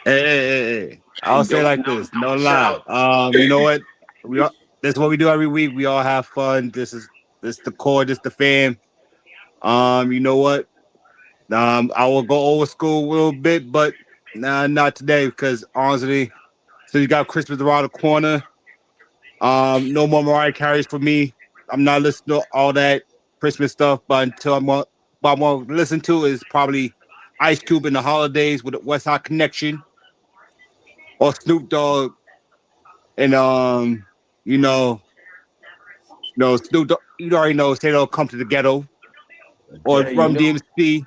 Hey. I'll say it like this. No lie. You know what? This is what we do every week. We all have fun. This is the core. This the fam. You know what? I will go old school a little bit, but not today because honestly, so you got Christmas around the corner. No more Mariah Carey's for me. I'm not listening to all that Christmas stuff, but what I want to listen to is probably Ice Cube in the holidays with the West Side Connection, or Snoop Dogg, and Snoop Dogg. You already know, say they'll come to the ghetto, or from DMC.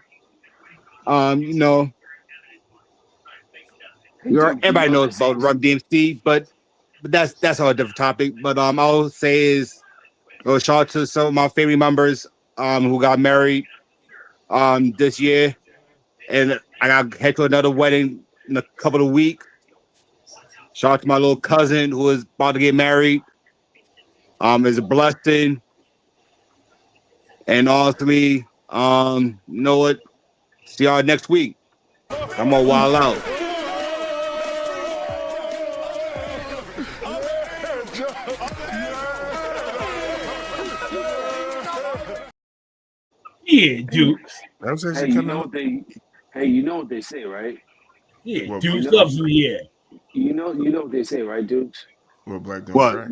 Everybody knows about Run DMC, but that's all a different topic. But I'll say is shout out to some of my family members who got married this year, and I got to head to another wedding in a couple of weeks. Shout out to my little cousin who is about to get married. It's a blessing, and honestly, you know what? See y'all next week. I'm gonna wild out. Yeah, Dukes. Hey, you know what they say, right? Yeah, Dukes loves you, yeah. You know what they say, right, Dukes? Well, black don't What? crack.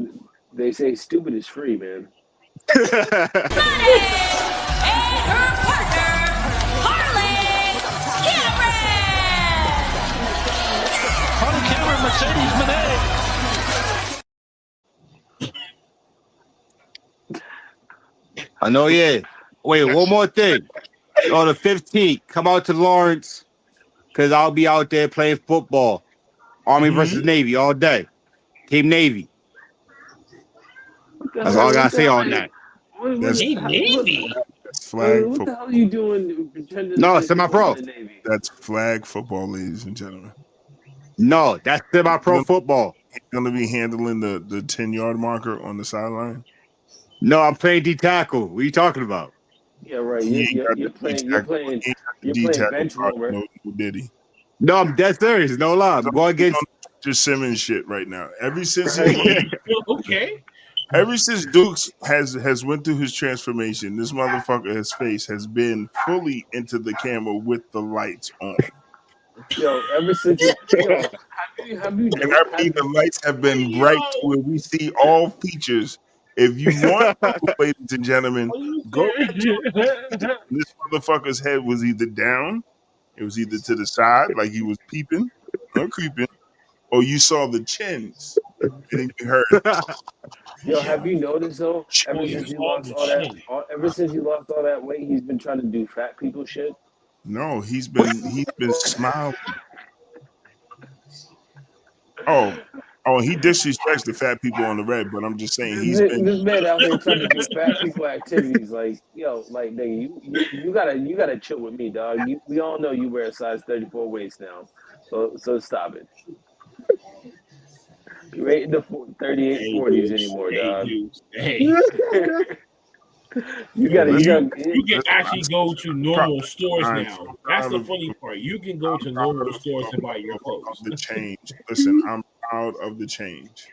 They say stupid is free, man. I know, yeah. Wait, one more thing. On the 15th, come out to Lawrence because I'll be out there playing football. Army versus Navy all day. Team Navy. That's all I gotta say on that. Navy. That's flag What the football. hell are you doing? Pretending No, to play semi-pro. football in the Navy? That's flag football, ladies and gentlemen. No, that's semi-pro football. He's gonna be handling the 10-yard marker on the sideline. No, I'm playing D-tackle. What are you talking about? Yeah, right. He ain't got You're the playing D-tackle bench card, warmer. no diddy. No, I'm dead serious. No lie. I'm going against just Simmons shit right now. Ever since Okay. Ever since Dukes has went through his transformation, this motherfucker, his face has been fully into the camera with the lights on. Yo, ever since have you And I mean, the lights have been bright to where we see all features. If you want proof, ladies and gentlemen, go back to this motherfucker's head was either down, it was either to the side, like he was peeping or creeping, or you saw the chins and then you heard Yo, have you noticed though? Ever Showing since he all lost the all that, chin. ever since he lost all that weight, he's been trying to do fat people shit. No, he's been smiling. Oh, he disrespects the fat people on the red, but I'm just saying he's been. This man out here trying to do fat people activities. Like, yo, like, nigga, you gotta chill with me, dog. We all know you wear a size 34 waist now, so stop it. You ain't in the 38, Hey, 40s dudes. anymore, Hey, dog. dudes. Hey. You Listen, You can actually go to normal stores I'm now. so That's proud the of funny part. You can go to proud normal stores and buy your of clothes. the change. Listen, I'm proud of the change,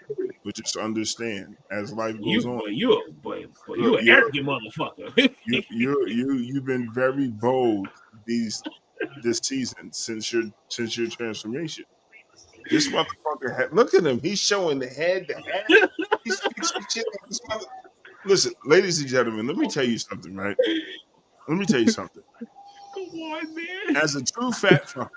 but just understand as life goes on. You an arrogant motherfucker. You've been very bold this season since your transformation. This motherfucker look at him. He's showing the head, the hat. He's fixing shit on this mother. Listen, ladies and gentlemen, let me tell you something, right? Let me tell you something. Come on, man. As a true fat fucker,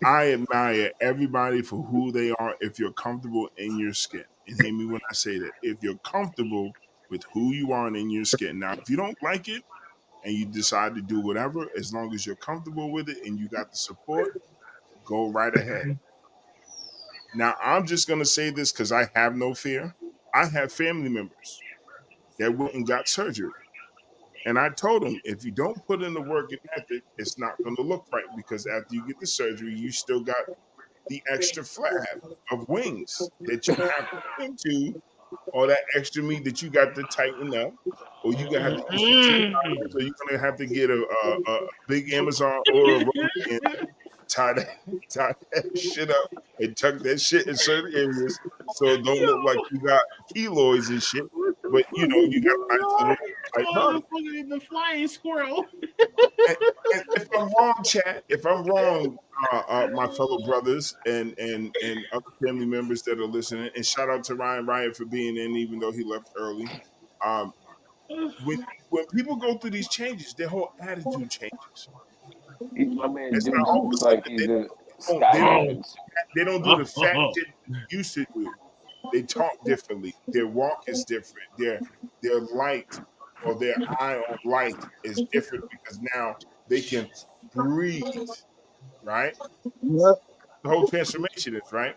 I admire everybody for who they are if you're comfortable in your skin. And hear me when I say that. If you're comfortable with who you are and in your skin. Now, if you don't like it and you decide to do whatever, as long as you're comfortable with it and you got the support, go right ahead. Now, I'm just going to say this because I have no fear. I have family members that went and got surgery. And I told them, if you don't put in the work and ethic, it's not going to look right because after you get the surgery, you still got the extra flab of wings that you have to tend to, or that extra meat that you got to tighten up, or you gonna have to eat some chicken, or you're gonna have to get a big Amazon or a rope and tie that tie that shit up and tuck that shit in certain areas so it don't look like you got keloids and shit. What the But you fuck know is you got a going nice little on? tight Oh, body. the fucking the flying squirrel. And if I'm wrong, chat, if I'm wrong, my fellow brothers and other family members that are listening, and shout out to Ryan Riot for being in, even though he left early. Um, when people go through these changes, their whole attitude changes. My man It's not Dukes all of a looks like sudden he's in they don't Skyrim. they don't do the fat shit they used to do. They talk differently. Their walk is different. Their light or their eye on light is different because now they can breathe. Right? The whole transformation is right.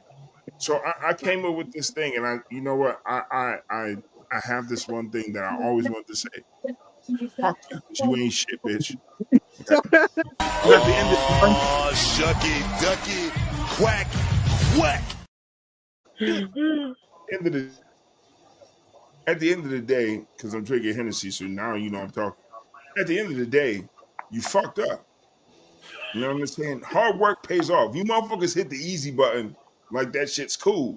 So I came up with this thing, and you know what? I have this one thing that I always wanted to say. Fuck you, 'cause you ain't shit, bitch. Okay? 'Cause at the end of Oh, shucky, ducky, quack, quack. end of the at the end of the day, because I'm drinking Hennessy, so now you know I'm talking. At the end of the day, you fucked up. You know what I'm saying? Hard work pays off. You motherfuckers hit the easy button like that shit's cool.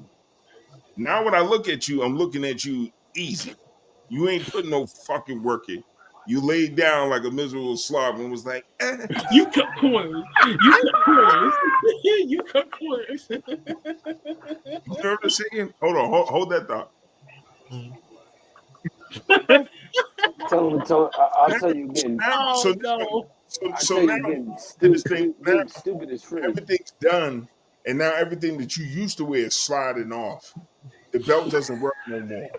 Now when I look at you, I'm looking at you easy. You ain't putting no fucking work in. You laid down like a miserable slob and was like, You cut corners. You cut corners. You cut corners. You know what I'm saying? Hold on, hold that thought. I'll tell you again. Oh no. I So tell now you again, and this thing now stupid is free. everything's done, and now everything that you used to wear is sliding off. The belt doesn't work no more.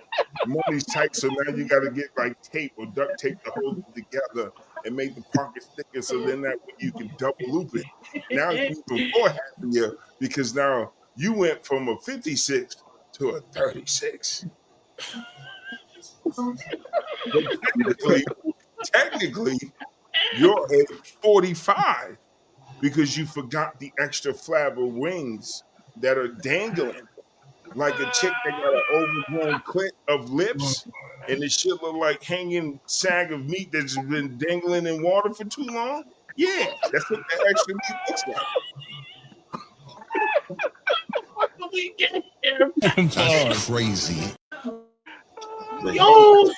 The money's tight, so now you got to get like tape or duct tape to hold it together and make the pockets thicker, so then that way you can double loop it. Now you're even more happier because now you went from a 56 to a 36. But technically, you're a 45 because you forgot the extra flab of wings that are dangling like a chick that got an overgrown clit of lips and the shit look like hanging sag of meat that's been dangling in water for too long. Yeah, that's what that extra meat looks like. That's crazy. Yo.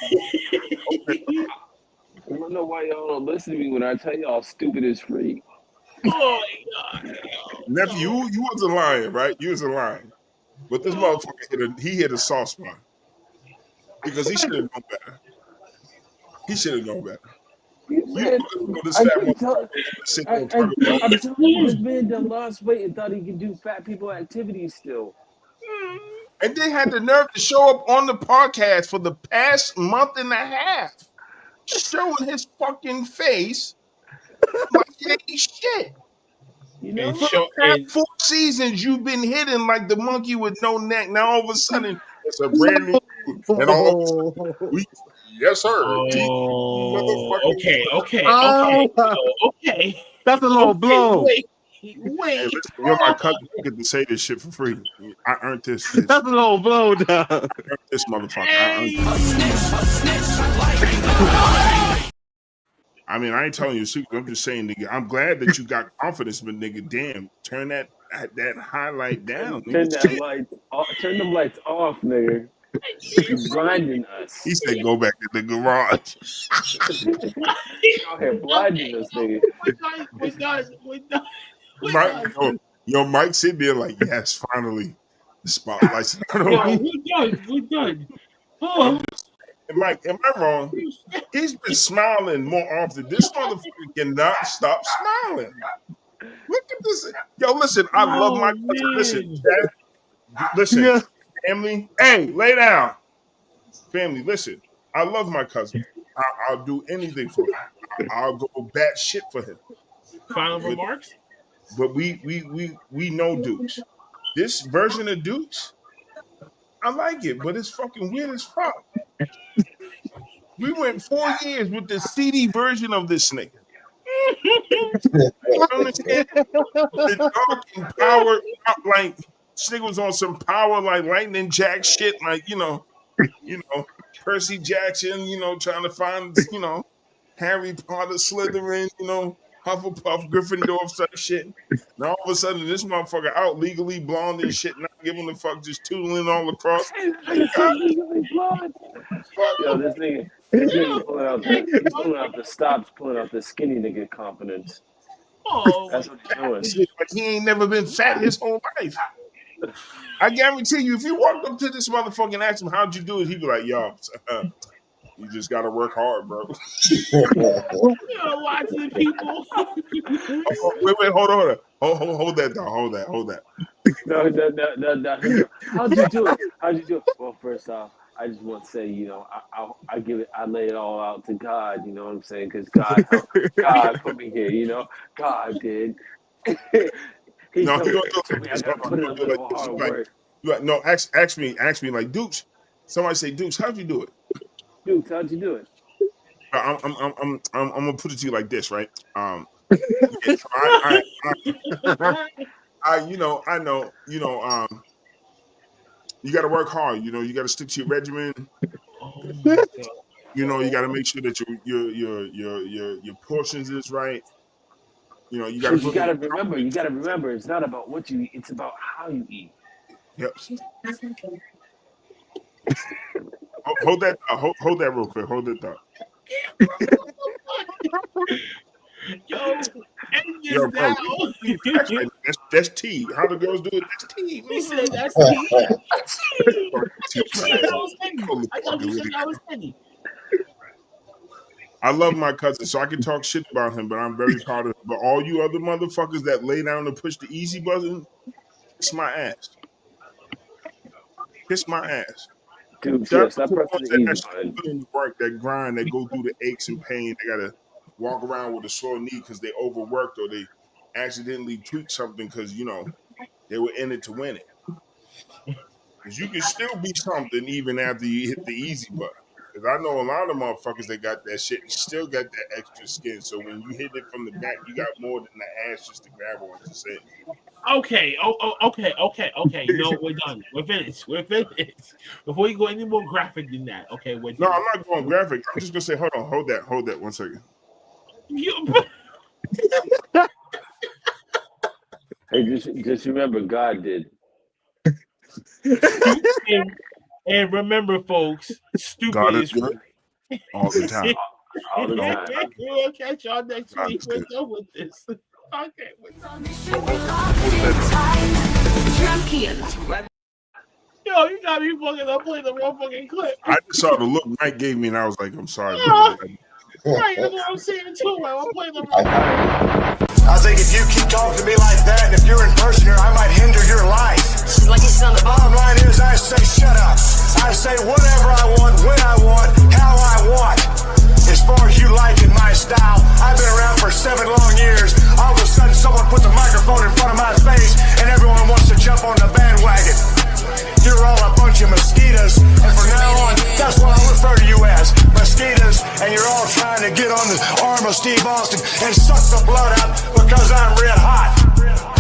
I don't know why y'all don't listen to me when I tell y'all stupid is free. Oh my god. Nephew, you wasn't lying, right? You wasn't lying. But this motherfucker hit a soft spot because he should have known better. He should have known better. You this I fat keep telling, motherfucker sit there and talk I'm about telling you, this man done lost weight and thought he could do fat people activities still. And they had the nerve to show up on the podcast for the past month and a half, showing his fucking face like it ain't shit. You know, for the past 4 seasons, you've been hidden like the monkey with no neck. Now all of a sudden, it's a brand new, and all of a sudden, yes, sir. Okay. That's a low blow. Wait. Hey, listen, you're my cousin. You get to say this shit for free. I earned this. Bitch. That's a low blow, dog. I earned this motherfucker. I mean, I ain't telling you, I'm just saying, nigga. I'm glad that you got confidence, but nigga, damn, turn that highlight down. Turn them lights off, nigga. You're blinding us. He said, "Go back to the garage." You're blinding us, nigga. We're done. Yo, Mike sitting there like, yes, finally, the spotlight's not on me. We're done. Oh. Mike, am I wrong? He's been smiling more often. This motherfucker cannot stop smiling. Look at this. Yo, listen, I love my cousin. Listen, family. Hey, lay down. Family, listen. I love my cousin. I'll do anything for him. I'll go bat shit for him. Final remarks? But we know Dukes. This version of Dukes, I like it, but it's fucking weird as fuck. We went 4 years with the CD version of this nigga. You understand? The dark and power, like this nigga was on some power like Lightning Jack shit, like you know, Percy Jackson, trying to find, Harry Potter, Slytherin, Hufflepuff, Gryffindor, such shit. Now all of a sudden, this motherfucker out legally blonde and shit, not giving a fuck, just tootling all across. Yo, this nigga pulling out the stops, pulling out the skinny nigga confidence. Oh, that's what he's doing. But he ain't never been fat his whole life. I guarantee you, if you walked up to this motherfucker and asked him how'd you do it, he'd be like, "Yo, you just gotta work hard, bro." Watching people. Wait, hold on. Hold that down. Hold that. No. How'd you do it? Well, first off, I just want to say, I lay it all out to God. You know what I'm saying? Because God put me here. God did. He told me I gotta put in a little hard work. No, ask me like Dukes. Somebody say, Dukes, how'd you do it? Dukes, how'd you do it? I'm gonna put it to you like this, right? I know, you got to work hard. You got to stick to your regimen. Oh my God. You got to make sure that your portions is right. You got to remember. It's not about what you eat. It's about how you eat. Yep. Hold that real quick. Hold it up. Yo, bro, that's tea. How the girls do it? That's tea. He said that's tea. I thought you said that was penny. I love my cousin, so I can talk shit about him, but I'm very proud of him. But all you other motherfuckers that lay down and push the easy button, kiss my ass. Kiss my ass. Dude, yes, that person put in the work, that grind, they go through the aches and pain. They gotta walk around with a sore knee because they overworked or they accidentally tweaked something because they were in it to win it. Because you can still be something even after you hit the easy button. Because I know a lot of motherfuckers that got that shit still got that extra skin. So when you hit it from the back, you got more than the ass just to grab on to say. Okay. We're done. We're finished. Before you go any more graphic than that, okay, we're done. No, I'm not going graphic. I'm just gonna say, hold that 1 second. Hey, just remember, God did. And remember, folks, stupid God is good all the time. All the time. We'll catch y'all next week. We're done with this. Okay, we're done. Yo, you got me fucking up playing the wrong fucking clip. I just saw the look Mike gave me, and I was like, I'm sorry. Right, that's what I'm saying too. I'm playing the wrong. I think if you keep talking to me like that, and if you're in person here, I might hinder your life. She's like she's on the Bottom line is, I say say whatever I want, when I want, how I want. As far as you liking my style, I've been around for 7 long years. All of a sudden, someone puts a microphone in front of my face, and everyone wants to jump on the bandwagon. You're all a bunch of mosquitoes, and from now on, that's what I refer to you as, mosquitoes, and you're all trying to get on the arm of Steve Austin and suck the blood out because I'm red hot.